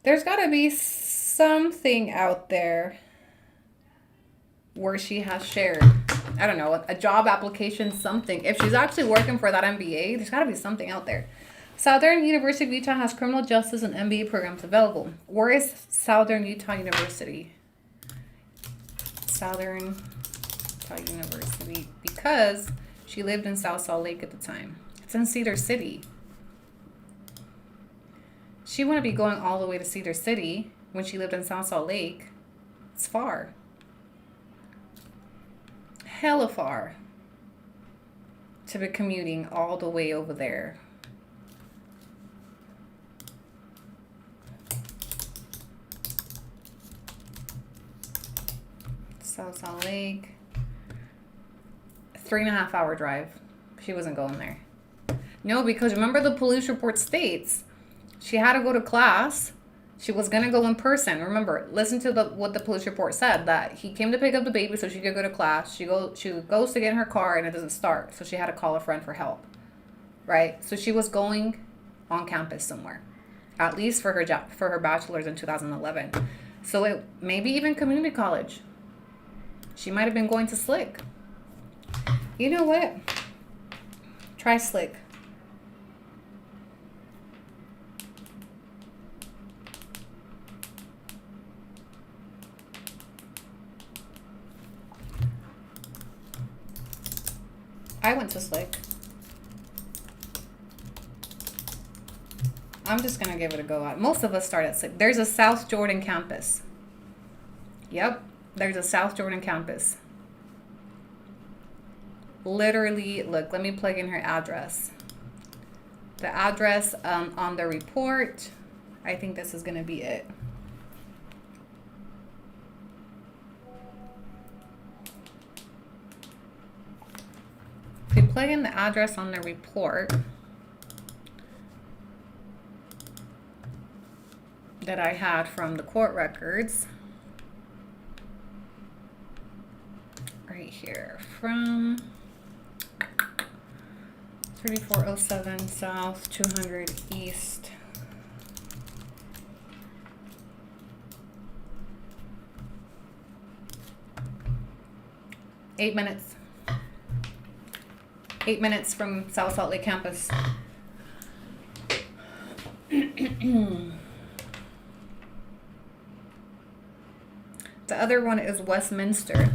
There's got to be something out there where she has shared, I don't know, a job application, something. If she's actually working for that MBA, there's got to be something out there. Southern University of Utah has criminal justice and MBA programs available. Where is Southern Utah University? Southern Utah University, because she lived in South Salt Lake at the time. It's in Cedar City. She wouldn't be going all the way to Cedar City when she lived in South Salt Lake. It's far. Hella far. To be commuting all the way over there. South Salt Lake. 3.5 hour drive. She wasn't going there. No, because remember the police report states she had to go to class. She was going to go in person. Remember, listen to what the police report said, that he came to pick up the baby so she could go to class. She goes to get in her car and it doesn't start. So she had to call a friend for help. Right? So she was going on campus somewhere. At least for her job, for her bachelor's in 2011. So it maybe even community college. She might have been going to Slick. You know what? Try Slick. I went to Slick. I'm just going to give it a go. Most of us start at Slick. There's a South Jordan campus. Yep. There's a South Jordan campus. Literally, look, let me plug in her address. The address on the report, I think this is going to be it. If you plug in the address on the report that I had from the court records, right here, from 3407 South, 200 East. Eight minutes from South Salt Lake campus. The other one is Westminster.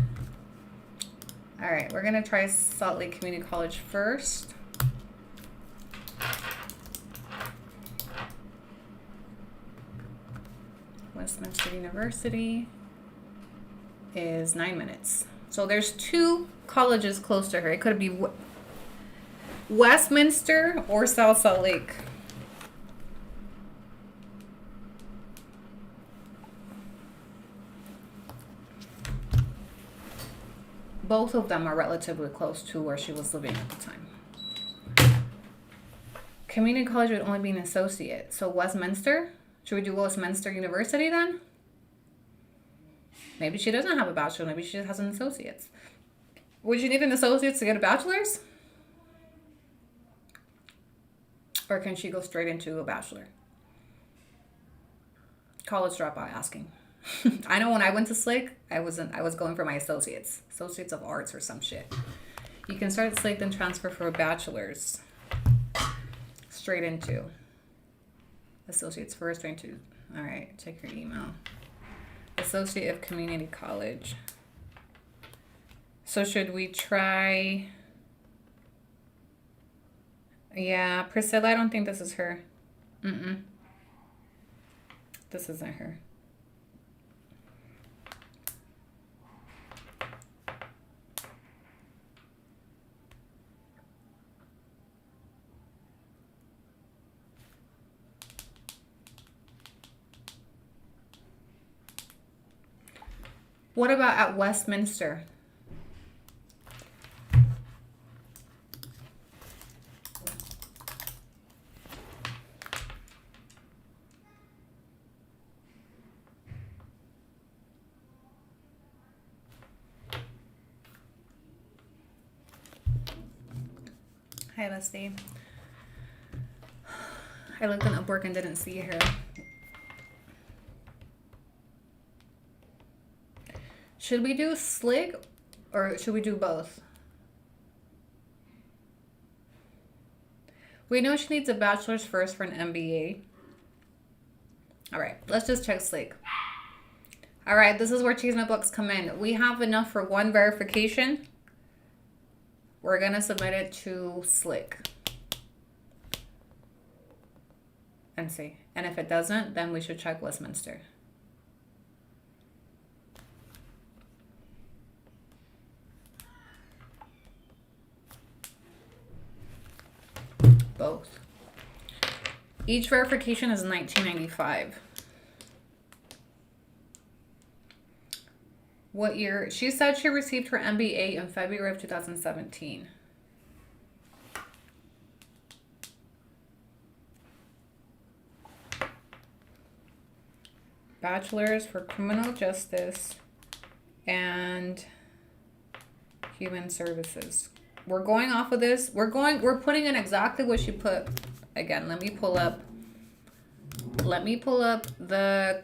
All right, we're gonna try Salt Lake Community College first. Westminster University is 9 minutes. So there's two colleges close to her. It could be Westminster or South Salt Lake. Both of them are relatively close to where she was living at the time. Community college would only be an associate. So Westminster? Should we do Westminster University then? Maybe she doesn't have a bachelor. Maybe she just has an associate's. Would you need an associate's to get a bachelor's? Or can she go straight into a bachelor? College dropout asking. I know when I went to Slake, I was going for my associates of arts or some shit. You can start at Slake, then transfer for a bachelor's straight into Associates first, trying to. All right, check your email. Associate of Community College. So should we try? Yeah, Priscilla, I don't think this is her. This isn't her. What about at Westminster? Hi, Bestie. I looked on Upwork and didn't see her. Should we do Slick or should we do both? We know she needs a bachelor's first for an MBA. All right, let's just check Slick. All right, this is where Cheese My Books come in. We have enough for one verification. We're going to submit it to Slick. And see. And if it doesn't, then we should check Westminster. Both. Each verification is $19.95. What year? She said she received her MBA in February of 2017. Bachelor's for Criminal Justice and Human Services. We're going off of this. We're putting in exactly what she put. Again, let me pull up the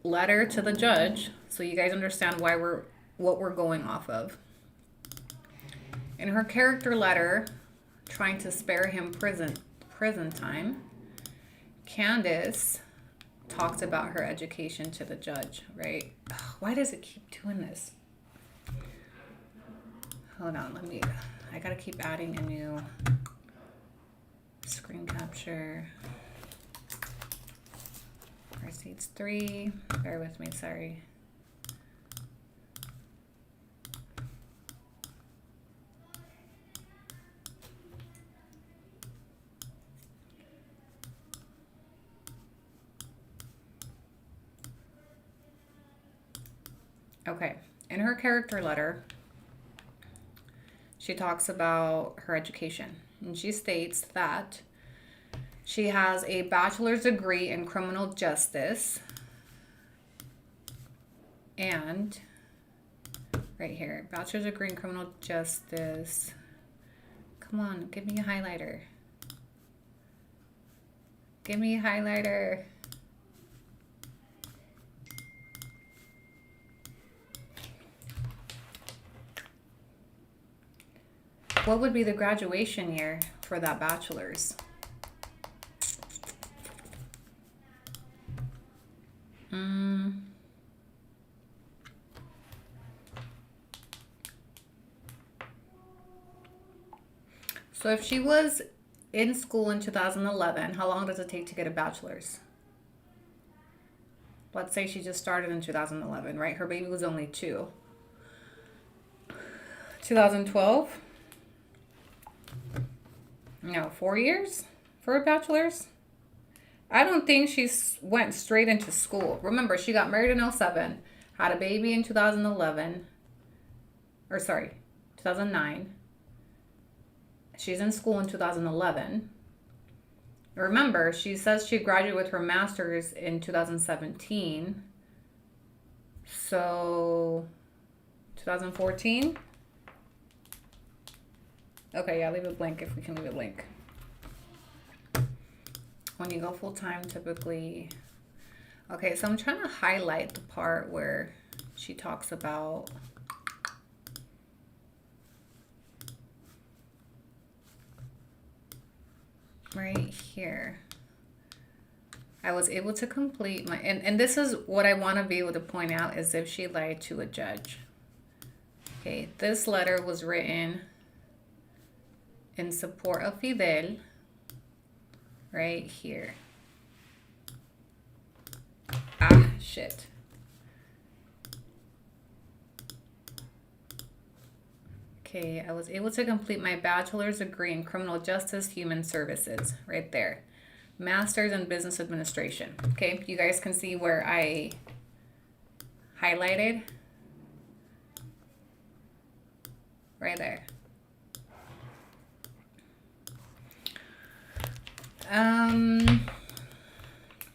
letter to the judge so you guys understand what we're going off of. In her character letter, trying to spare him prison time, Candace talked about her education to the judge, right? Ugh, why does it keep doing this? Hold on, I gotta keep adding a new screen capture. Receipts 3, bear with me, sorry. Okay, in her character letter, she talks about her education, and she states that she has a bachelor's degree in criminal justice, and right here, bachelor's degree in criminal justice. Come on, give me a highlighter. Give me a highlighter. What would be the graduation year for that bachelor's? So if she was in school in 2011, how long does it take to get a bachelor's? Let's say she just started in 2011, right? Her baby was only 2. 2012? No, 4 years for a bachelor's? I don't think she went straight into school. Remember, she got married in 2007, had a baby in 2011, 2009. She's in school in 2011. Remember, she says she graduated with her master's in 2017. So, 2014? Okay, yeah, leave it blank if we can leave it blank. When you go full-time, typically... Okay, so I'm trying to highlight the part where she talks about... Right here. I was able to complete my, and this is what I want to be able to point out is if she lied to a judge. Okay, this letter was written in support of Fidel right here. Ah, shit. Okay, I was able to complete my bachelor's degree in criminal justice, human services, right there. Master's in business administration. Okay, you guys can see where I highlighted. Right there.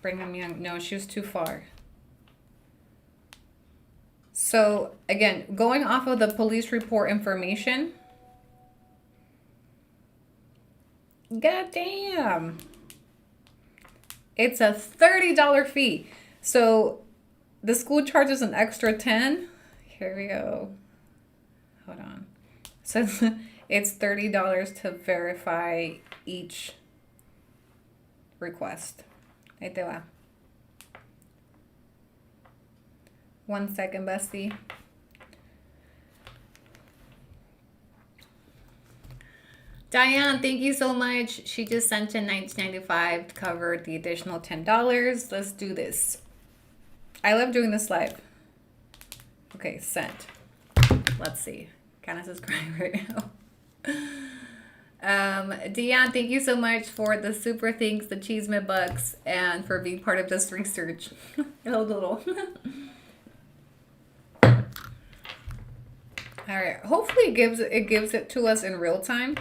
Brigham Young. No, she was too far. So again, going off of the police report information. God damn. It's a $30 fee. So the school charges an extra 10. Here we go. Hold on. So it's $30 to verify each request. Ahí te va. 1 second, Bestie. Diane, thank you so much. She just sent in $19.95 to cover the additional $10. Let's do this. I love doing this live. Okay, sent. Let's see. Can I subscribe right now? Deanne, thank you so much for the super thanks, the Cheesemate bucks, and for being part of this research. Hello, little. All right. Hopefully, it gives it to us in real time.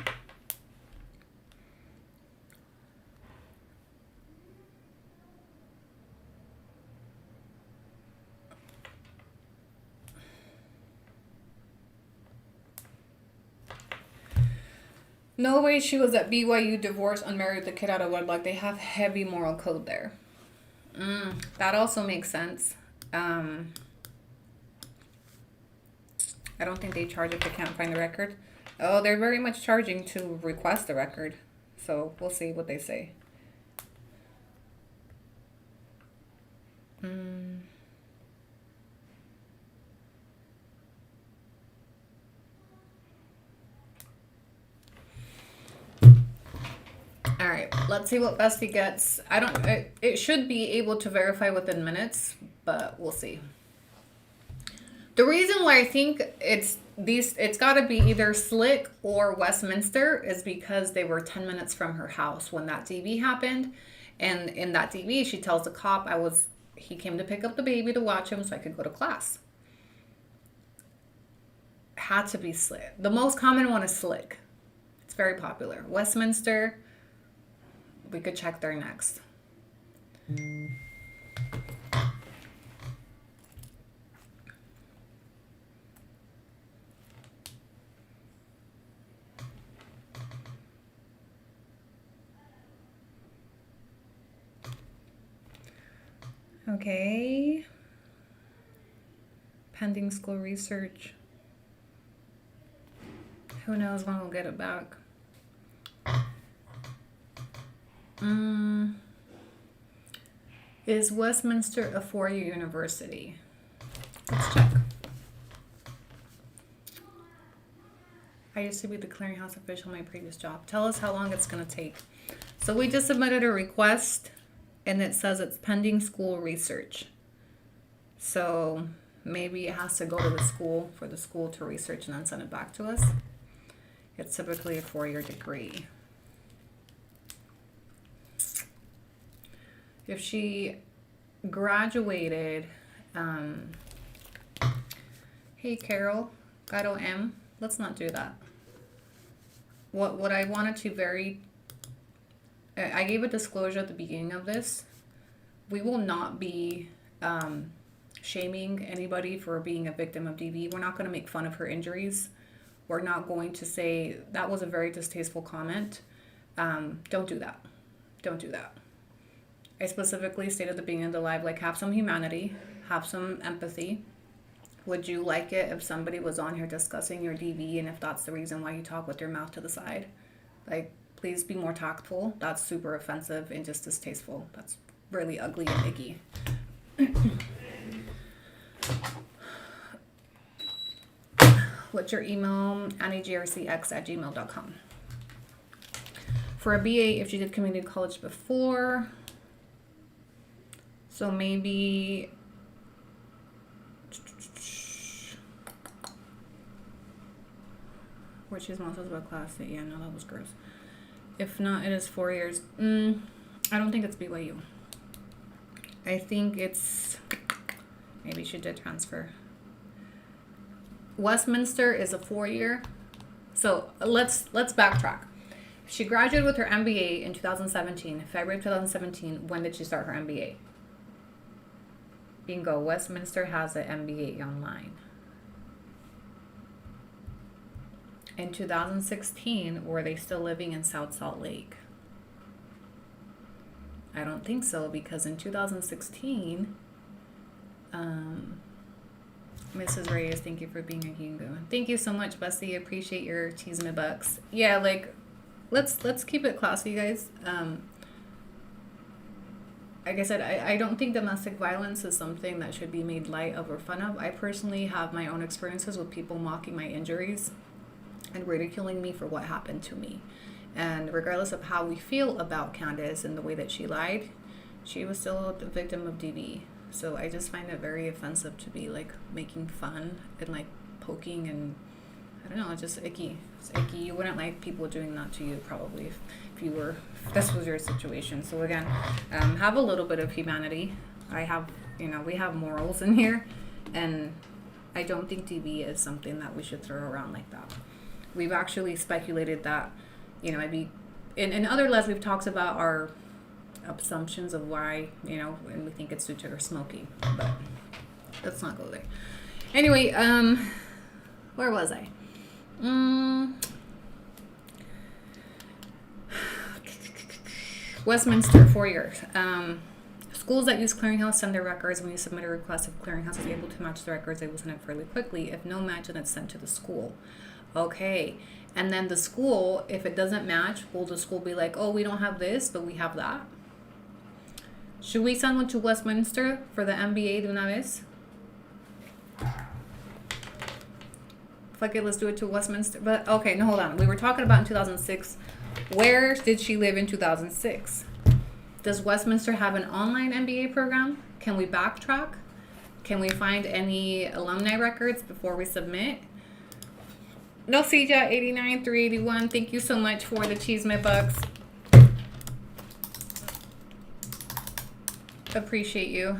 No way she was at BYU, divorced, unmarried, the kid out of wedlock. They have heavy moral code there. That also makes sense. I don't think they charge if they can't find the record. Oh, they're very much charging to request the record. So we'll see what they say. All right, let's see what Bestie gets. It should be able to verify within minutes, but we'll see. The reason why I think it's got to be either Slick or Westminster is because they were 10 minutes from her house when that DV happened. And in that DV, she tells the cop he came to pick up the baby to watch him so I could go to class. Had to be Slick. The most common one is Slick. It's very popular. Westminster, we could check there next. Okay. Pending school research. Who knows when we'll get it back. Is Westminster a four-year university? Let's check. I used to be the clearinghouse official in my previous job. Tell us how long it's going to take. So we just submitted a request and it says it's pending school research. So maybe it has to go to the school for the school to research and then send it back to us. It's typically a four-year degree. If she graduated, hey Carol, Gato M, let's not do that. What I wanted to I gave a disclosure at the beginning of this. We will not be shaming anybody for being a victim of DV. We're not going to make fun of her injuries. We're not going to say that was a very distasteful comment. Don't do that. Don't do that. I specifically stated at the beginning of the live, like, have some humanity, have some empathy. Would you like it if somebody was on here discussing your DV and if that's the reason why you talk with your mouth to the side? Like, please be more tactful. That's super offensive and just distasteful. That's really ugly and icky. What's your email? AnnieGRCX@gmail.com. For a BA, if she did community college before, so maybe where she's most about class. Yeah, no, that was gross. If not, it is 4 years. I don't think it's BYU. I think it's maybe she did transfer. Westminster is a 4-year. So let's backtrack. She graduated with her MBA in 2017, February 2017. When did she start her MBA? Bingo. Westminster has an MBA online. In 2016, were they still living in South Salt Lake? I don't think so, because in 2016, Mrs. Reyes, thank you for being a Hingu. Thank you so much, Bestie. Appreciate your teas and bucks. Yeah, like, let's keep it classy, guys. Like I said, I don't think domestic violence is something that should be made light of or fun of. I personally have my own experiences with people mocking my injuries and ridiculing me for what happened to me. And regardless of how we feel about Candace and the way that she lied, she was still a victim of DV. So I just find it very offensive to be like making fun and like poking, and I don't know, it's just icky. It's icky. You wouldn't like people doing that to you probably if this was your situation. So again, have a little bit of humanity. We have morals in here, and I don't think DV is something that we should throw around like that. We've actually speculated that, maybe in other lives we've talked about our assumptions of why, and we think it's due to her smoking, but let's not go there. Anyway, where was I? Westminster, 4 years. Schools that use Clearinghouse send their records. When you submit a request, if Clearinghouse is able to match the records, they will send it fairly quickly. If no match, then it's sent to the school. Okay. And then the school, if it doesn't match, will the school be like, oh, we don't have this, but we have that? Should we send one to Westminster for the MBA de una vez? Fuck it, let's do it to Westminster. But, okay, no, hold on. We were talking about in 2006. Where did she live in 2006? Does Westminster have an online MBA program? Can we backtrack? Can we find any alumni records before we submit? No, CJ 89 381. Thank you so much for the Cheesemate bucks. Appreciate you.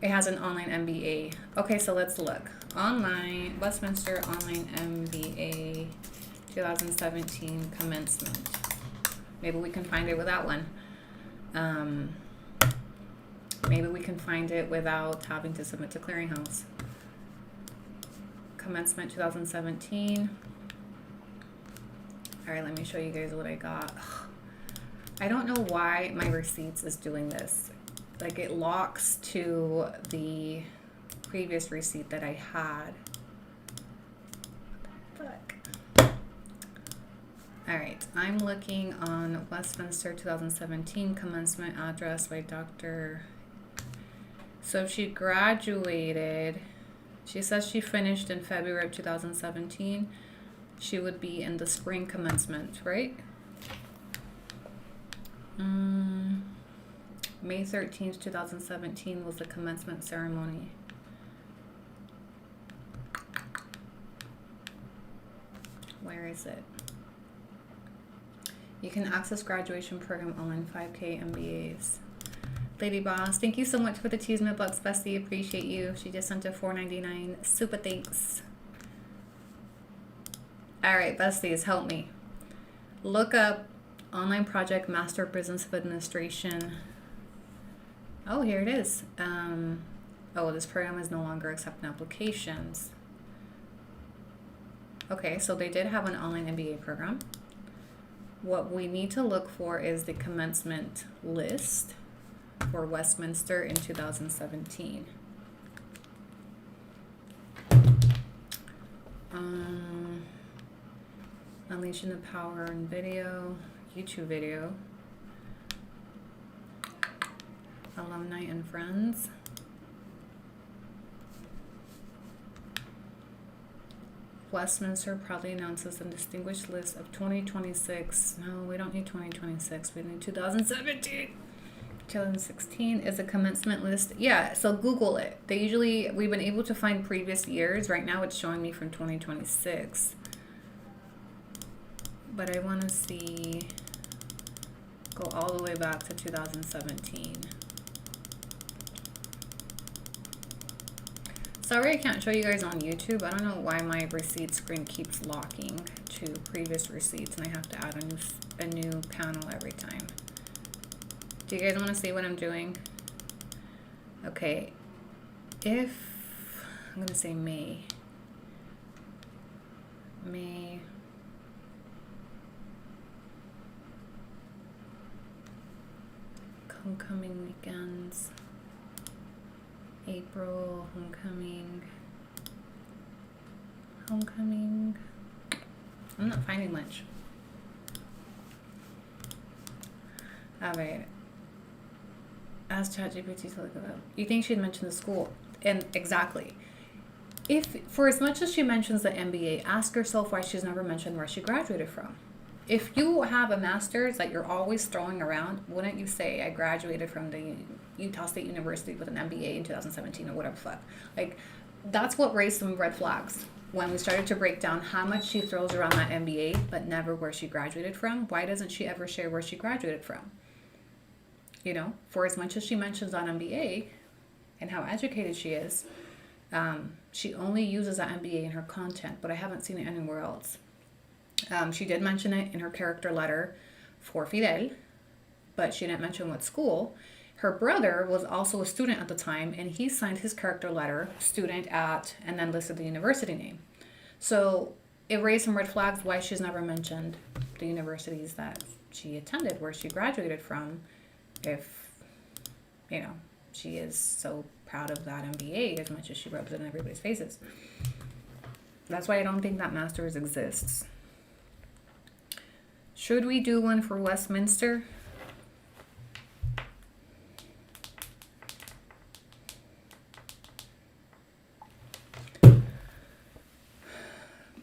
It has an online MBA. Okay, so let's look. Online, Westminster Online MBA 2017 commencement. Maybe we can find it with that one. Maybe we can find it without having to submit to Clearinghouse. Commencement 2017. All right, let me show you guys what I got. I don't know why my receipts is doing this. Like, it locks to the previous receipt that I had. Fuck. All right, I'm looking on Westminster 2017 commencement address by Dr. So if she graduated, she says she finished in February of 2017. She would be in the spring commencement, right? May 13th, 2017 was the commencement ceremony. Where is it? You can access graduation program online, 5K MBAs. Lady Boss, thank you so much for the Cheesemate bucks, Bestie. Appreciate you. She just sent a $4.99. Super thanks. All right, Besties, help me. Look up online project Master Business Administration. Oh, here it is. Oh, this program is no longer accepting applications. Okay, so they did have an online MBA program. What we need to look for is the commencement list for Westminster in 2017. Unleashing the Power in Video, YouTube video. alumni and friends. Westminster proudly announces a distinguished list of 2026. No, we don't need 2026. We need 2017. 2016 is a commencement list. Yeah, so Google it. We've been able to find previous years. Right now it's showing me from 2026. But I want to see, go all the way back to 2017. Sorry I can't show you guys on YouTube. I don't know why my receipt screen keeps locking to previous receipts and I have to add a new panel every time. Do you guys want to see what I'm doing? Okay, I'm going to say May. Homecoming weekends. April, homecoming. I'm not finding much. Alright. Ask ChatGPT to look it up. You think she'd mention the school? And exactly. If, for as much as she mentions the MBA, ask yourself why she's never mentioned where she graduated from. If you have a master's that you're always throwing around, wouldn't you say, I graduated from the Utah State University with an MBA in 2017 or whatever the fuck? Like, that's what raised some red flags when we started to break down how much she throws around that MBA, but never where she graduated from. Why doesn't she ever share where she graduated from? You know, for as much as she mentions on MBA and how educated she is, she only uses that MBA in her content, but I haven't seen it anywhere else. She did mention it in her character letter for Fidel, but she didn't mention what school. Her brother was also a student at the time, and he signed his character letter, student at, and then listed the university name. So it raised some red flags why she's never mentioned the universities that she attended, where she graduated from, if, you know, she is so proud of that MBA as much as she rubs it in everybody's faces. That's why I don't think that master's exists. Should we do one for Westminster?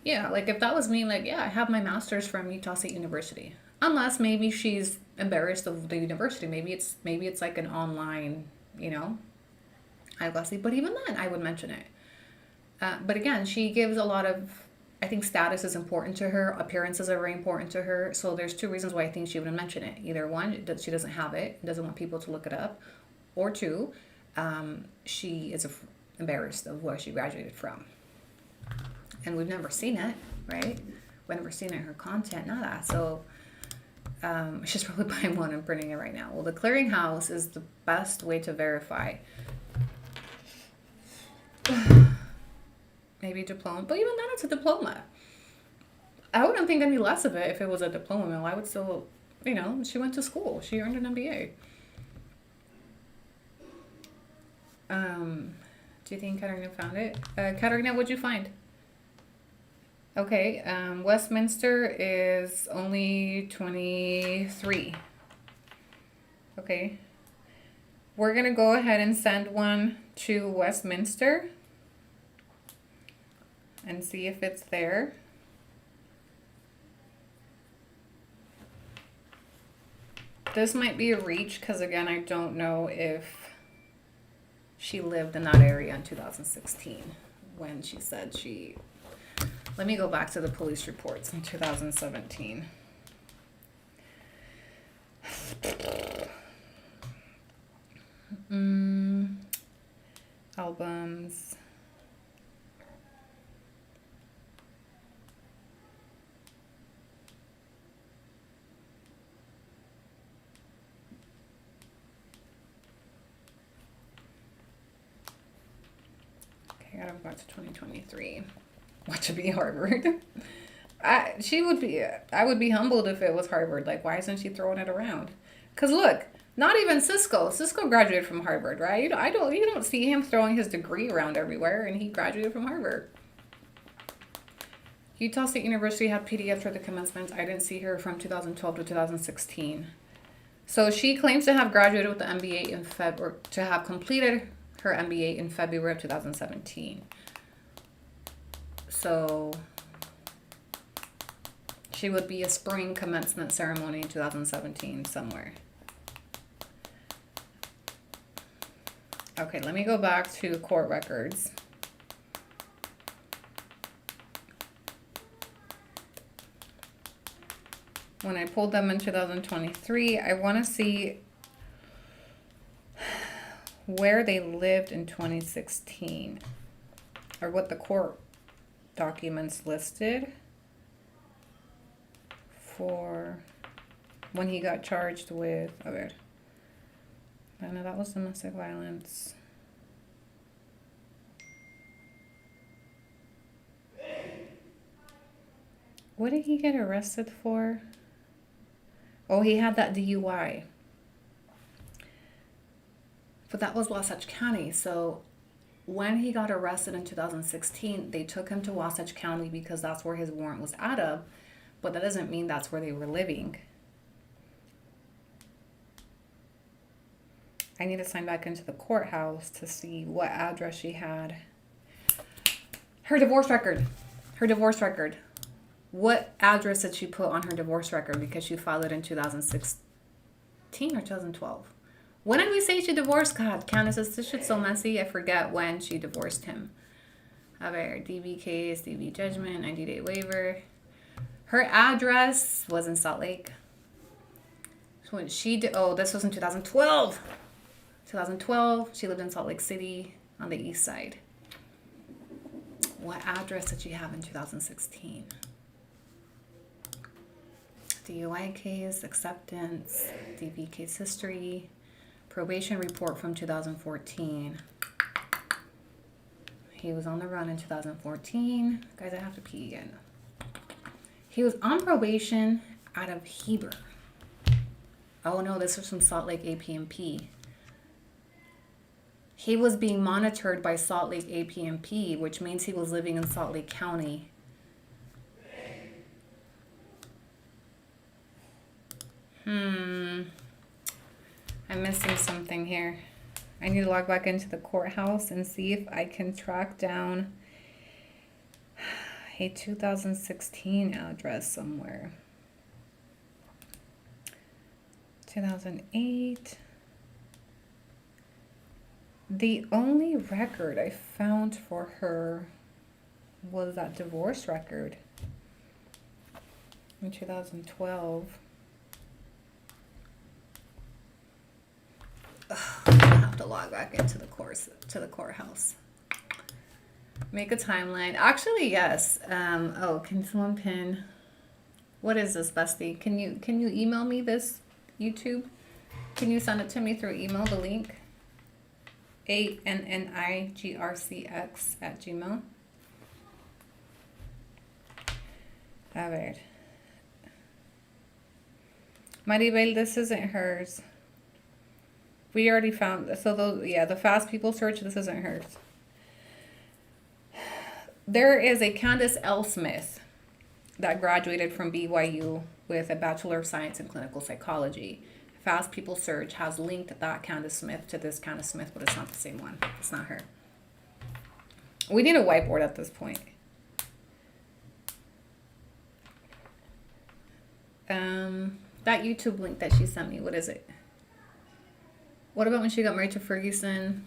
Yeah, like if that was me, like, yeah, I have my master's from Utah State University. Unless maybe she's embarrassed of the university. Maybe it's like an online, you know, eyeglassy. But even then, I would mention it. But again, she gives a lot of, I think status is important to her. Appearances are very important to her. So there's two reasons why I think she wouldn't mention it. Either one, that she doesn't have it, doesn't want people to look it up. Or two, she is embarrassed of where she graduated from. And we've never seen it, right? We've never seen it in her content, nada. So she's probably buying one and printing it right now. Well, the clearinghouse is the best way to verify. Maybe diploma, but even then it's a diploma. I wouldn't think any less of it if it was a diploma mill. I would still, you know, she went to school. She earned an MBA. Do you think Katarina found it? Katarina, what'd you find? Okay, Westminster is only 23. Okay. We're going to go ahead and send one to Westminster and see if it's there. This might be a reach because, again, I don't know if she lived in that area in 2016 when she said she... Let me go back to the police reports in 2017. Albums. Okay, I gotta go back to 2023. What to be Harvard? I would be humbled if it was Harvard. Like, why isn't she throwing it around? Because look, not even Cisco. Cisco graduated from Harvard, right? You don't see him throwing his degree around everywhere, and he graduated from Harvard. Utah State University had PDF for the commencement. I didn't see her from 2012 to 2016. So she claims to have graduated with the MBA in February, to have completed her MBA in February of 2017. So she would be a spring commencement ceremony in 2017 somewhere. Okay, let me go back to court records. When I pulled them in 2023, I want to see where they lived in 2016, or what the court documents listed for when he got charged with, okay. No, that was domestic violence. What did he get arrested for? Oh, he had that DUI. But that was Wasatch County. So when he got arrested in 2016, they took him to Wasatch County because that's where his warrant was out of. But that doesn't mean that's where they were living. I need to sign back into the courthouse to see what address she had. Her divorce record. Her divorce record. What address did she put on her divorce record? Because she filed it in 2016 or 2012. When did we say she divorced? God, Candace, this shit's so messy. I forget when she divorced him. A ver, DV case, DV judgment, 90-day waiver. Her address was in Salt Lake. So when she did, oh, this was in 2012. 2012, she lived in Salt Lake City on the east side. What address did she have in 2016? DUI case, acceptance, DV case history, probation report from 2014. He was on the run in 2014. Guys, I have to pee again. He was on probation out of Heber. Oh no, this was from Salt Lake APMP. He was being monitored by Salt Lake APMP, which means he was living in Salt Lake County. I'm missing something here. I need to log back into the courthouse and see if I can track down a 2016 address somewhere. 2008. The only record I found for her was that divorce record in 2012. I have to log back into the courthouse. Make a timeline. Actually, yes. Oh, can someone pin? What is this, Bestie? Can you email me this YouTube? Can you send it to me through email? The link. ANNIGRCX@gmail. A ver. Maribel, this isn't hers. We already found, so those, yeah, the fast people search, this isn't hers. There is a Candace L. Smith that graduated from BYU with a Bachelor of Science in Clinical Psychology. Fast people search has linked that Candace Smith to this Candace Smith, but it's not the same one. It's not her. We need a whiteboard at this point. That YouTube link that she sent me, what is it? What about when she got married to Ferguson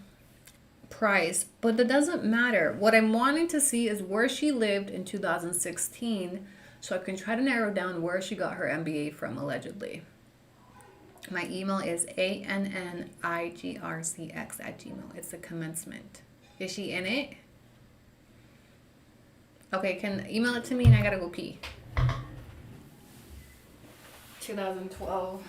Price? But that doesn't matter. What I'm wanting to see is where she lived in 2016 so I can try to narrow down where she got her MBA from, allegedly. My email is ANNIGRCX@gmail. It's the commencement. Is she in it? Okay, can email it to me and I gotta go pee. 2012.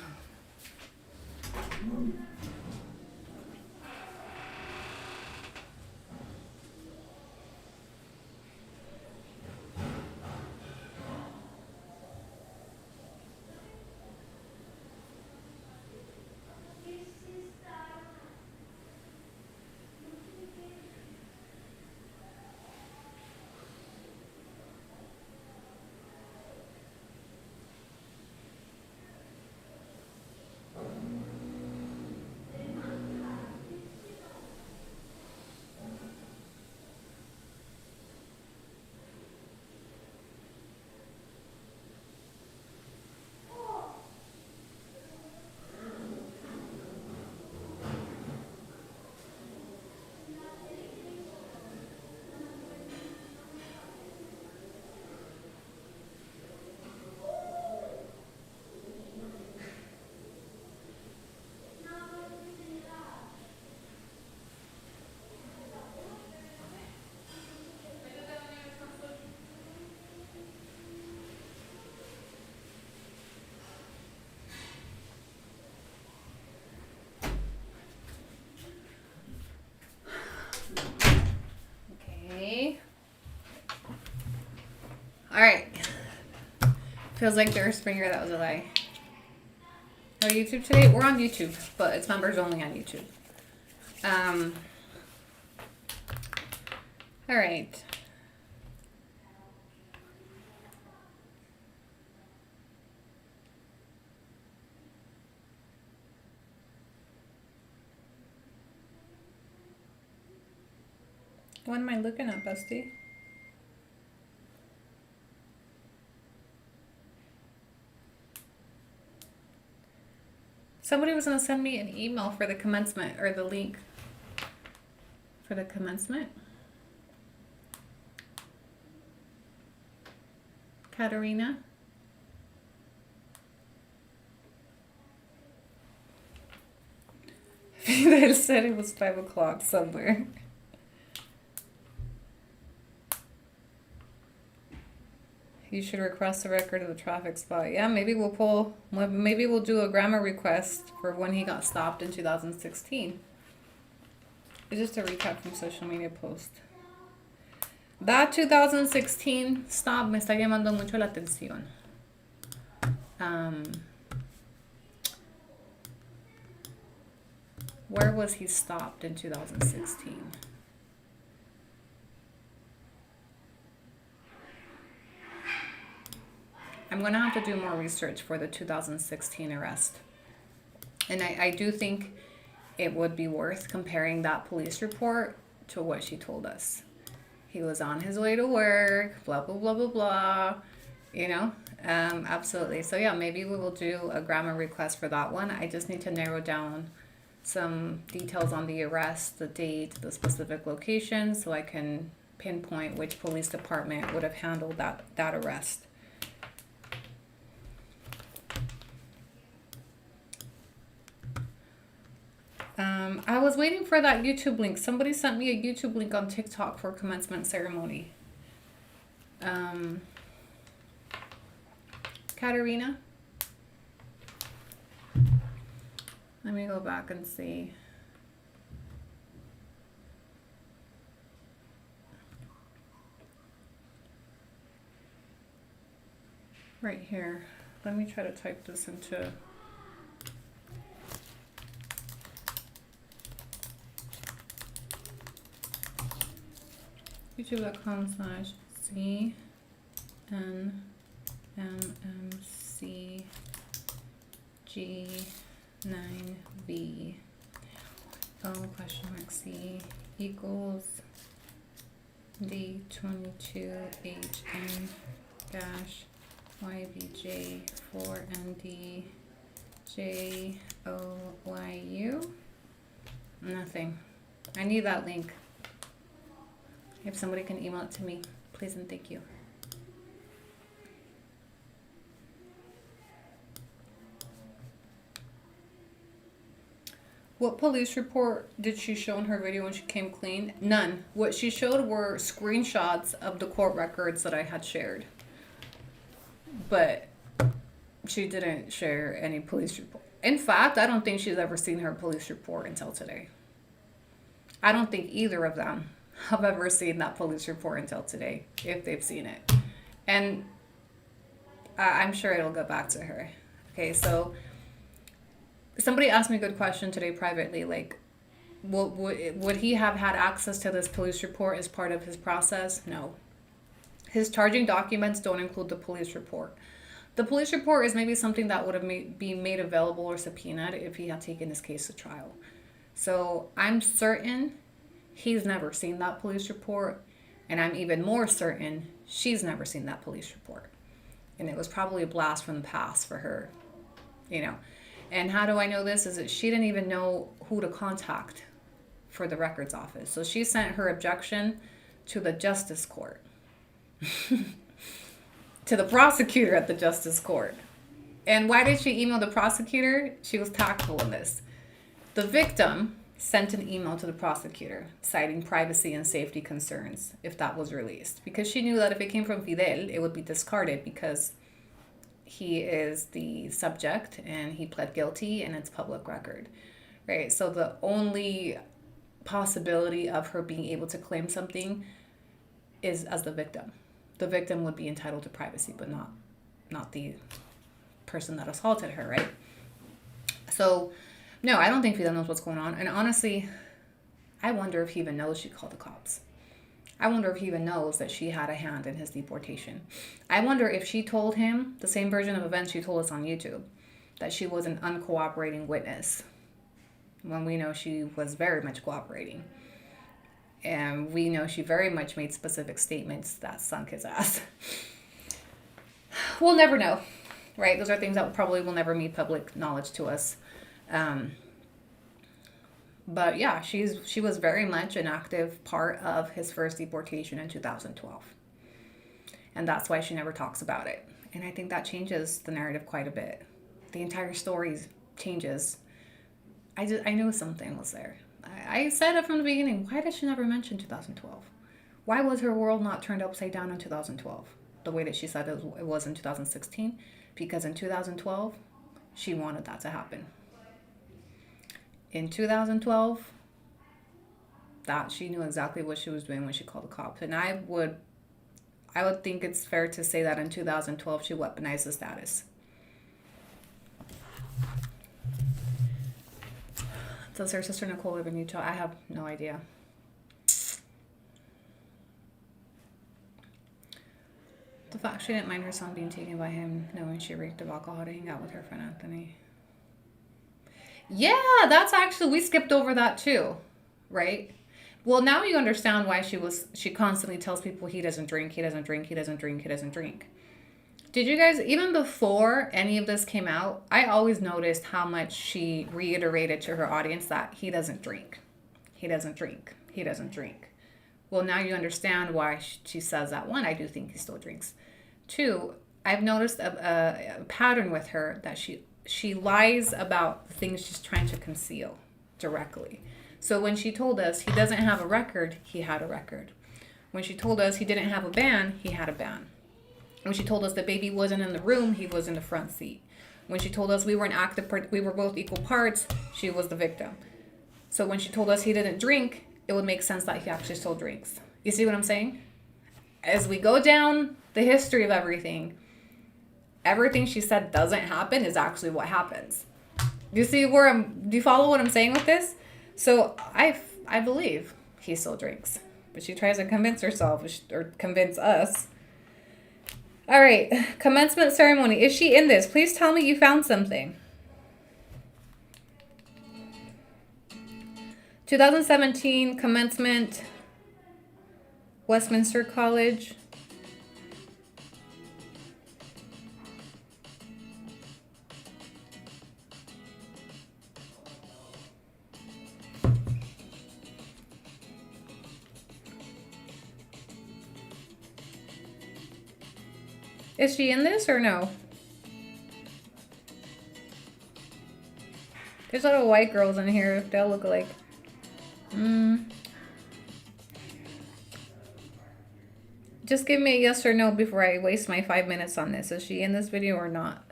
All right. Feels like there's Springer. That was a lie. No YouTube today. We're on YouTube, but it's members only on YouTube. All right. What am I looking at, Bestie? Somebody was going to send me an email for the commencement, or the link for the commencement. Katerina? They said it was 5 o'clock somewhere. You should request a record of the traffic spot. Yeah, maybe we'll do a GRAMA request for when he got stopped in 2016. It's just a recap from social media post. That 2016 stop me está llamando mucho la atención. Where was he stopped in 2016? I'm going to have to do more research for the 2016 arrest. And I do think it would be worth comparing that police report to what she told us. He was on his way to work, blah, blah, blah, blah, blah. You know, absolutely. So yeah, maybe we will do a GRAMA request for that one. I just need to narrow down some details on the arrest, the date, the specific location, so I can pinpoint which police department would have handled that arrest. I was waiting for that YouTube link. Somebody sent me a YouTube link on TikTok for commencement ceremony. Katerina? Let me go back and see. Right here. Let me try to type this into... youtube.com/cnmmcg9v C equals D22HN dash YBJ4ND JOYU. Nothing. I need that link. If somebody can email it to me, please and thank you. What police report did she show in her video when she came clean? None. What she showed were screenshots of the court records that I had shared. But she didn't share any police report. In fact, I don't think she's ever seen her police report until today. I don't think either of them have ever seen that police report until today, if they've seen it. And I'm sure it'll go back to her. Okay, so somebody asked me a good question today privately, like, would he have had access to this police report as part of his process? No. His charging documents don't include the police report. The police report is maybe something that would have been made available or subpoenaed if he had taken his case to trial. So I'm certain he's never seen that police report, and I'm even more certain she's never seen that police report. And it was probably a blast from the past for her, you know. And how do I know this? Is that she didn't even know who to contact for the records office. So she sent her objection to the justice court, to the prosecutor at the justice court. And why did she email the prosecutor? She was tactful in this. The victim sent an email to the prosecutor citing privacy and safety concerns if that was released, because she knew that if it came from Fidel, it would be discarded because he is the subject and he pled guilty and it's public record, right? So the only possibility of her being able to claim something is as the victim. the victim would be entitled to privacy, but not the person that assaulted her, right? So, no, I don't think Fidel knows what's going on. And honestly, I wonder if he even knows she called the cops. I wonder if he even knows that she had a hand in his deportation. I wonder if she told him the same version of events she told us on YouTube, that she was an uncooperating witness, when we know she was very much cooperating. And we know she very much made specific statements that sunk his ass. We'll never know, right? Those are things that probably will never be public knowledge to us. But yeah, she was very much an active part of his first deportation in 2012. And that's why she never talks about it. And I think that changes the narrative quite a bit. The entire story changes. I knew something was there. I said it from the beginning. Why did she never mention 2012? Why was her world not turned upside down in 2012? The way that she said it was in 2016? Because in 2012, she wanted that to happen. In 2012, that she knew exactly what she was doing when she called the cops. And I would think it's fair to say that in 2012, she weaponized the status. Does her sister Nicole live in Utah? I have no idea. The fact she didn't mind her son being taken by him, knowing she reeked of alcohol to hang out with her friend Anthony. Yeah, that's actually, we skipped over that too, right? Well, now you understand why she constantly tells people he doesn't drink, he doesn't drink, he doesn't drink, he doesn't drink. Did you guys, even before any of this came out, I always noticed how much she reiterated to her audience that he doesn't drink. He doesn't drink. He doesn't drink. Well, now you understand why she says that. One, I do think he still drinks. Two, I've noticed a pattern with her that she lies about things she's trying to conceal directly. So when she told us he doesn't have a record, he had a record. When she told us he didn't have a ban, he had a ban. When she told us the baby wasn't in the room, he was in the front seat. When she told us we were both equal parts, she was the victim. So when she told us he didn't drink, it would make sense that he actually still drinks. You see what I'm saying? As we go down the history of everything she said doesn't happen is actually what happens. Do you follow what I'm saying with this? So I believe he still drinks, but she tries to convince herself or convince us. All right, commencement ceremony. Is she in this? Please tell me you found something. 2017 commencement, Westminster College. Is she in this or no? There's a lot of white girls in here. They'll look like. Just give me a yes or no before I waste my 5 minutes on this. Is she in this video or not?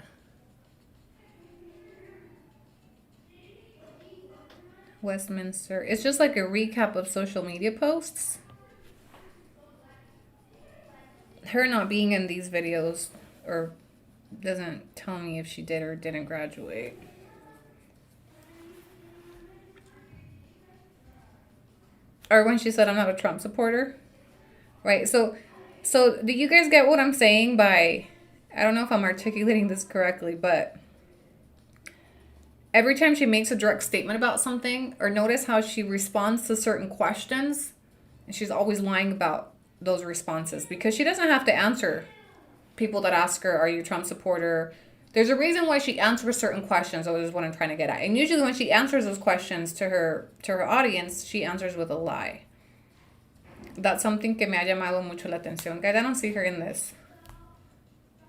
Westminster. It's just like a recap of social media posts. Her not being in these videos or doesn't tell me if she did or didn't graduate. Or when she said I'm not a Trump supporter. Right, so do you guys get what I'm saying by, I don't know if I'm articulating this correctly, but every time she makes a direct statement about something, or notice how she responds to certain questions, and she's always lying about those responses because she doesn't have to answer people that ask her, are you a Trump supporter? There's a reason why she answers certain questions, or is what I'm trying to get at. And usually when she answers those questions to her audience, she answers with a lie. That's something que me ha llamado mucho la atención. Guys, I don't see her in this.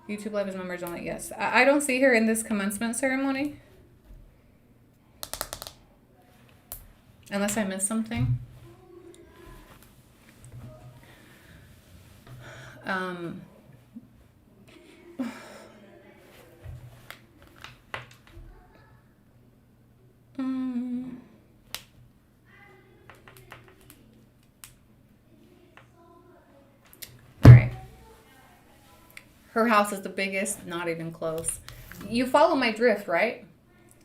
YouTube Live is members only, yes. I don't see her in this commencement ceremony. Unless I missed something. All right. Her house is the biggest, not even close. You follow my drift, right?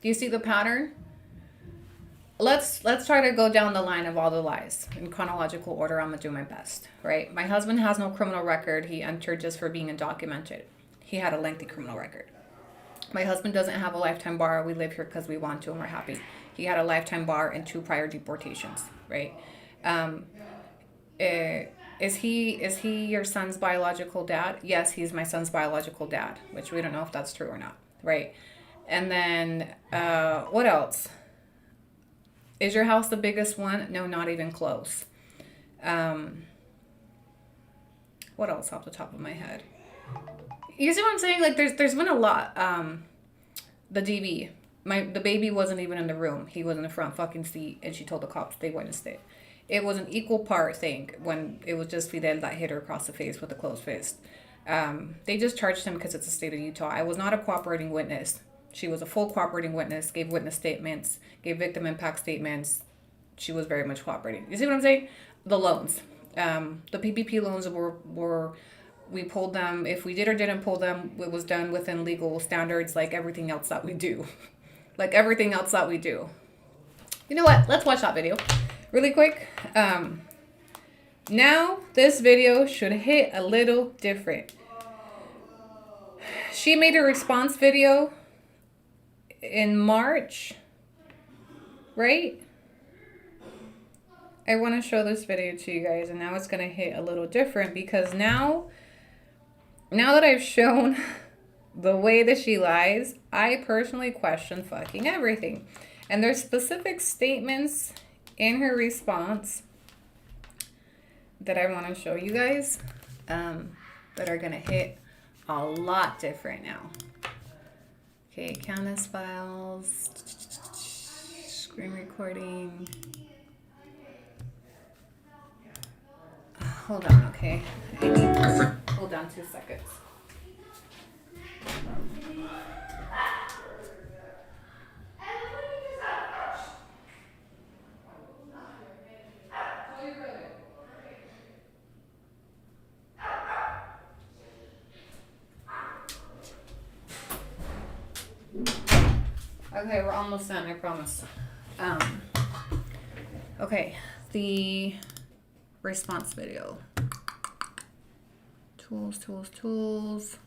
Do you see the pattern? Let's try to go down the line of all the lies in chronological order. I'm gonna do my best, right? My husband has no criminal record. He entered just for being undocumented. He had a lengthy criminal record. My husband doesn't have a lifetime bar. We live here because we want to and we're happy. He had a lifetime bar and 2 prior deportations, right? Is he your son's biological dad? Yes, he's my son's biological dad, which we don't know if that's true or not, right? And then what else? Is your house the biggest one? No, not even close. What else off the top of my head? You see what I'm saying? Like there's been a lot. The DV. The baby wasn't even in the room. He was in the front fucking seat and she told the cops they witnessed it. It was an equal part thing when it was just Fidel that hit her across the face with a closed fist. They just charged him because it's the state of Utah. I was not a cooperating witness. She was a full cooperating witness, gave witness statements, gave victim impact statements. She was very much cooperating. You see what I'm saying? The loans. The PPP loans were we pulled them. If we did or didn't pull them, it was done within legal standards like everything else that we do. Like everything else that we do. You know what? Let's watch that video really quick. Now, this video should hit a little different. She made a response video in March, right? I want to show this video to you guys, and now it's going to hit a little different because now that I've shown the way that she lies, I personally question fucking everything. And there's specific statements in her response that I want to show you guys that are going to hit a lot different now. Okay, Candace files, screen recording. Hold on, okay. Hold on 2 seconds. Okay, we're almost done, I promise. Okay, the response video. Tools.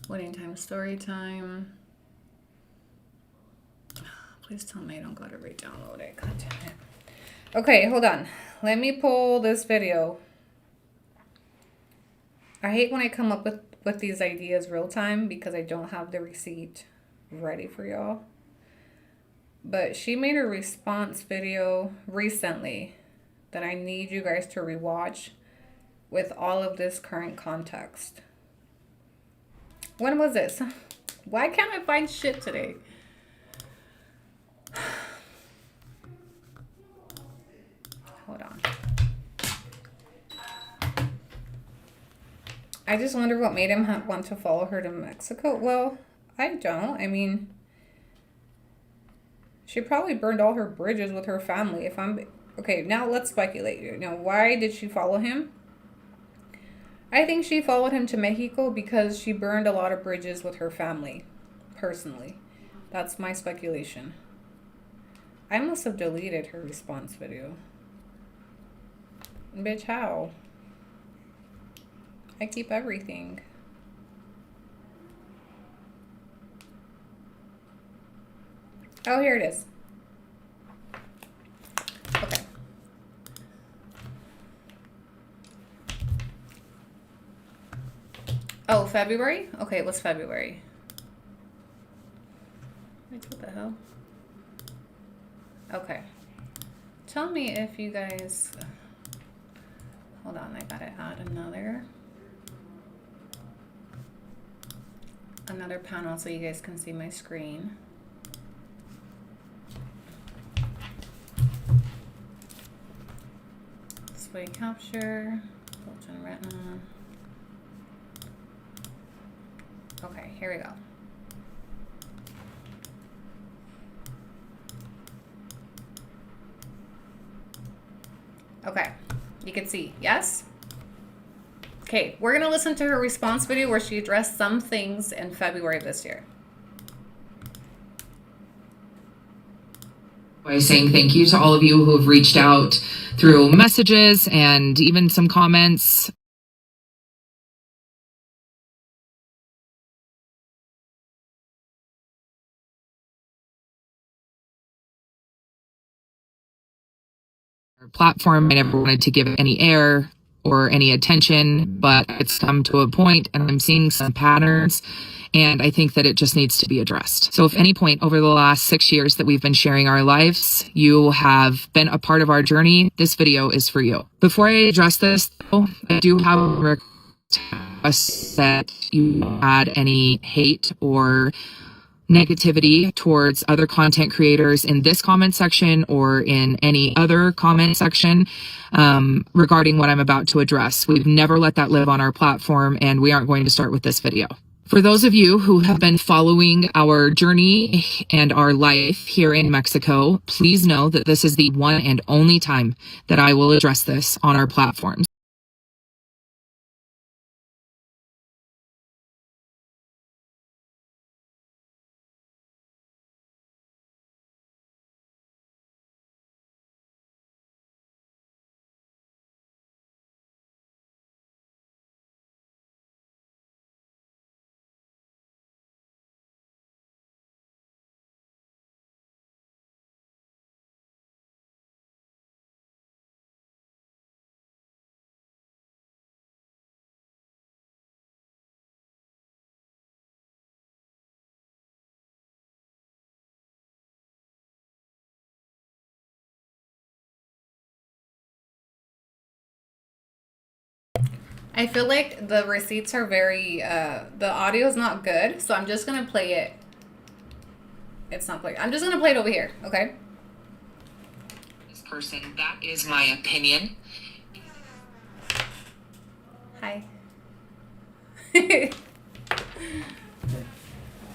Waiting time, story time. Please tell me I don't gotta re-download it. God damn it. Okay, hold on. Let me pull this video. I hate when I come up with these ideas real time because I don't have the receipt ready for y'all. But she made a response video recently that I need you guys to rewatch with all of this current context. When was this? Why can't I find shit today? Hold on. I just wonder what made him want to follow her to Mexico. Well, I don't. I mean, she probably burned all her bridges with her family. Okay, now let's speculate. You know, why did she follow him? I think she followed him to Mexico because she burned a lot of bridges with her family, personally. That's my speculation. I must have deleted her response video. Bitch, how? I keep everything. Oh, here it is. Okay. Oh, February? Okay, it was February. Wait, what the hell? Okay. Tell me if you guys... Hold on, I gotta add another panel so you guys can see my screen. Display capture, built-in retina. Okay, here we go. Okay, you can see, yes? Okay, we're gonna listen to her response video where she addressed some things in February of this year. By saying thank you to all of you who have reached out through messages and even some comments. Platform, I never wanted to give it any air or any attention, but it's come to a point and I'm seeing some patterns, and I think that it just needs to be addressed. So if any point over the last 6 years that we've been sharing our lives, you have been a part of our journey, this video is for you. Before I address this, though, I do have a request that you add any hate or negativity towards other content creators in this comment section or in any other comment section regarding what I'm about to address. We've never let that live on our platform, and we aren't going to start with this video. For those of you who have been following our journey and our life here in Mexico, please know that this is the one and only time that I will address this on our platforms. I feel like the receipts are very, the audio is not good, so I'm just gonna play it. It's not playing. I'm just gonna play it over here, okay? This person, that is my opinion. Hi.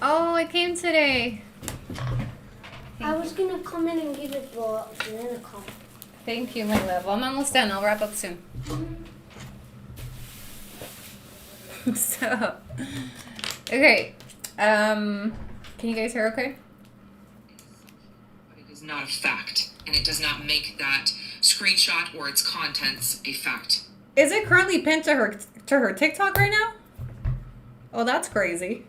Oh, it came today. I was gonna come in and give it the banana call. Thank you, my love. I'm almost done. I'll wrap up soon. So, okay. Can you guys hear okay? But it is not a fact, and it does not make that screenshot or its contents a fact. Is it currently pinned to her TikTok right now? Oh, that's crazy.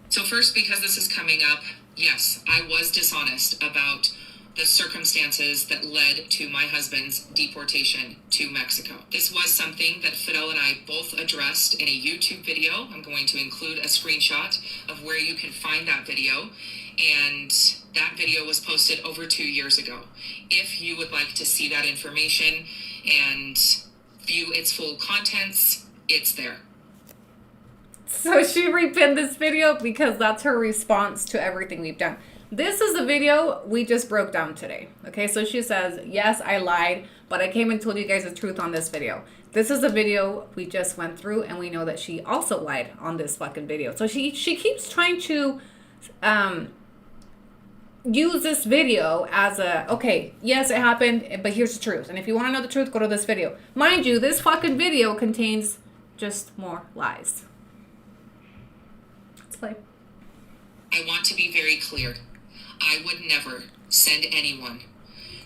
So first, because this is coming up, yes, I was dishonest about the circumstances that led to my husband's deportation to Mexico. This was something that Fidel and I both addressed in a YouTube video. I'm going to include a screenshot of where you can find that video. And that video was posted over 2 years ago. If you would like to see that information and view its full contents, it's there. So she repinned this video because that's her response to everything we've done. This is the video we just broke down today. Okay, so she says, yes, I lied, but I came and told you guys the truth on this video. This is the video we just went through, and we know that she also lied on this fucking video. So she keeps trying to use this video as a, okay, yes, it happened, but here's the truth. And if you want to know the truth, go to this video. Mind you, this fucking video contains just more lies. Let's play. I want to be very clear. I would never send anyone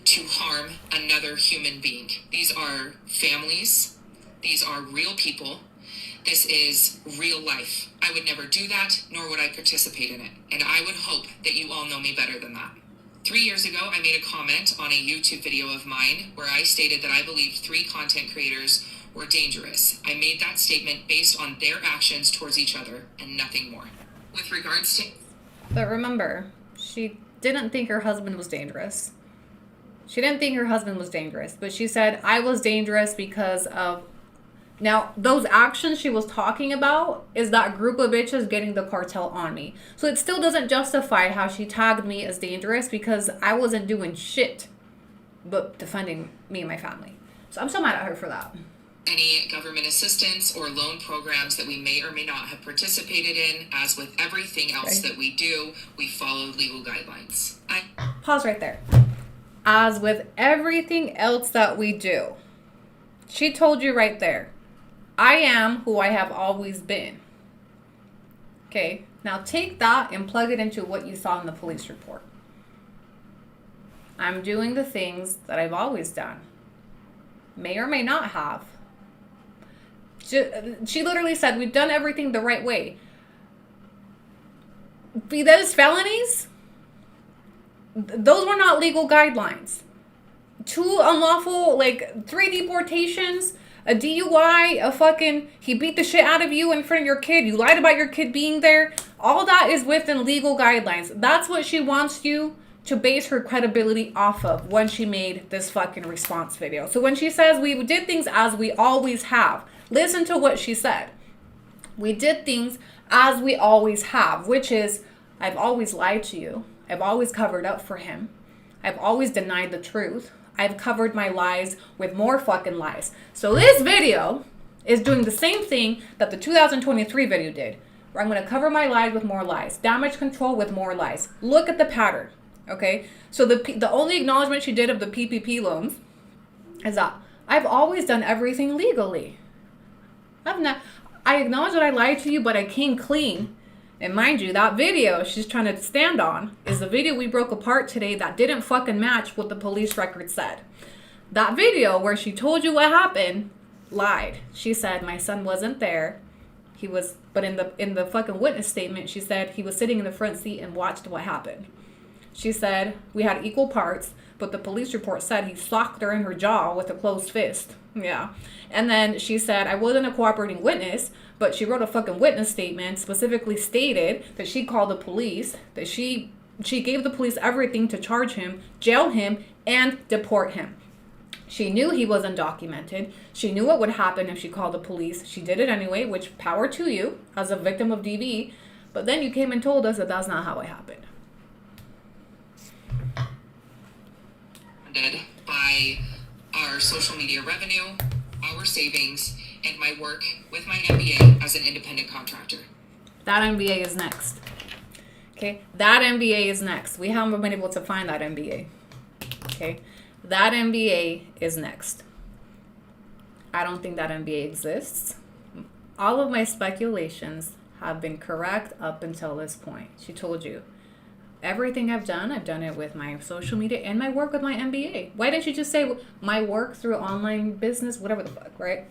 to harm another human being. These are families. These are real people. This is real life. I would never do that, nor would I participate in it. And I would hope that you all know me better than that. 3 years ago, I made a comment on a YouTube video of mine where I stated that I believed 3 content creators were dangerous. I made that statement based on their actions towards each other and nothing more. With regards to... But remember, she didn't think her husband was dangerous. She didn't think her husband was dangerous, but she said, I was dangerous because of... Now, those actions she was talking about is that group of bitches getting the cartel on me. So it still doesn't justify how she tagged me as dangerous because I wasn't doing shit but defending me and my family. So I'm still mad at her for that. Any government assistance or loan programs that we may or may not have participated in, as with everything else that we do, we follow legal guidelines. Pause right there. As with everything else that we do, she told you right there, I am who I have always been. Okay, now take that and plug it into what you saw in the police report. I'm doing the things that I've always done. May or may not have. She literally said, we've done everything the right way. Be those felonies? Those were not legal guidelines. 2 unlawful, 3 deportations, a DUI, he beat the shit out of you in front of your kid. You lied about your kid being there. All that is within legal guidelines. That's what she wants you to base her credibility off of when she made this fucking response video. So when she says we did things as we always have, listen to what she said. We did things as we always have, which is, I've always lied to you. I've always covered up for him. I've always denied the truth. I've covered my lies with more fucking lies. So this video is doing the same thing that the 2023 video did, where I'm going to cover my lies with more lies. Damage control with more lies. Look at the pattern, okay? So the only acknowledgement she did of the PPP loans is that I've always done everything legally. I acknowledge that I lied to you, but I came clean. And mind you, that video she's trying to stand on is the video we broke apart today that didn't fucking match what the police record said. That video where she told you what happened, lied. She said my son wasn't there. But in the fucking witness statement, she said he was sitting in the front seat and watched what happened. She said we had equal parts, but the police report said he socked her in her jaw with a closed fist. Yeah. And then she said I wasn't a cooperating witness, but she wrote a fucking witness statement, specifically stated that she called the police, that she gave the police everything to charge him, jail him, and deport him. She knew he was undocumented. She knew what would happen if she called the police. She did it anyway, which power to you as a victim of DV. But then you came and told us that that's not how it happened. By our social media revenue, our savings, and my work with my MBA as an independent contractor. That MBA is next. Okay, that MBA is next. We haven't been able to find that MBA. Okay, that MBA is next. I don't think that MBA exists. All of my speculations have been correct up until this point. She told you. Everything I've done it with my social media and my work with my MBA. Why didn't you just say my work through online business, whatever the fuck, right?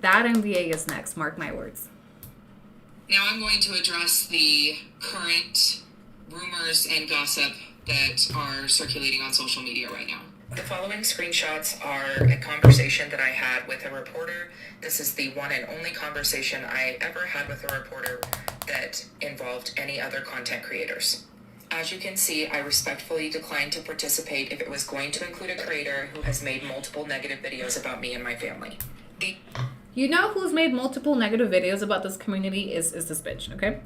That MBA is next, mark my words. Now I'm going to address the current rumors and gossip that are circulating on social media right now. The following screenshots are a conversation that I had with a reporter. This is the one and only conversation I ever had with a reporter that involved any other content creators. As you can see, I respectfully declined to participate if it was going to include a creator who has made multiple negative videos about me and my family. You know who's made multiple negative videos about this community is this bitch, okay?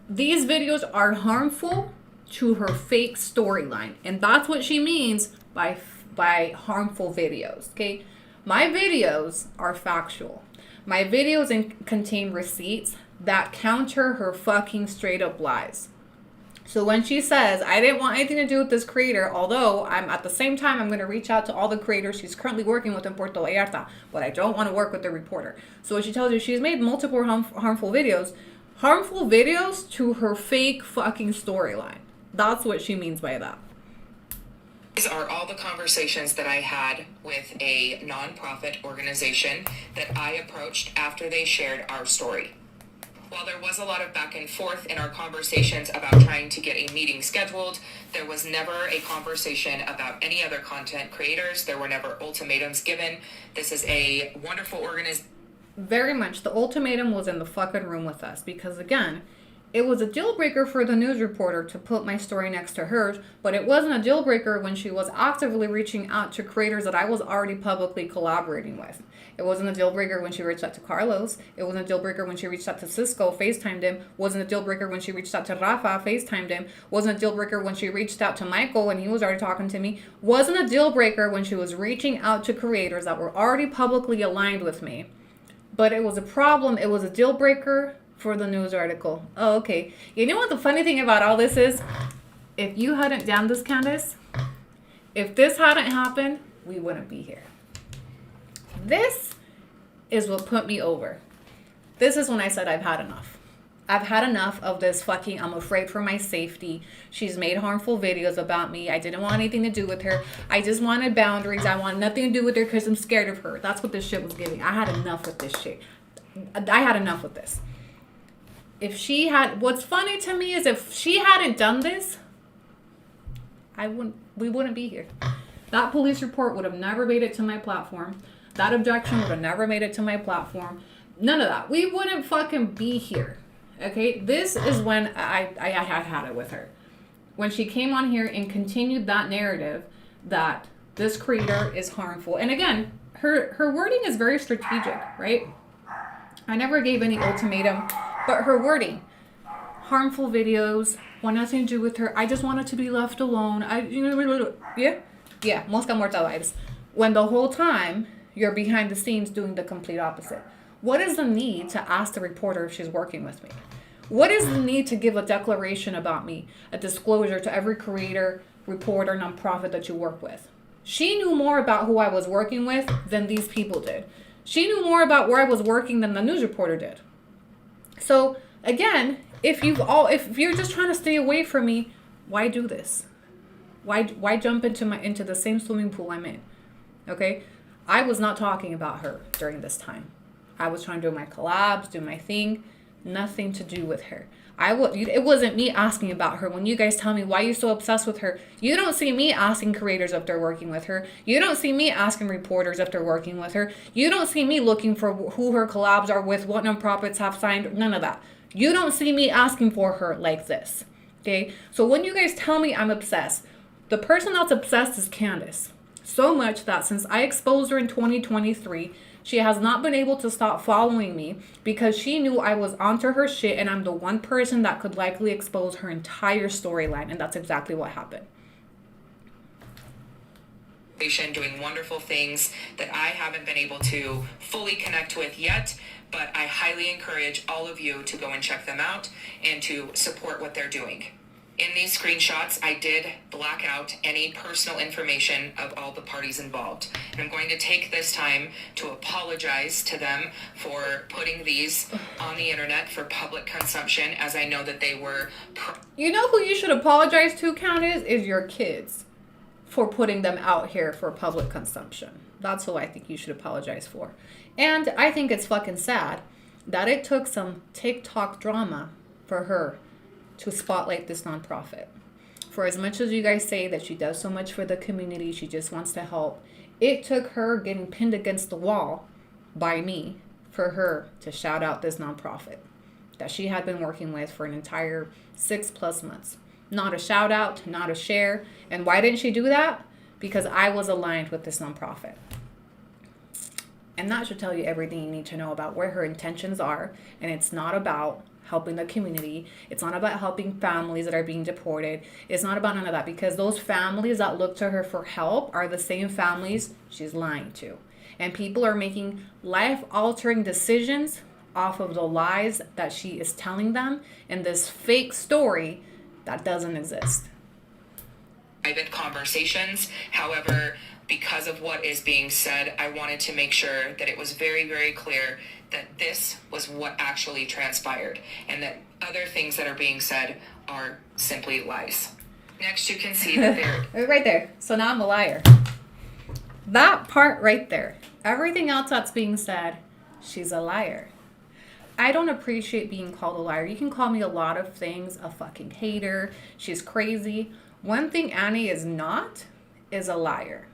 These videos are harmful to her fake storyline. And that's what she means by harmful videos, okay? My videos are factual. My videos contain receipts that counter her fucking straight up lies. So when she says, I didn't want anything to do with this creator, although I'm at the same time, I'm going to reach out to all the creators she's currently working with in Puerto Vallarta, but I don't want to work with the reporter. So when she tells you she's made multiple harmful videos to her fake fucking storyline. That's what she means by that. These are all the conversations that I had with a nonprofit organization that I approached after they shared our story. While there was a lot of back and forth in our conversations about trying to get a meeting scheduled, there was never a conversation about any other content creators. There were never ultimatums given. This is a wonderful organization. Very much. The ultimatum was in the fucking room with us because, again, it was a deal breaker for the news reporter to put my story next to hers, but it wasn't a deal breaker when she was actively reaching out to creators that I was already publicly collaborating with. It wasn't a deal breaker when she reached out to Carlos. It wasn't a deal breaker when she reached out to Cisco, FaceTimed him. Wasn't a deal breaker when she reached out to Rafa, FaceTimed him. Wasn't a deal breaker when she reached out to Michael and he was already talking to me. Wasn't a deal breaker when she was reaching out to creators that were already publicly aligned with me. But it was a problem. It was a deal breaker for the news article. Oh, okay. You know what the funny thing about all this is? If you hadn't done this, Candace, if this hadn't happened, we wouldn't be here. This is what put me over. This is when I said I've had enough. I've had enough of this fucking, I'm afraid for my safety. She's made harmful videos about me. I didn't want anything to do with her. I just wanted boundaries. I want nothing to do with her because I'm scared of her. That's what this shit was giving. I had enough with this shit. I had enough with this. If she had, what's funny to me is if she hadn't done this, we wouldn't be here. That police report would have never made it to my platform. That objection would have never made it to my platform. None of that. We wouldn't fucking be here. Okay, this is when I had it with her. When she came on here and continued that narrative that this creator is harmful. And again, her wording is very strategic, right? I never gave any ultimatum, but her wording, harmful videos, want nothing to do with her. I just wanted to be left alone. Yeah, mosca muerta vibes. When the whole time you're behind the scenes doing the complete opposite. What is the need to ask the reporter if she's working with me? What is the need to give a declaration about me, a disclosure to every creator, reporter, nonprofit that you work with? She knew more about who I was working with than these people did. She knew more about where I was working than the news reporter did. So again, if you're just trying to stay away from me, why do this? Why jump into the same swimming pool I'm in? Okay? I was not talking about her during this time. I was trying to do my collabs, do my thing. Nothing to do with her. It wasn't me asking about her. When you guys tell me, why are you so obsessed with her? You don't see me asking creators if they're working with her. You don't see me asking reporters if they're working with her. You don't see me looking for who her collabs are with, what nonprofits have signed, none of that. You don't see me asking for her like this. Okay? So when you guys tell me I'm obsessed, the person that's obsessed is Candace. So much that since I exposed her in 2023, she has not been able to stop following me because she knew I was onto her shit and I'm the one person that could likely expose her entire storyline. And that's exactly what happened. Doing wonderful things that I haven't been able to fully connect with yet, but I highly encourage all of you to go and check them out and to support what they're doing. In these screenshots, I did black out any personal information of all the parties involved. And I'm going to take this time to apologize to them for putting these on the internet for public consumption, as I know that they were... You know who you should apologize to, Candace, is your kids for putting them out here for public consumption. That's who I think you should apologize for. And I think it's fucking sad that it took some TikTok drama for her to spotlight this nonprofit. For as much as you guys say that she does so much for the community, she just wants to help, it took her getting pinned against the wall by me for her to shout out this nonprofit that she had been working with for an entire 6+ months. Not a shout out, not a share. And why didn't she do that? Because I was aligned with this nonprofit. And that should tell you everything you need to know about where her intentions are. And it's not about helping the community. It's not about helping families that are being deported. It's not about none of that, because those families that look to her for help are the same families she's lying to. And people are making life-altering decisions off of the lies that she is telling them in this fake story that doesn't exist. Private conversations. However, because of what is being said, I wanted to make sure that it was very, very clear that this was what actually transpired and that other things that are being said are simply lies. Next, you can see that they're... Right there. So now I'm a liar. That part right there. Everything else that's being said, she's a liar. I don't appreciate being called a liar. You can call me a lot of things, a fucking hater. She's crazy. One thing Annie is not is a liar.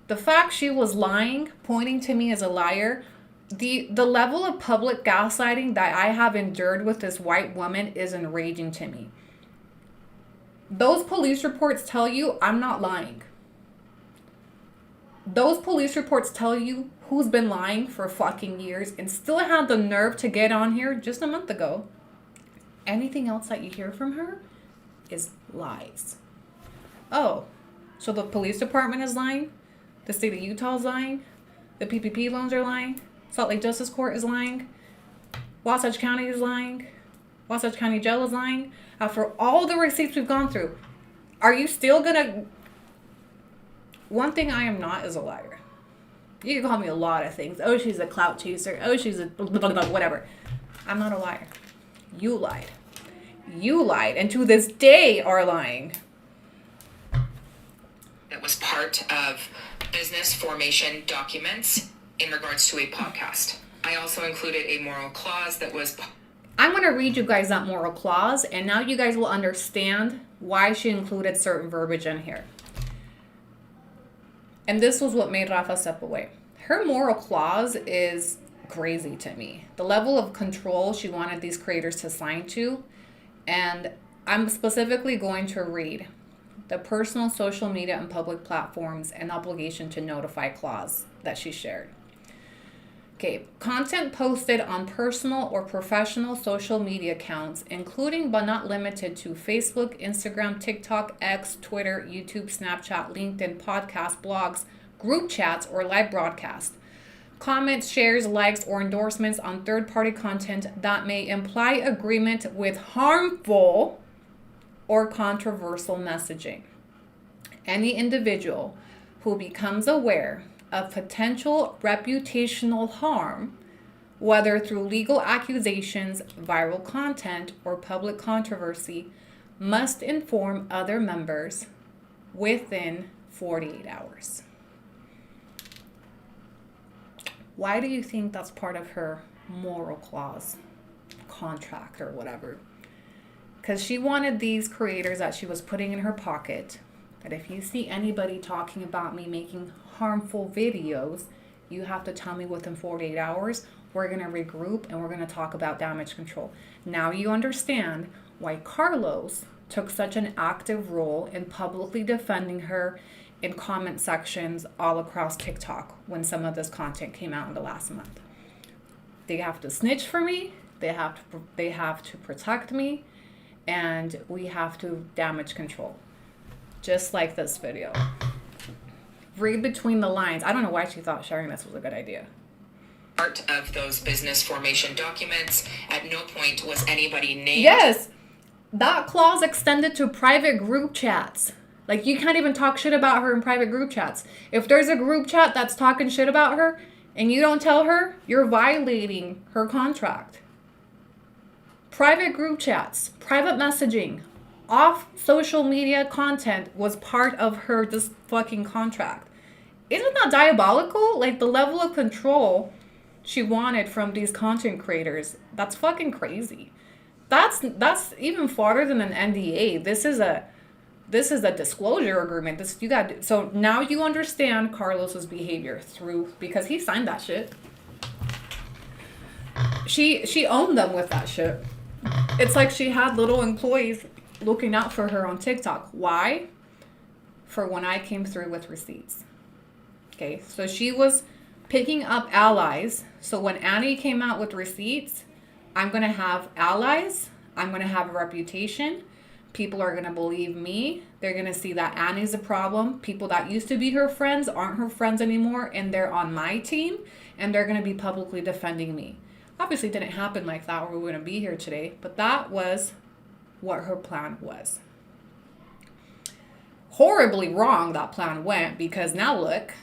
The fact she was lying, pointing to me as a liar, the level of public gaslighting that I have endured with this white woman is enraging to me. Those police reports tell you I'm not lying. Those police reports tell you who's been lying for fucking years and still had the nerve to get on here just a month ago. Anything else that you hear from her is lies. Oh, so the police department is lying? The state of Utah is lying? The PPP loans are lying? Salt Lake Justice Court is lying? Wasatch County is lying? Wasatch County Jail is lying? After all the receipts we've gone through, are you still gonna... One thing I am not is a liar. You can call me a lot of things. Oh, she's a clout chaser. Oh, she's a blah, blah, blah, whatever. I'm not a liar. You lied. You lied, and to this day are lying. That was part of business formation documents in regards to a podcast. I also included a moral clause that was... I'm going to read you guys that moral clause, and now you guys will understand why she included certain verbiage in here. And this was what made Rafa step away. Her moral clause is crazy to me. The level of control she wanted these creators to sign to, and I'm specifically going to read the personal social media and public platforms and obligation to notify clause that she shared. Okay, content posted on personal or professional social media accounts, including but not limited to Facebook, Instagram, TikTok, X, Twitter, YouTube, Snapchat, LinkedIn, podcasts, blogs, group chats, or live broadcast. Comments, shares, likes, or endorsements on third-party content that may imply agreement with harmful or controversial messaging. Any individual who becomes aware of potential reputational harm, whether through legal accusations, viral content, or public controversy, must inform other members within 48 hours. Why do you think that's part of her moral clause, contract, or whatever? Because she wanted these creators that she was putting in her pocket, that if you see anybody talking about me making harmful videos, you have to tell me within 48 hours. We're going to regroup and we're going to talk about damage control. Now you understand why Carlos took such an active role in publicly defending her in comment sections all across TikTok when some of this content came out in the last month. They have to snitch for me. They have to protect me, and we have to damage control. Just like this video. Read between the lines. I don't know why she thought sharing this was a good idea. Part of those business formation documents. At no point was anybody named. Yes, that clause extended to private group chats. Like, you can't even talk shit about her in private group chats. If there's a group chat that's talking shit about her and you don't tell her, you're violating her contract. Private group chats, private messaging, off social media content was part of her this fucking contract. Isn't that diabolical? Like, the level of control she wanted from these content creators, that's fucking crazy. That's even farther than an NDA. This is a disclosure agreement. So now you understand Carlos's behavior because he signed that shit. She owned them with that shit. It's like she had little employees looking out for her on TikTok. Why? For when I came through with receipts. Okay, so she was picking up allies. So when Annie came out with receipts, I'm going to have allies. I'm going to have a reputation. People are going to believe me. They're going to see that Annie's a problem. People that used to be her friends aren't her friends anymore, and they're on my team, and they're going to be publicly defending me. Obviously, it didn't happen like that, or we wouldn't be here today, but that was what her plan was. Horribly wrong that plan went, because now look,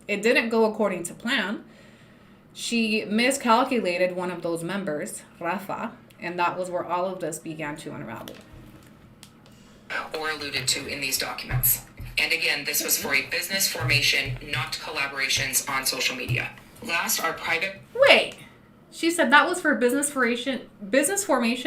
it didn't go according to plan. She miscalculated one of those members, Rafa, and that was where all of this began to unravel. Or alluded to in these documents. And again, this was for a business formation, not collaborations on social media. Last, our private... Wait. She said that was for business formation,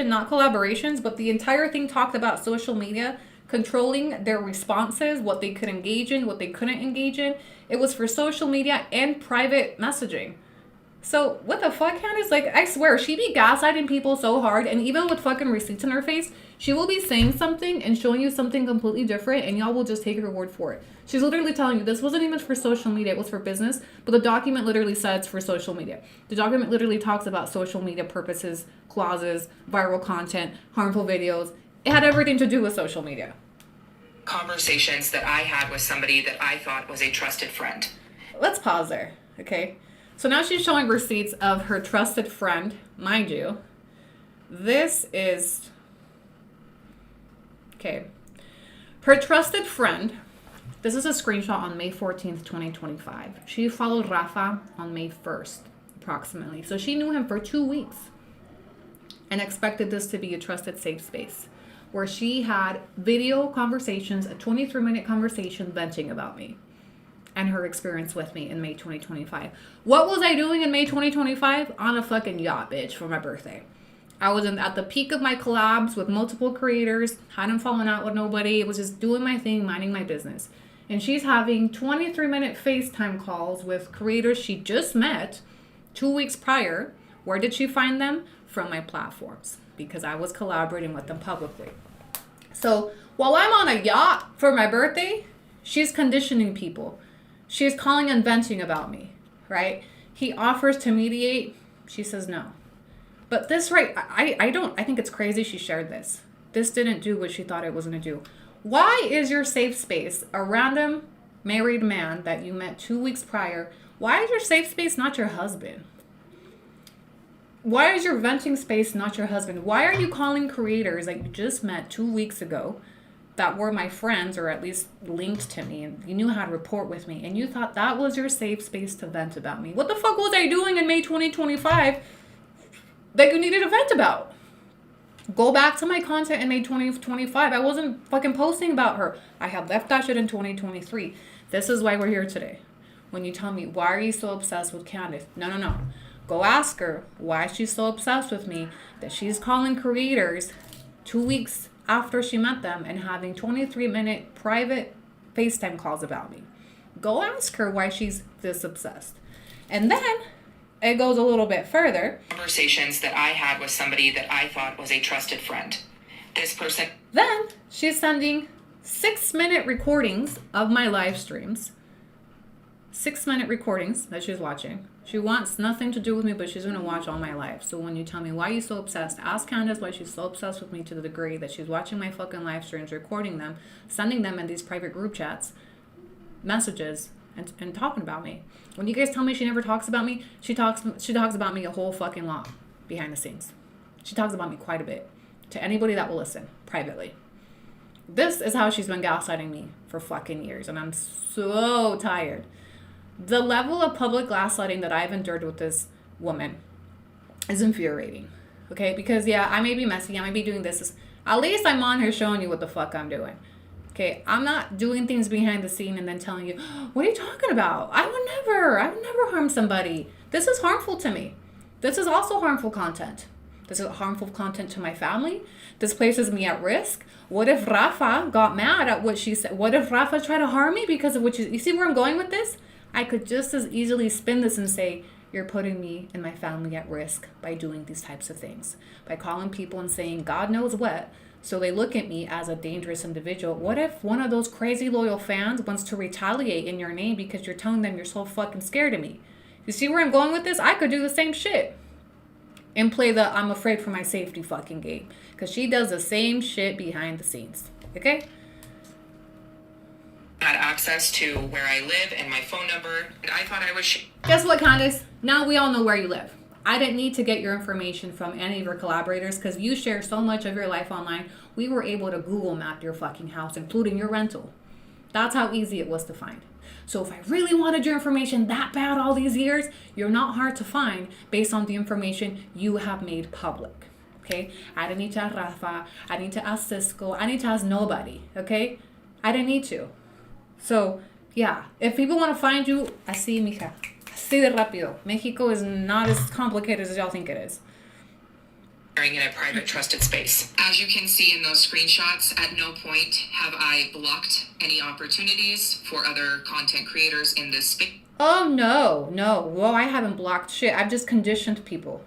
not collaborations, but the entire thing talked about social media, controlling their responses, what they could engage in, what they couldn't engage in. It was for social media and private messaging. So what the fuck, Candace? Like, I swear, she be gaslighting people so hard, and even with fucking receipts in her face, she will be saying something and showing you something completely different, and y'all will just take her word for it. She's literally telling you this wasn't even for social media, it was for business, but the document literally says for social media. The document literally talks about social media purposes, clauses, viral content, harmful videos. It had everything to do with social media. Conversations that I had with somebody that I thought was a trusted friend. Let's pause there, okay? So now she's showing receipts of her trusted friend, mind you. This is... Okay. Her trusted friend This is a screenshot on May 14th, 2025. She followed Rafa on May 1st, approximately. So she knew him for 2 weeks and expected this to be a trusted safe space where she had video conversations, a 23-minute conversation venting about me and her experience with me in May 2025. What was I doing in May 2025? On a fucking yacht, bitch, for my birthday. I was at the peak of my collabs with multiple creators, hadn't fallen out with nobody, was just doing my thing, minding my business. And she's having 23-minute FaceTime calls with creators she just met 2 weeks prior. Where did she find them? From my platforms, because I was collaborating with them publicly. So while I'm on a yacht for my birthday, she's conditioning people. She's calling and venting about me, right? He offers to mediate. She says no. But this, right, I think it's crazy she shared this. This didn't do what she thought it was going to do. Why is your safe space a random married man that you met 2 weeks prior? Why is your safe space not your husband? Why is your venting space not your husband? Why are you calling creators that you just met 2 weeks ago that were my friends or at least linked to me and you knew how to report with me and you thought that was your safe space to vent about me? What the fuck was I doing in May 2025 that you needed to vent about? Go back to my content in May 2025. I wasn't fucking posting about her. I had left that shit in 2023. This is why we're here today. When you tell me, why are you so obsessed with Candace? No. Go ask her why she's so obsessed with me that she's calling creators 2 weeks after she met them and having 23-minute private FaceTime calls about me. Go ask her why she's this obsessed. And then it goes a little bit further. Conversations that I had with somebody that I thought was a trusted friend. This person. Then she's sending 6-minute recordings of my live streams. 6-minute recordings that she's watching. She wants nothing to do with me, but she's going to watch all my lives. So when you tell me, why are you so obsessed? Ask Candace why she's so obsessed with me to the degree that she's watching my fucking live streams, recording them, sending them in these private group chats, messages, and talking about me. When you guys tell me she never talks about me, she talks about me a whole fucking lot behind the scenes. She talks about me quite a bit to anybody that will listen privately. This is how she's been gaslighting me for fucking years, and I'm so tired. The level of public gaslighting that I've endured with this woman is infuriating. Okay, because yeah, I may be messy, I may be doing this. At least I'm on here showing you what the fuck I'm doing. Okay, I'm not doing things behind the scene and then telling you, what are you talking about? I would never harm somebody. This is harmful to me. This is also harmful content. This is harmful content to my family. This places me at risk. What if Rafa got mad at what she said? What if Rafa tried to harm me because of what you see where I'm going with this? I could just as easily spin this and say, you're putting me and my family at risk by doing these types of things. By calling people and saying God knows what, so they look at me as a dangerous individual. What if one of those crazy loyal fans wants to retaliate in your name because you're telling them you're so fucking scared of me? You see where I'm going with this? I could do the same shit and play the I'm afraid for my safety fucking game. Because she does the same shit behind the scenes. Okay? Had access to where I live and my phone number, and I thought I was. Guess what, Candace? Now we all know where you live. I didn't need to get your information from any of your collaborators because you share so much of your life online. We were able to Google map your fucking house, including your rental. That's how easy it was to find. So if I really wanted your information that bad all these years, you're not hard to find based on the information you have made public. Okay? I didn't need to ask Rafa. I didn't need to ask Cisco. I need to ask nobody. Okay? I didn't need to. So, yeah, if people want to find you, así, mija. Así de rápido. Mexico is not as complicated as y'all think it is. In a private, trusted space. As you can see in those screenshots, at no point have I blocked any opportunities for other content creators in this space. Oh, no. Well, I haven't blocked shit. I've just conditioned people.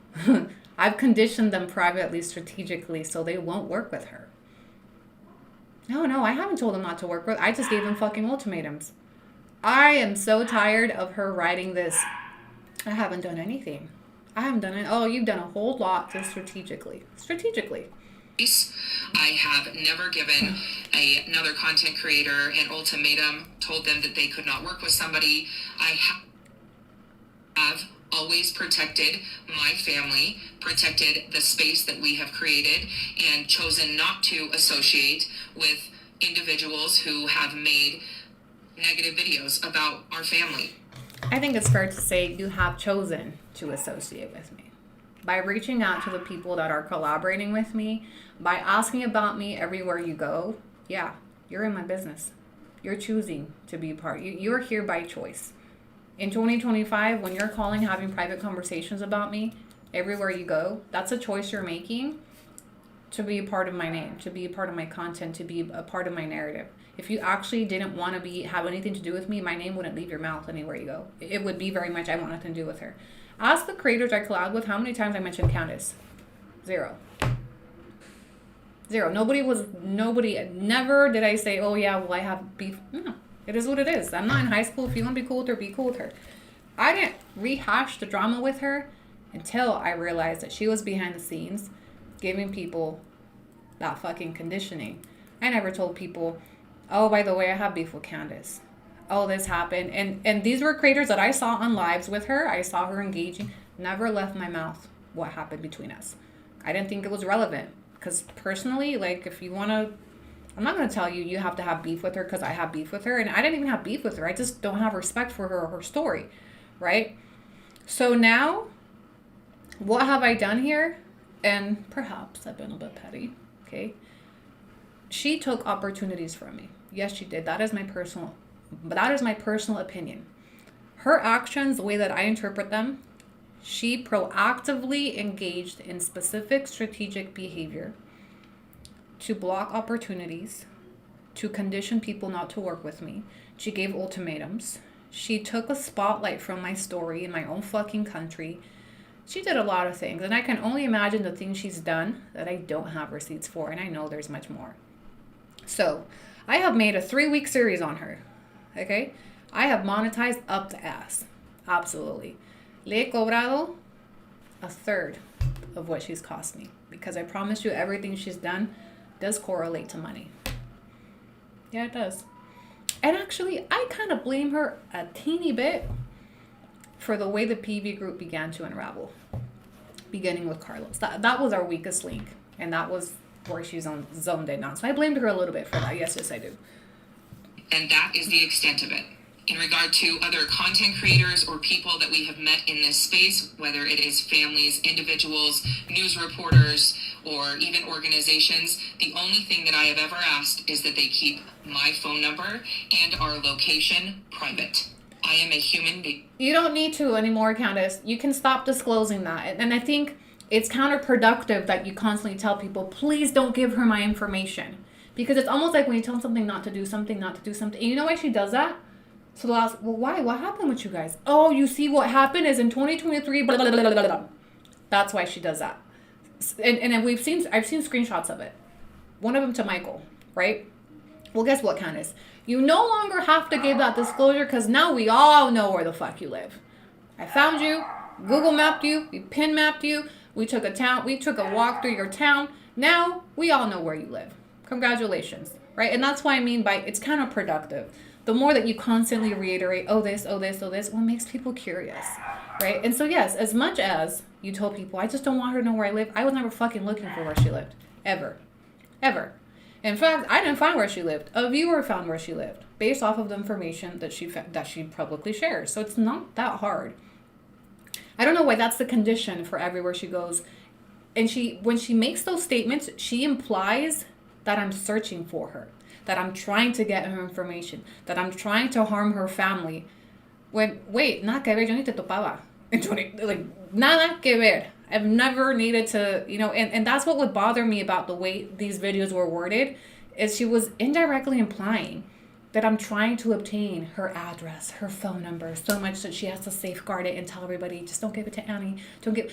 I've conditioned them privately, strategically, so they won't work with her. No, I haven't told them not to work with. I just gave them fucking ultimatums. I am so tired of her writing this. I haven't done anything. I haven't done it. Oh, you've done a whole lot just strategically. I have never given another content creator an ultimatum, told them that they could not work with somebody. I have always protected my family, protected the space that we have created, and chosen not to associate with individuals who have made negative videos about our family. I think it's fair to say you have chosen to associate with me. By reaching out to the people that are collaborating with me, by asking about me everywhere you go, yeah, you're in my business. You're choosing to be part. You're here by choice. In 2025, when you're calling, having private conversations about me everywhere you go, that's a choice you're making to be a part of my name, to be a part of my content, to be a part of my narrative. If you actually didn't want to have anything to do with me, my name wouldn't leave your mouth anywhere you go. It would be very much, I want nothing to do with her. Ask the creators I collab with how many times I mentioned Candace. Zero. Never did I say, oh yeah, well I have beef. No, it is what it is. I'm not in high school. If you want to be cool with her, be cool with her. I didn't rehash the drama with her until I realized that she was behind the scenes giving people that fucking conditioning. I never told people, oh, by the way, I have beef with Candace. Oh, this happened. And these were creators that I saw on lives with her. I saw her engaging. Never left my mouth what happened between us. I didn't think it was relevant. Because personally, like, if you want to, I'm not going to tell you you have to have beef with her because I have beef with her. And I didn't even have beef with her. I just don't have respect for her or her story. Right? So now, what have I done here? And perhaps I've been a bit petty. Okay? She took opportunities from me. Yes, she did. That is my personal opinion. Her actions, the way that I interpret them, she proactively engaged in specific strategic behavior to block opportunities, to condition people not to work with me. She gave ultimatums. She took a spotlight from my story in my own fucking country. She did a lot of things, and I can only imagine the things she's done that I don't have receipts for, and I know there's much more. So, I have made a 3-week series on her, okay? I have monetized up the ass, absolutely. Le he cobrado a third of what she's cost me, because I promise you everything she's done does correlate to money. Yeah, it does. And actually, I kind of blame her a teeny bit for the way the PV group began to unravel, beginning with Carlos. That was our weakest link, and that was where she's zoned in on. So I blamed her a little bit for that. Yes, I do. And that is the extent of it. In regard to other content creators or people that we have met in this space, whether it is families, individuals, news reporters, or even organizations, the only thing that I have ever asked is that they keep my phone number and our location private. I am a human being. You don't need to anymore, Candace. You can stop disclosing that. And I think it's counterproductive that you constantly tell people, please don't give her my information. Because it's almost like when you tell something not to do something. And you know why she does that? So they'll ask, well, why? What happened with you guys? Oh, you see what happened is in 2023, blah, blah, blah, blah, blah. That's why she does that. And I've seen screenshots of it. One of them to Michael, right? Well, guess what, Candace? You no longer have to give that disclosure because now we all know where the fuck you live. I found you, Google mapped you, we pin mapped you, we took a walk through your town. Now we all know where you live. Congratulations, right? And that's why I mean by it's counterproductive. The more that you constantly reiterate, oh this, well, it makes people curious, right? And so yes, as much as you told people, I just don't want her to know where I live, I was never fucking looking for where she lived, ever. In fact, I didn't find where she lived. A viewer found where she lived based off of the information that she publicly shares. So it's not that hard. I don't know why that's the condition for everywhere she goes. And when she makes those statements, she implies that I'm searching for her, that I'm trying to get her information, that I'm trying to harm her family. When, wait, nada que ver, yo ni te topaba. Like, nada que ver. I've never needed to, and that's what would bother me about the way these videos were worded, is she was indirectly implying that I'm trying to obtain her address, her phone number, so much that she has to safeguard it and tell everybody, just don't give it to Annie. What the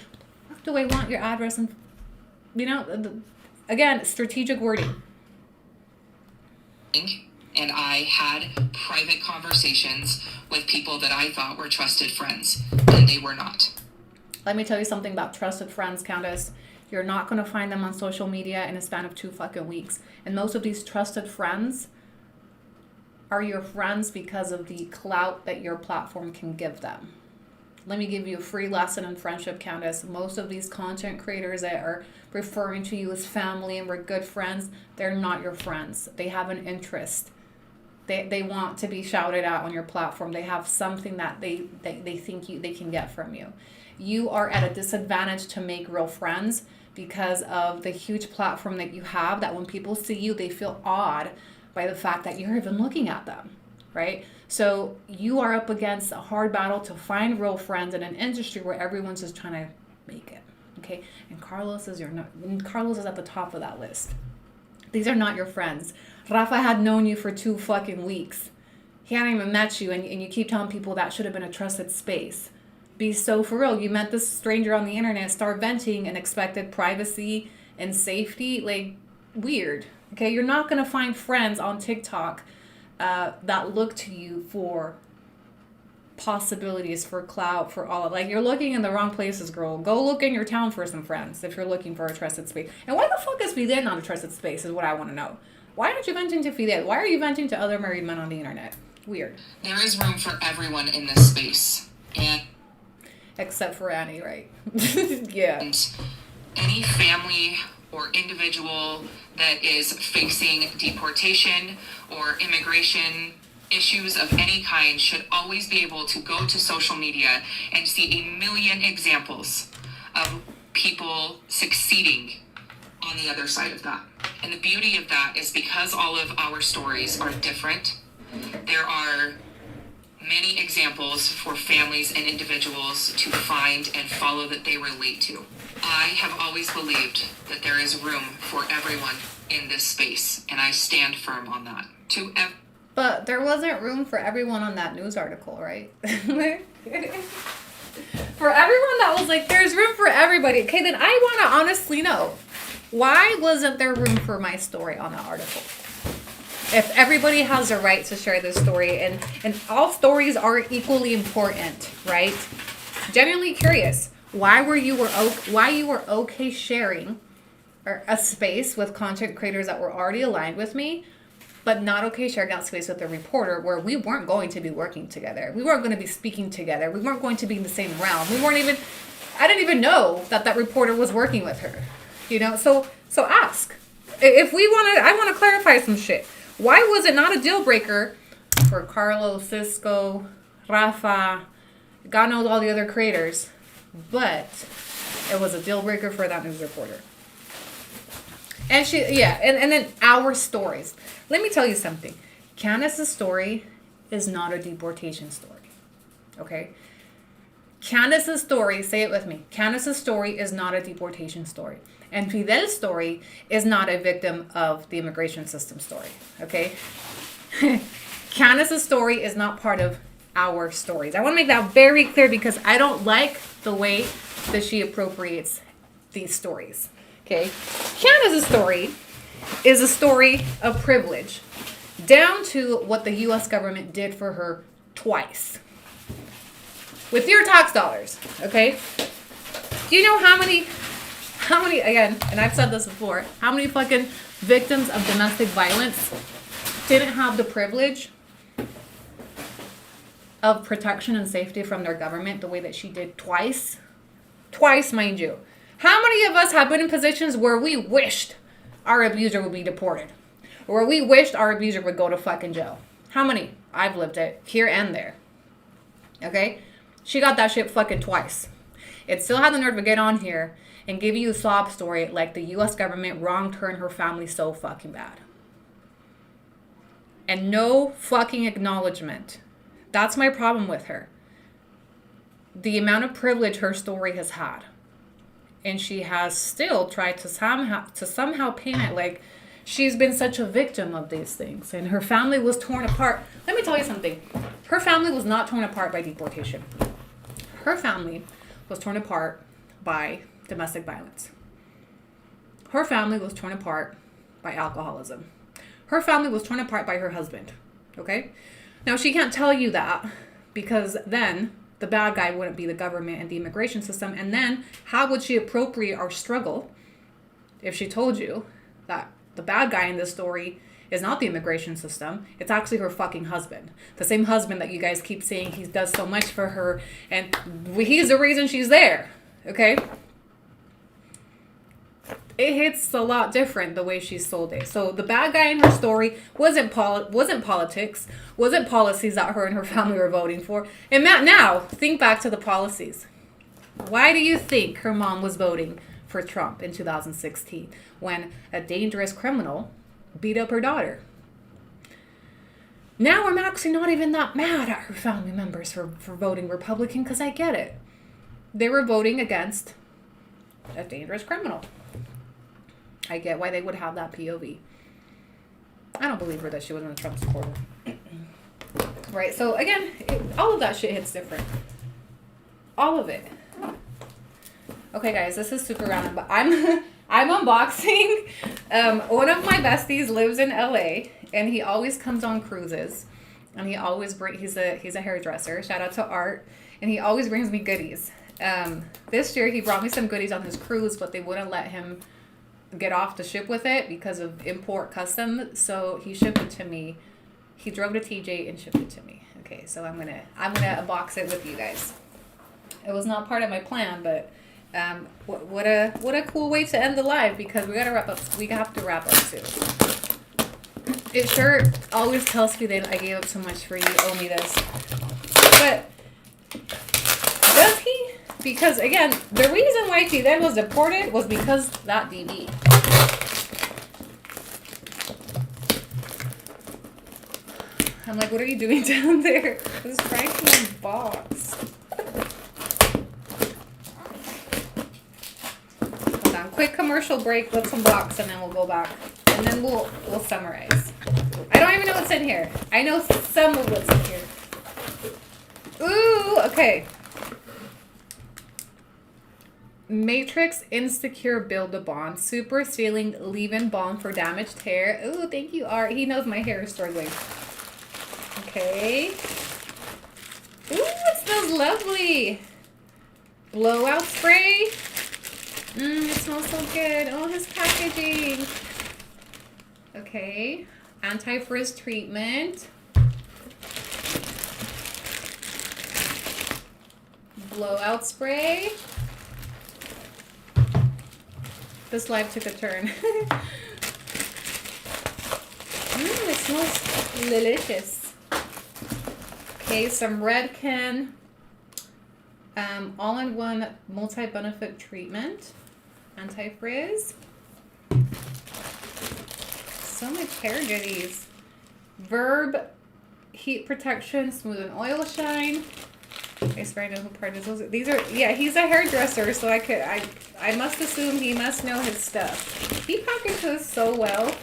fuck do I want your address? And, again, strategic wording. And I had private conversations with people that I thought were trusted friends, and they were not. Let me tell you something about trusted friends, Countess. You're not going to find them on social media in a span of 2 fucking weeks. And most of these trusted friends are your friends because of the clout that your platform can give them. Let me give you a free lesson in friendship, Countess. Most of these content creators that are referring to you as family and we're good friends, they're not your friends. They have an interest They want to be shouted at on your platform. They have something that they think they can get from you. You are at a disadvantage to make real friends because of the huge platform that you have, that when people see you, they feel awed by the fact that you're even looking at them, right? So you are up against a hard battle to find real friends in an industry where everyone's just trying to make it, okay? And Carlos is at the top of that list. These are not your friends. Rafa had known you for 2 fucking weeks. He hadn't even met you, and you keep telling people that should have been a trusted space. Be so for real. You met this stranger on the internet, start venting and expected privacy and safety. Like, weird. Okay, you're not going to find friends on TikTok that look to you for possibilities, for clout, for all of, like, you're looking in the wrong places, girl. Go look in your town for some friends if you're looking for a trusted space. And why the fuck is Fidel not a trusted space is what I want to know. Why aren't you venting to Fidel? Why are you venting to other married men on the internet? Weird. There is room for everyone in this space. And Except for Annie, right? Yeah. any family or individual that is facing deportation or immigration issues of any kind should always be able to go to social media and see a million examples of people succeeding on the other side of that. And the beauty of that is because all of our stories are different, there are many examples for families and individuals to find and follow that they relate to. I have always believed that there is room for everyone in this space, and I stand firm on that. But there wasn't room for everyone on that news article, right? For everyone that was like, there's room for everybody. Okay, then I want to honestly know, why wasn't there room for my story on that article? If everybody has a right to share this story, and all stories are equally important, right? Genuinely curious, why you were okay sharing a space with content creators that were already aligned with me, but not okay sharing that space with a reporter where we weren't going to be working together. We weren't going to be speaking together. We weren't going to be in the same realm. I didn't even know that reporter was working with her. You know, so ask. I want to clarify some shit. Why was it not a deal breaker for Carlos, Cisco, Rafa, God knows all the other creators, but it was a deal breaker for that news reporter? And and then our stories. Let me tell you something. Candace's story is not a deportation story. Okay? Candace's story, say it with me. Candace's story is not a deportation story. And Fidel's story is not a victim of the immigration system story. Okay? Candace's story is not part of our stories. I want to make that very clear because I don't like the way that she appropriates these stories. Okay? Candace's story is a story of privilege, down to what the U.S. government did for her twice. With your tax dollars, okay? Do you know how many, again, and I've said this before, how many fucking victims of domestic violence didn't have the privilege of protection and safety from their government the way that she did twice? Twice, mind you. How many of us have been in positions where we wished our abuser would be deported? Or where we wished our abuser would go to fucking jail? How many? I've lived it, here and there. Okay? She got that shit fucking twice. It still had the nerve to get on here and give you a sob story like the U.S. government wronged her and her family so fucking bad. And no fucking acknowledgement. That's my problem with her. The amount of privilege her story has had. And she has still tried to somehow paint it like she's been such a victim of these things. And her family was torn apart. Let me tell you something. Her family was not torn apart by deportation. Her family was torn apart by domestic violence. Her family was torn apart by alcoholism. Her family was torn apart by her husband. Okay? Now, she can't tell you that because then the bad guy wouldn't be the government and the immigration system. And then how would she appropriate our struggle if she told you that the bad guy in this story is not the immigration system? It's actually her fucking husband. The same husband that you guys keep saying he does so much for her. And he's the reason she's there. Okay? it hits a lot different the way she sold it. So the bad guy in her story wasn't politics, wasn't policies that her and her family were voting for. And now, think back to the policies. Why do you think her mom was voting for Trump in 2016 when a dangerous criminal beat up her daughter? Now I'm actually not even that mad at her family members for voting Republican, because I get it. They were voting against a dangerous criminal. I get why they would have that POV. I don't believe her that she wasn't a Trump supporter. Right, so again, all of that shit hits different. All of it. Okay, guys, this is super random, but I'm unboxing. One of my besties lives in LA, and he always comes on cruises, and he always he's a hairdresser. Shout out to Art, and he always brings me goodies. This year he brought me some goodies on his cruise, but they wouldn't let him get off the ship with it because of import customs. So he shipped it to me. He drove to TJ and shipped it to me. Okay, so I'm gonna unbox it with you guys. It was not part of my plan, but what a cool way to end the live, because we gotta wrap up. We have to wrap up soon. It sure always tells me that I gave up so much for you. Owe me this, but does he? Because again, the reason why she then was deported was because that DV. I'm like, what are you doing down there? This Franklin box. Hold on, quick commercial break. Let's unbox and then we'll go back, and then we'll summarize. I don't even know what's in here. I know some of what's in here. Ooh, okay. Matrix Insecure Build-A-Bond Super Sealing Leave-In Balm for damaged hair. Ooh, thank you, Art. He knows my hair is struggling. Okay. Ooh, it smells lovely. Blowout spray. It smells so good. Oh, his packaging. Okay. Anti-frizz treatment. Blowout spray. This live took a turn. It smells delicious. Okay, some Redken all-in-one multi-benefit treatment. Anti-frizz. So much hair goodies. Verb heat protection, smooth and oil shine. I swear I know who purchases those. These are, yeah, he's a hairdresser, so I must assume he must know his stuff. He packages so well.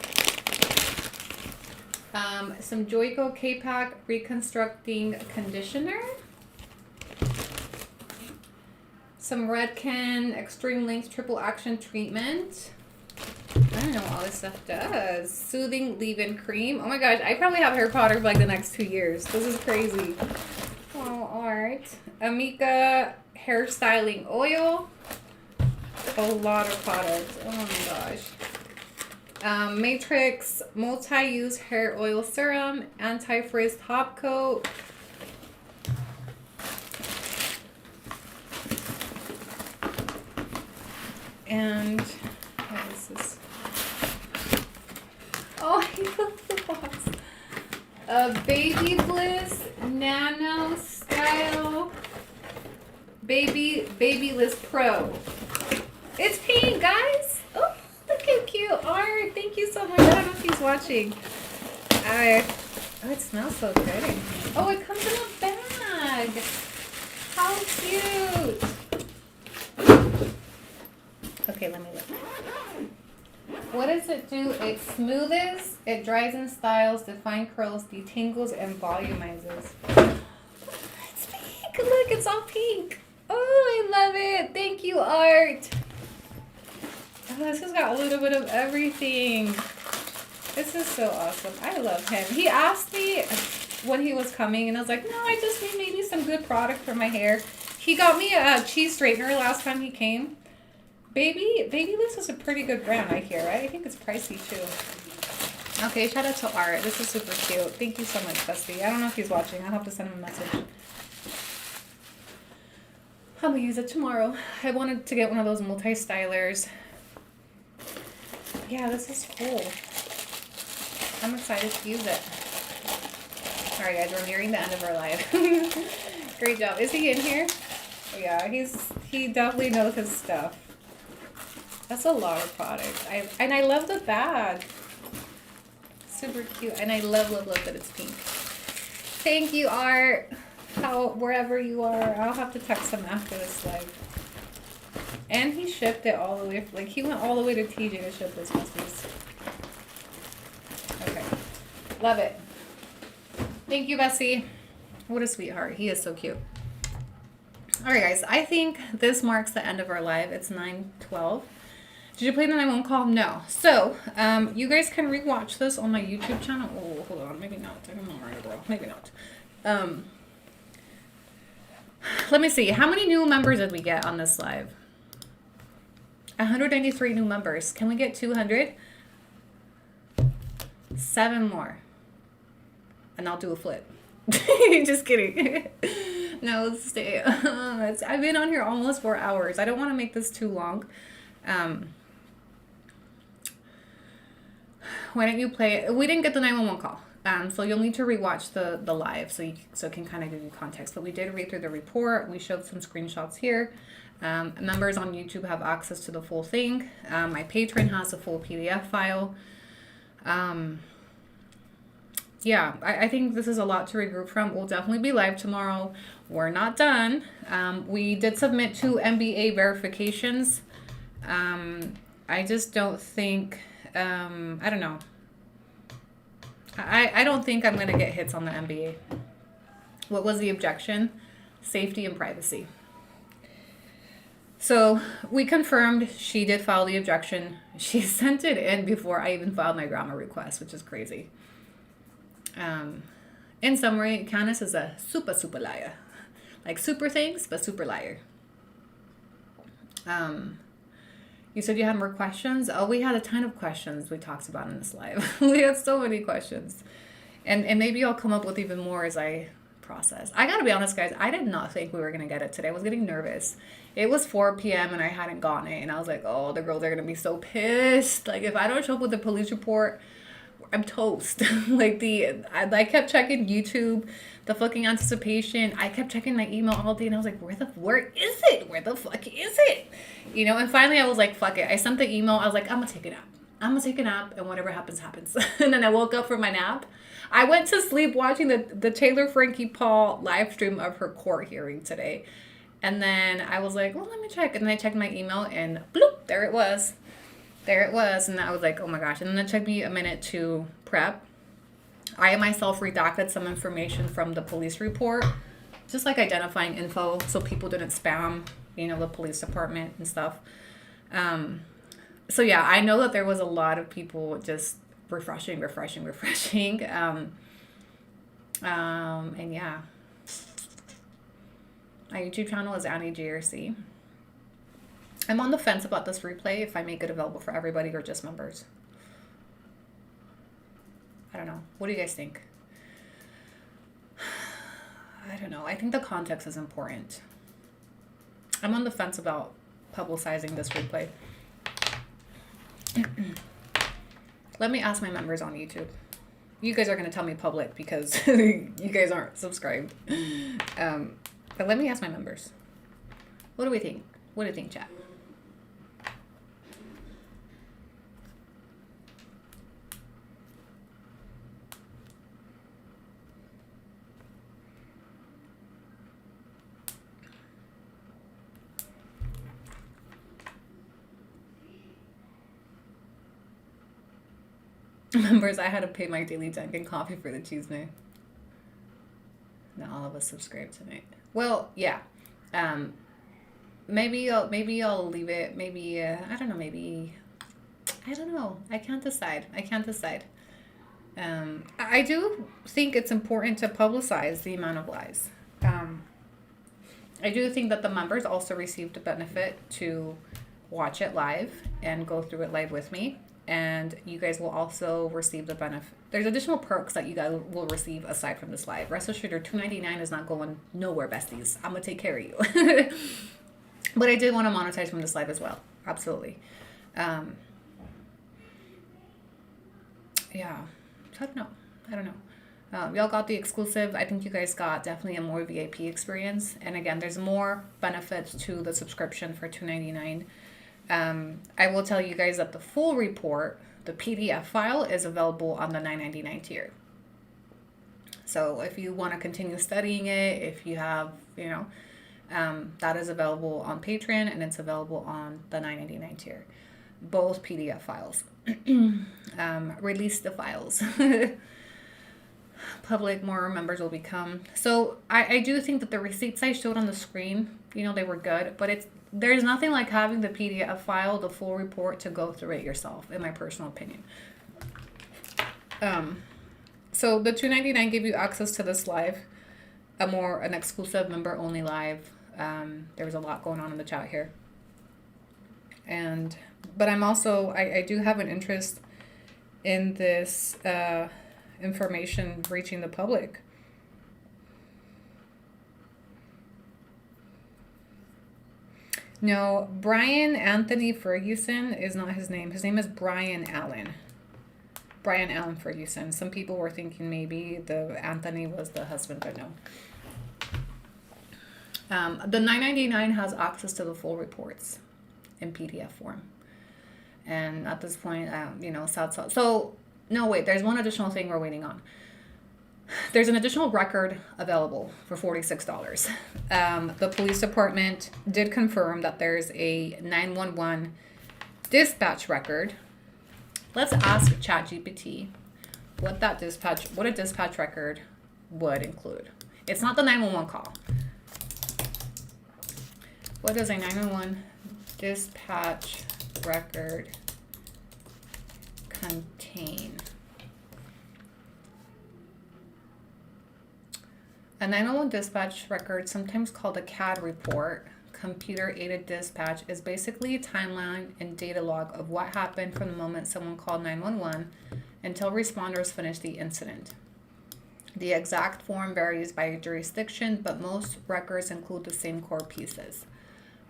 Some Joico K-Pack Reconstructing Conditioner. Some Redken Extreme Length Triple Action Treatment. I don't know what all this stuff does. Soothing leave-in cream. Oh my gosh, I probably have hair powder for like the next 2 years. This is crazy. Oh, Art. Amika hair styling oil. A lot of products. Oh my gosh. Matrix multi-use hair oil serum. Anti-frizz top coat. And what is this? Oh, I love the box. Baby Bliss Nano Style Baby Bliss Pro. It's pink, guys. Oh, look how cute. Art, thank you so much. I don't know if he's watching. Oh, it smells so good. Oh, it comes in a bag. How cute. Okay, let me look. What does it do? It smoothes, it dries and styles, define curls, detangles, and volumizes. It's pink. Look, it's all pink. Oh, I love it. Thank you, Art. Oh, this has got a little bit of everything. This is so awesome. I love him. He asked me when he was coming, and I was like, no, I just need maybe some good product for my hair. He got me a cheese straightener last time he came. Baby Bliss is a pretty good brand, I hear, right? I think it's pricey too. Okay, shout out to Art. This is super cute. Thank you so much, Bestie. I don't know if he's watching. I'll have to send him a message. I'm gonna use it tomorrow. I wanted to get one of those multi-stylers. Yeah, this is cool. I'm excited to use it. Sorry guys, we're nearing the end of our live. Great job. Is he in here? Yeah, he definitely knows his stuff. That's a lot of products. I love the bag. Super cute. And I love that it's pink. Thank you, Art. Wherever you are, I'll have to text him after this live. And he shipped it all the way, like he went all the way to TJ to ship this Besties. Okay. Love it. Thank you, Bessie. What a sweetheart. He is so cute. All right, guys. I think this marks the end of our live. It's 9:12. Did you play the 911 call? No. So, you guys can rewatch this on my YouTube channel. Oh, hold on. Maybe not. I don't know right, bro. Maybe not. Let me see. How many new members did we get on this live? 193 new members. Can we get 200? 7 more. And I'll do a flip. Just kidding. No, let's stay. I've been on here almost 4 hours. I don't want to make this too long. Why don't you play it? We didn't get the 911 call. So you'll need to rewatch the live so it can kind of give you context. But we did read through the report. We showed some screenshots here. Members on YouTube have access to the full thing. My patron has a full PDF file. Yeah, I think this is a lot to regroup from. We'll definitely be live tomorrow. We're not done. We did submit 2 MBA verifications. I just don't think, I don't know. I don't think I'm going to get hits on the MBA. What was the objection? Safety and privacy. So we confirmed she did file the objection. She sent it in before I even filed my GRAMA request, which is crazy. In summary, Candace is a super liar. Like super things, but super liar. You said you had more questions? Oh, we had a ton of questions we talked about in this live. We had so many questions. And maybe I'll come up with even more as I process. I gotta be honest, guys, I did not think we were gonna get it today. I was getting nervous. It was 4 p.m. and I hadn't gotten it. And I was like, oh, the girls are gonna be so pissed. Like, if I don't show up with the police report, I'm toast. I kept checking YouTube, the fucking anticipation. I kept checking my email all day and I was like, where is it? Where the fuck is it? You know, and finally I was like, fuck it. I sent the email. I was like, I'm gonna take a nap and whatever happens, happens. And then I woke up from my nap. I went to sleep watching the Taylor Frankie Paul live stream of her court hearing today. And then I was like, well, let me check. And then I checked my email and bloop, there it was. And I was like, oh my gosh. And then it took me a minute to prep. I myself redacted some information from the police report, just like identifying info so people didn't spam, the police department and stuff. So yeah, I know that there was a lot of people just refreshing. And yeah. My YouTube channel is Annie GRC. I'm on the fence about this replay, if I make it available for everybody or just members. I don't know. What do you guys think? I don't know. I think the context is important. I'm on the fence about publicizing this replay. Let me ask my members on YouTube. You guys are going to tell me public because you guys aren't subscribed. But let me ask my members. What do we think? What do you think, chat? Members, I had to pay my daily Dunkin' coffee for the Tuesday. Not all of us subscribe tonight. Well, yeah. Maybe I'll leave it. Maybe I don't know. Maybe I don't know. I can't decide. I do think it's important to publicize the amount of lies. I do think that the members also received a benefit to watch it live and go through it live with me. And you guys will also receive the benefit. There's additional perks that you guys will receive aside from this live. Rest assured, your $2.99 is not going nowhere, besties. I'm going to take care of you. But I did want to monetize from this live as well. Absolutely. yeah, I don't know. Y'all got the exclusive. I think you guys got definitely a more VIP experience. And again, there's more benefits to the subscription for $2.99. I will tell you guys that the full report, the PDF file, is available on the $9.99 tier. So if you want to continue studying it, if you have, that is available on Patreon, and it's available on the $9.99 tier. Both PDF files. Release the files. Public, more members will become. So I do think that the receipts I showed on the screen, they were good, but there's nothing like having the PDF file, the full report, to go through it yourself, in my personal opinion. So the $2.99 give you access to this live, an exclusive member only live. There was a lot going on in the chat here. But I'm also, I do have an interest in this information reaching the public. No, Brian Anthony Ferguson is not his name. His name is Brian Allen. Brian Allen Ferguson. Some people were thinking maybe the Anthony was the husband, but no. The $9.99 has access to the full reports in PDF form. And at this point, so no, wait, there's one additional thing we're waiting on. There's an additional record available for $46. The police department did confirm that there's a 911 dispatch record. Let's ask ChatGPT what a dispatch record would include. It's not the 911 call. What does a 911 dispatch record contain? A 911 dispatch record, sometimes called a CAD report, computer-aided dispatch, is basically a timeline and data log of what happened from the moment someone called 911 until responders finish the incident. The exact form varies by jurisdiction, but most records include the same core pieces: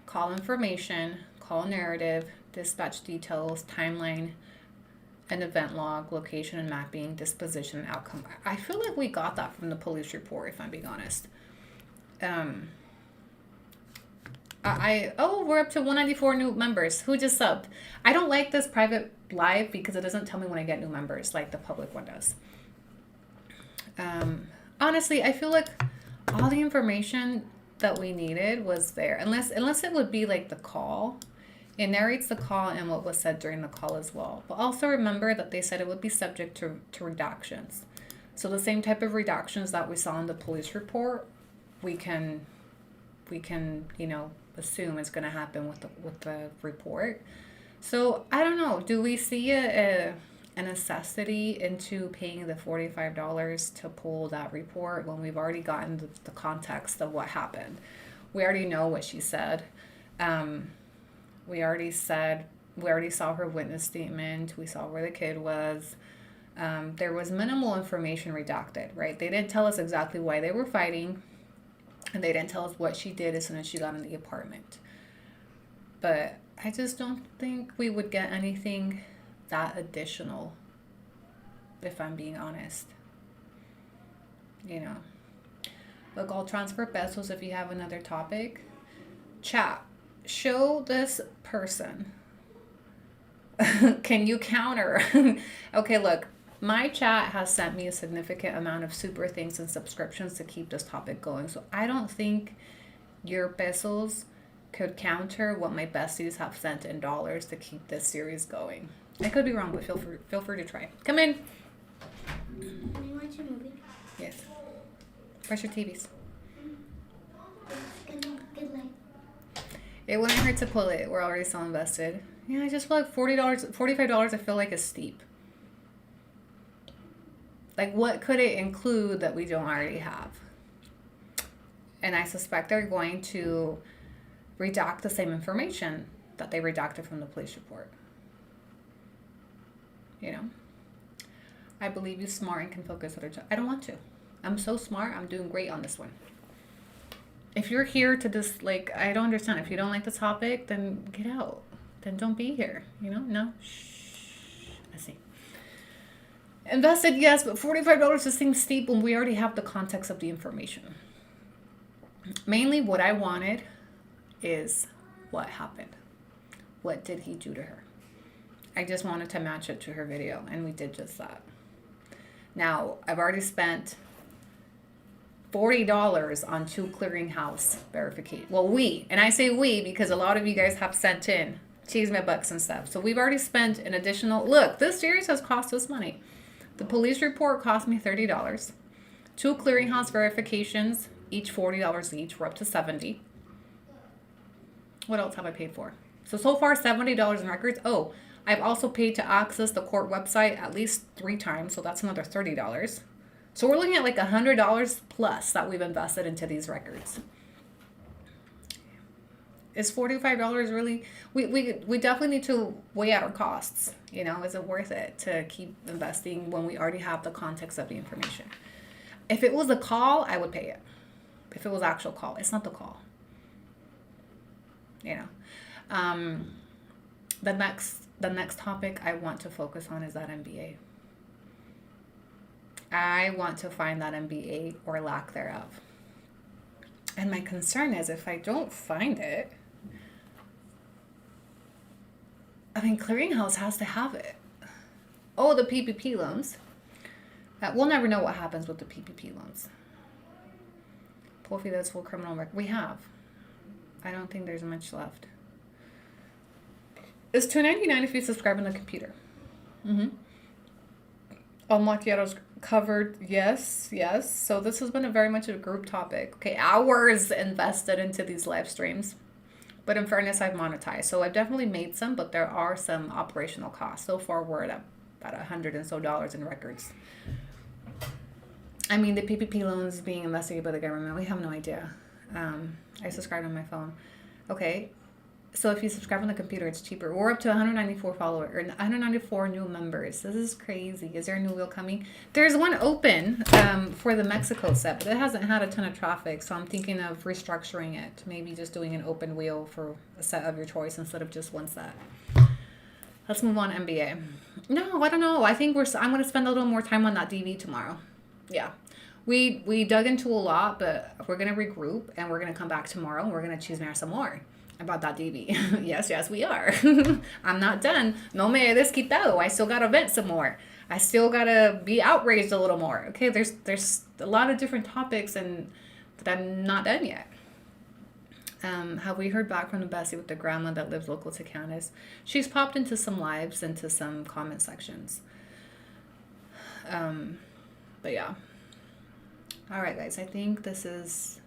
call information, call narrative, dispatch details, timeline, an event log, location and mapping, disposition, and outcome. I feel like we got that from the police report, if I'm being honest. We're up to 194 new members. Who just subbed? I don't like this private live because it doesn't tell me when I get new members like the public one does. Honestly, I feel like all the information that we needed was there, unless it would be like the call. It narrates the call and what was said during the call as well. But also remember that they said it would be subject to redactions. So the same type of redactions that we saw in the police report, we can assume is going to happen with the report. So I don't know. Do we see a necessity into paying the $45 to pull that report when we've already gotten the context of what happened? We already know what she said. We already saw her witness statement. We saw where the kid was. There was minimal information redacted, right? They didn't tell us exactly why they were fighting, and they didn't tell us what she did as soon as she got in the apartment. But I just don't think we would get anything that additional, if I'm being honest. Look, I'll transfer pesos if you have another topic. Chat. Show this person. Can you counter? Okay, look, my chat has sent me a significant amount of super things and subscriptions to keep this topic going. So I don't think your pesos could counter what my besties have sent in dollars to keep this series going. I could be wrong, but feel free to try. Come in. Can I watch a movie? Yes. Press your TVs. Good night. It wouldn't hurt to pull it. We're already so invested. Yeah, I just feel like $45 I feel like is steep. Like, what could it include that we don't already have? And I suspect they're going to redact the same information that they redacted from the police report. I believe you smart and can focus on I don't want to. I'm so smart. I'm doing great on this one. If you're here to just, I don't understand. If you don't like the topic, then get out. Then don't be here. No? Shh. I see. Invested, yes, but $45 just seems steep when we already have the context of the information. Mainly what I wanted is what happened. What did he do to her? I just wanted to match it to her video, and we did just that. Now, I've already spent $40 on 2 clearinghouse verification. Well, and I say we because a lot of you guys have sent in cheeseman bucks and stuff. So we've already spent an additional, look, this series has cost us money. The police report cost me $30. 2 clearinghouse verifications, each $40 each. We're up to $70. What else have I paid for? So far, $70 in records. Oh, I've also paid to access the court website at least 3 times. So that's another $30. So we're looking at like $100 plus that we've invested into these records. Is $45 really? We definitely need to weigh out our costs. You know, is it worth it to keep investing when we already have the context of the information? If it was a call, I would pay it. If it was actual call, it's not the call. You know, the next topic I want to focus on is that MBA. I want to find that MBA or lack thereof. And my concern is if I don't find it, I mean, Clearinghouse has to have it. Oh, the PPP loans. We'll never know what happens with the PPP loans. Hopefully that's full criminal record. We have. I don't think there's much left. It's $2.99 if you subscribe on the computer. Macchiato's covered. Yes. So this has been very much a group topic. Okay, hours invested into these live streams. But in fairness, I've monetized. So I've definitely made some, but there are some operational costs. So far, we're at about $100 and so in records. I mean, the PPP loans being investigated by the government, we have no idea. I subscribed on my phone. Okay, so if you subscribe on the computer, it's cheaper. We're up to 194 followers, or 194 new members. This is crazy. Is there a new wheel coming? There's one open for the Mexico set, but it hasn't had a ton of traffic. So I'm thinking of restructuring it. Maybe just doing an open wheel for a set of your choice instead of just one set. Let's move on to MBA. No, I don't know. I think I'm going to spend a little more time on that DV tomorrow. Yeah. We dug into a lot, but we're going to regroup and we're going to come back tomorrow and we're going to chismear some more about that DV. yes, we are. I'm not done. No me he desquitado. I still got to vent some more. I still got to be outraged a little more. Okay, there's a lot of different topics and that I'm not done yet. Have we heard back from the Bestie with the grandma that lives local to Candace? She's popped into some lives, into some comment sections. But yeah. All right, guys. I think this is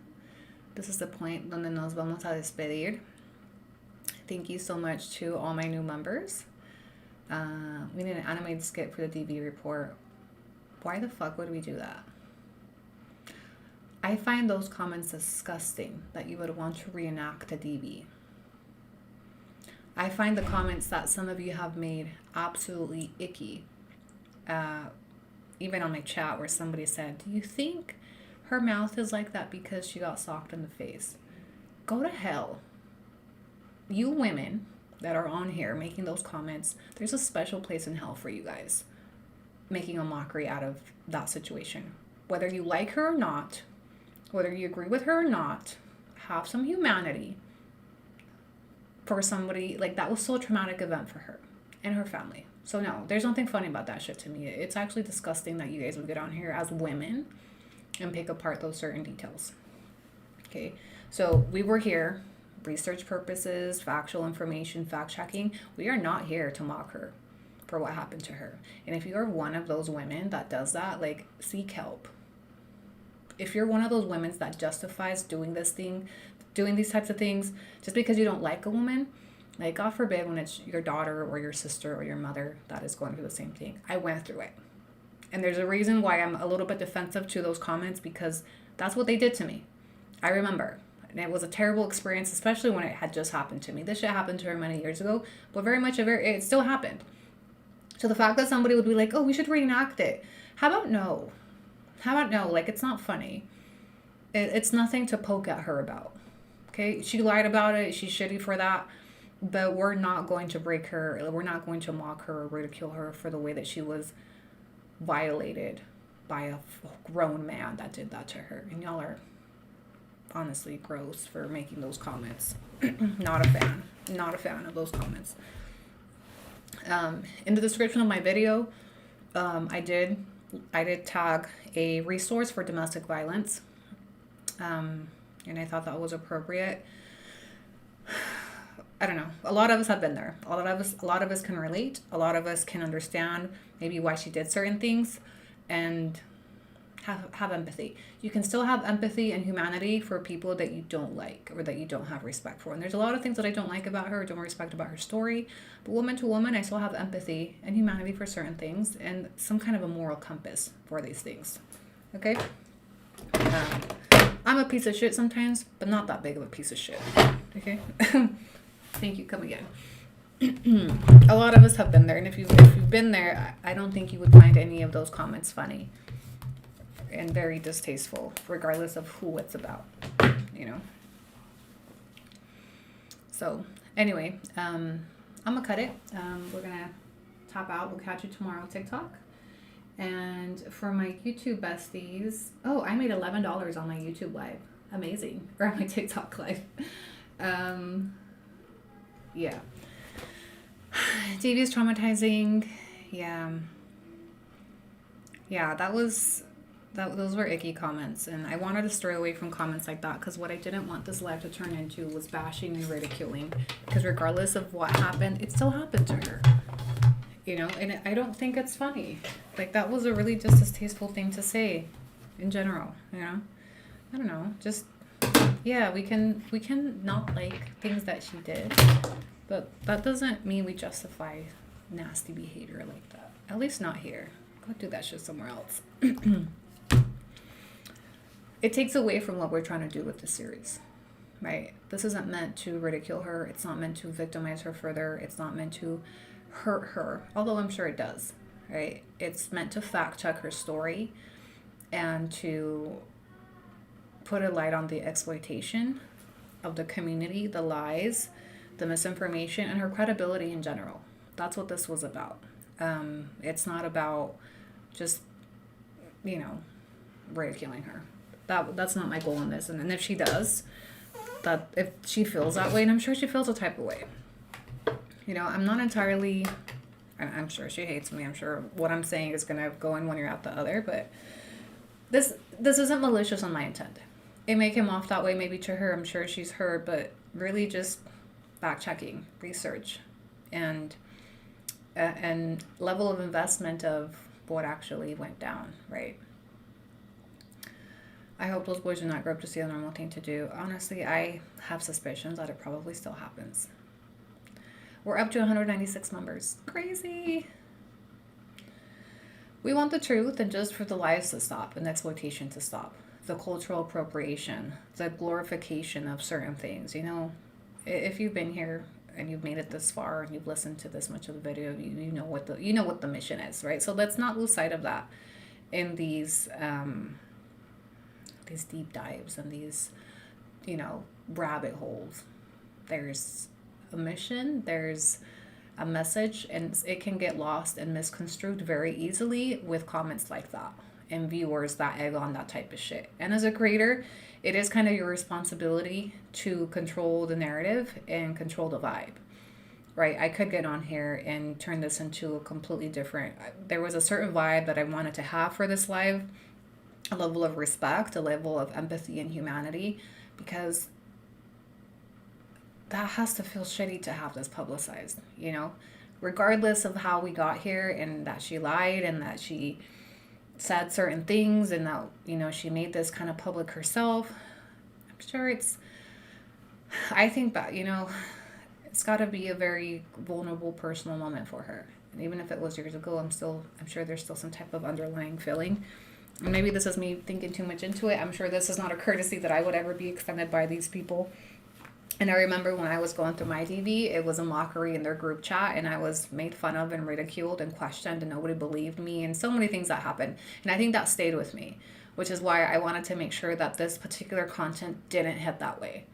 the point donde nos vamos a despedir. Thank you so much to all my new members. We need an animated skit for the DV report. Why the fuck would we do that? I find those comments disgusting that you would want to reenact a DV. I find the comments that some of you have made absolutely icky. Even on my chat where somebody said, do you think her mouth is like that because she got socked in the face? Go to hell. You women that are on here making those comments, there's a special place in hell for you guys. Making a mockery out of that situation. Whether you like her or not, whether you agree with her or not, have some humanity for somebody. Like, that was so a traumatic event for her and her family. So no, there's nothing funny about that shit to me. It's actually disgusting that you guys would get on here as women and pick apart those certain details. Okay, so we were here, research purposes, factual information, fact checking. We are not here to mock her for what happened to her. And if you are one of those women that does that, like, seek help. If you're one of those women that justifies doing these types of things just because you don't like a woman, like, God forbid when it's your daughter or your sister or your mother that is going through the same thing. I went through it. And there's a reason why I'm a little bit defensive to those comments, because that's what they did to me. I remember. And it was a terrible experience, especially when it had just happened to me. This shit happened to her many years ago, but it still happened. So the fact that somebody would be like, oh, we should reenact it. How about no? Like, it's not funny. It's nothing to poke at her about. Okay? She lied about it. She's shitty for that. But we're not going to break her. We're not going to mock her or ridicule her for the way that she was violated by a grown man that did that to her. And y'all are honestly gross for making those comments. Not a fan. Not a fan of those comments. In the description of my video, I did tag a resource for domestic violence. And I thought that was appropriate. I don't know. A lot of us have been there. A lot of us can relate. A lot of us can understand maybe why she did certain things and have empathy. You can still have empathy and humanity for people that you don't like or that you don't have respect for. And there's a lot of things that I don't like about her, don't respect about her story. But woman to woman, I still have empathy and humanity for certain things and some kind of a moral compass for these things. Okay? I'm a piece of shit sometimes, but not that big of a piece of shit. Okay? Thank you. Come again. A lot of us have been there. And if you've been there, I don't think you would find any of those comments funny and very distasteful, regardless of who it's about, you know. So anyway, I'm gonna cut it. We're gonna top out. We'll catch you tomorrow on TikTok. And for my YouTube besties, I made $11 on my YouTube live. Amazing. Or on my TikTok live. Yeah. Davey's traumatizing. Yeah, those were icky comments, and I wanted to stray away from comments like that because what I didn't want this live to turn into was bashing and ridiculing, because regardless of what happened, it still happened to her, you know, and I don't think it's funny. Like, that was a really just distasteful thing to say in general, you know. I don't know, just, yeah, we can not like things that she did, but that doesn't mean we justify nasty behavior like that. At least not here. Go do that shit somewhere else. It takes away from what we're trying to do with the series, right? This isn't meant to ridicule her. It's not meant to victimize her further. It's not meant to hurt her, although I'm sure it does, right? It's meant to fact check her story and to put a light on the exploitation of the community, the lies, the misinformation, and her credibility in general. That's what this was about. It's not about just, you know, ridiculing her. That's not my goal in this. And if she does, that if she feels that way, and I'm sure she feels a type of way, you know, I'm not entirely, I'm sure she hates me. I'm sure what I'm saying is going to go in one ear out the other, but this isn't malicious on my intent. It may come off that way maybe to her. I'm sure she's heard, but really just fact checking, research, and level of investment of what actually went down, right? I hope those boys do not grow up to see a normal thing to do. Honestly, I have suspicions that it probably still happens. We're up to 196 members. Crazy. We want the truth and just for the lies to stop and the exploitation to stop. The cultural appropriation, the glorification of certain things. You know, if you've been here and you've made it this far and you've listened to this much of the video, you know what the mission is, right? So let's not lose sight of that in these deep dives and these, you know, rabbit holes. There's a mission, there's a message, and it can get lost and misconstrued very easily with comments like that and viewers that egg on that type of shit. And as a creator, it is kind of your responsibility to control the narrative and control the vibe, right? I could get on here and turn this into a completely different, there was a certain vibe that I wanted to have for this live, a level of respect, a level of empathy and humanity, because that has to feel shitty to have this publicized, you know, regardless of how we got here and that she lied and that she said certain things and that, you know, she made this kind of public herself. I'm sure I think that, you know, it's got to be a very vulnerable personal moment for her. And even if it was years ago, I'm sure there's still some type of underlying feeling. And maybe this is me thinking too much into it. I'm sure this is not a courtesy that I would ever be extended by these people. And I remember when I was going through my DV, it was a mockery in their group chat, and I was made fun of and ridiculed and questioned, and nobody believed me, and so many things that happened. And I think that stayed with me, which is why I wanted to make sure that this particular content didn't hit that way.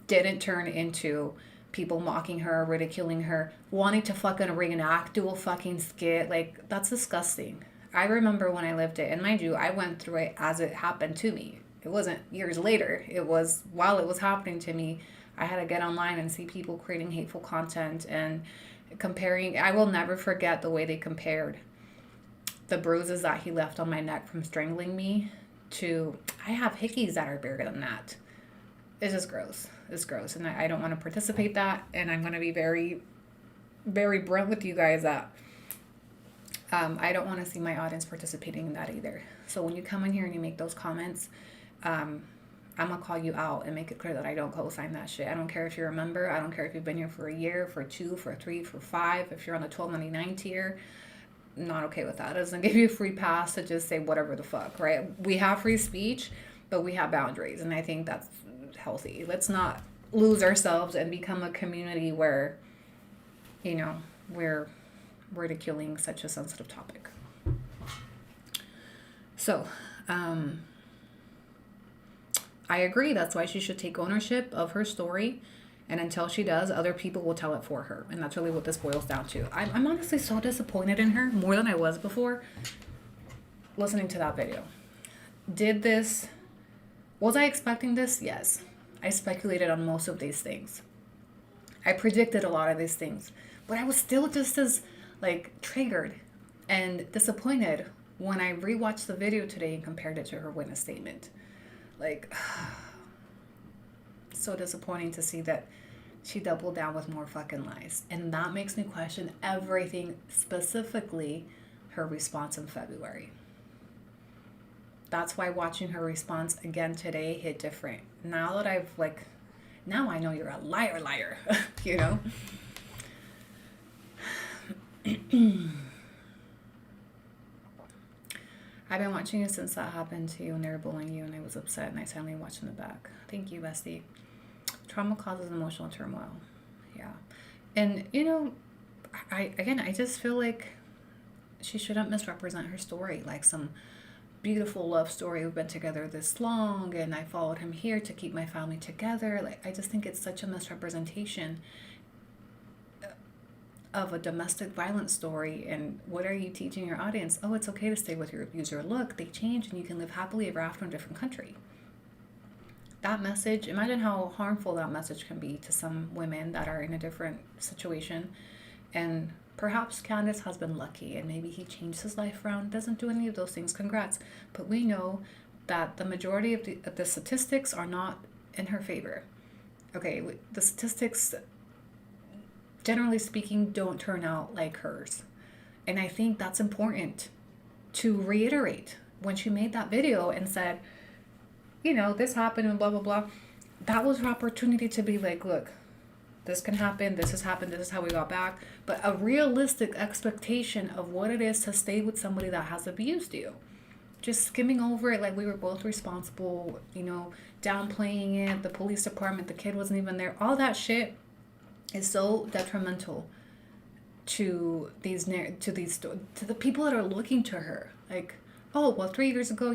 Didn't turn into people mocking her, ridiculing her, wanting to fucking reenact, do a fucking skit. Like, that's disgusting. I remember when I lived it, and mind you, I went through it as it happened to me. It wasn't years later. It was while it was happening to me. I had to get online and see people creating hateful content and comparing. I will never forget the way they compared the bruises that he left on my neck from strangling me to, I have hickeys that are bigger than that. It's just gross. It's gross. And I don't want to participate that. And I'm going to be very, very blunt with you guys that I don't want to see my audience participating in that either. So when you come in here and you make those comments, I'm going to call you out and make it clear that I don't co-sign that shit. I don't care if you're a member. I don't care if you've been here for a year, for 2, for 3, for 5. If you're on the $12.99 tier, I'm not okay with that. It doesn't give you a free pass to just say whatever the fuck, right? We have free speech, but we have boundaries. And I think that's healthy. Let's not lose ourselves and become a community where, you know, we're ridiculing such a sensitive topic. So, I agree. That's why she should take ownership of her story. And until she does, other people will tell it for her. And that's really what this boils down to. I'm honestly so disappointed in her, more than I was before, listening to that video. Was I expecting this? Yes. I speculated on most of these things. I predicted a lot of these things. But I was still just as, triggered and disappointed when I rewatched the video today and compared it to her witness statement. So disappointing to see that she doubled down with more fucking lies. And that makes me question everything, specifically her response in February. That's why watching her response again today hit different. Now that now I know you're a liar, you know? I've been watching you since that happened to you and they were bullying you and I was upset and I suddenly watched in the back. Thank you, Bestie. Trauma causes emotional turmoil. Yeah. And, I just feel like she shouldn't misrepresent her story like some beautiful love story. We've been together this long and I followed him here to keep my family together. I just think it's such a misrepresentation of a domestic violence story. And what are you teaching your audience? Oh, it's okay to stay with your abuser. Look, they changed and you can live happily ever after in a different country. That message, imagine how harmful that message can be to some women that are in a different situation. And perhaps Candace has been lucky and maybe he changed his life around, doesn't do any of those things. Congrats. But we know that the majority of the statistics are not in her favor. Okay, the statistics, generally speaking, don't turn out like hers. And I think that's important to reiterate. When she made that video and said, this happened and blah, blah, blah, that was her opportunity to be like, look, this can happen, this has happened, this is how we got back. But a realistic expectation of what it is to stay with somebody that has abused you. Just skimming over it like we were both responsible, downplaying it, the police department, the kid wasn't even there. All that shit is so detrimental to the people that are looking to her. 3 years ago,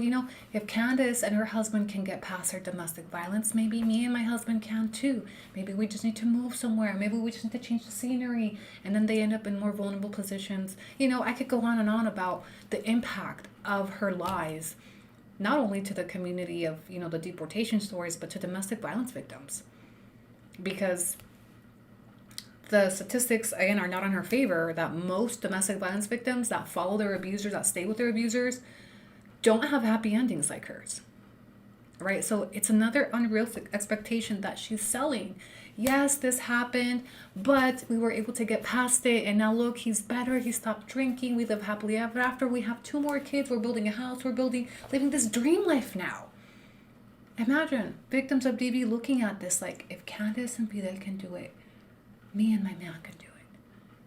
if Candace and her husband can get past her domestic violence, maybe me and my husband can too. Maybe we just need to move somewhere. Maybe we just need to change the scenery. And then they end up in more vulnerable positions. I could go on and on about the impact of her lies, not only to the community of, the deportation stories, but to domestic violence victims. Because the statistics, again, are not in her favor, that most domestic violence victims that follow their abusers, that stay with their abusers, don't have happy endings like hers, right? So it's another unrealistic expectation that she's selling. Yes, this happened, but we were able to get past it, and now look, he's better, he stopped drinking, we live happily ever after, we have 2 more kids, we're building a house, living this dream life now. Imagine victims of DV looking at this like, if Candace and Fidel can do it, me and my man can do it.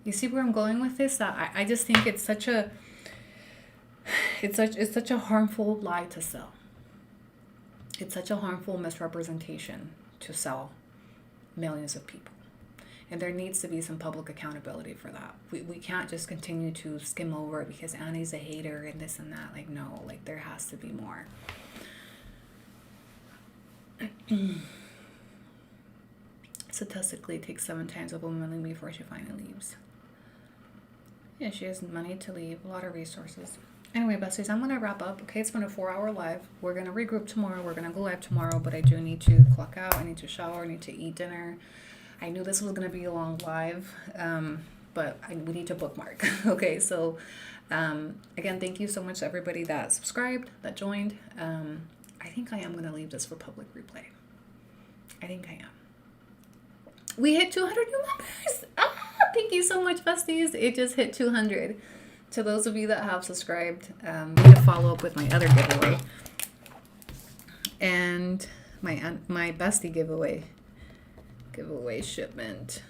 You see where I'm going with this? That I just think it's such a harmful lie to sell. It's such a harmful misrepresentation to sell millions of people. And there needs to be some public accountability for that. We can't just continue to skim over it because Annie's a hater and this and that. No, there has to be more. Statistically, it takes 7 times a woman to leave before she finally leaves. Yeah, she has money to leave, a lot of resources. Anyway, besties, I'm going to wrap up. Okay, it's been a 4-hour live. We're going to regroup tomorrow. We're going to go live tomorrow, but I do need to clock out. I need to shower. I need to eat dinner. I knew this was going to be a long live, but we need to bookmark. Okay, so again, thank you so much to everybody that subscribed, that joined. I think I am going to leave this for public replay. I think I am. We hit 200 new members. Thank you so much, besties. It just hit 200. To those of you that have subscribed, I'm going to follow up with my other giveaway. And my bestie giveaway shipment.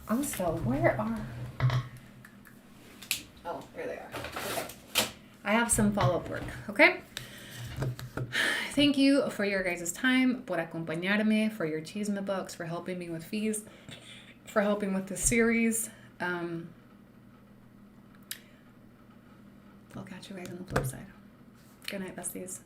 Also, where are... Oh, there they are. Okay. I have some follow-up work, okay? Thank you for your guys' time, por acompañarme, for your chisme books, for helping me with fees, for helping with the series. I'll catch you guys on the flip side. Good night, besties.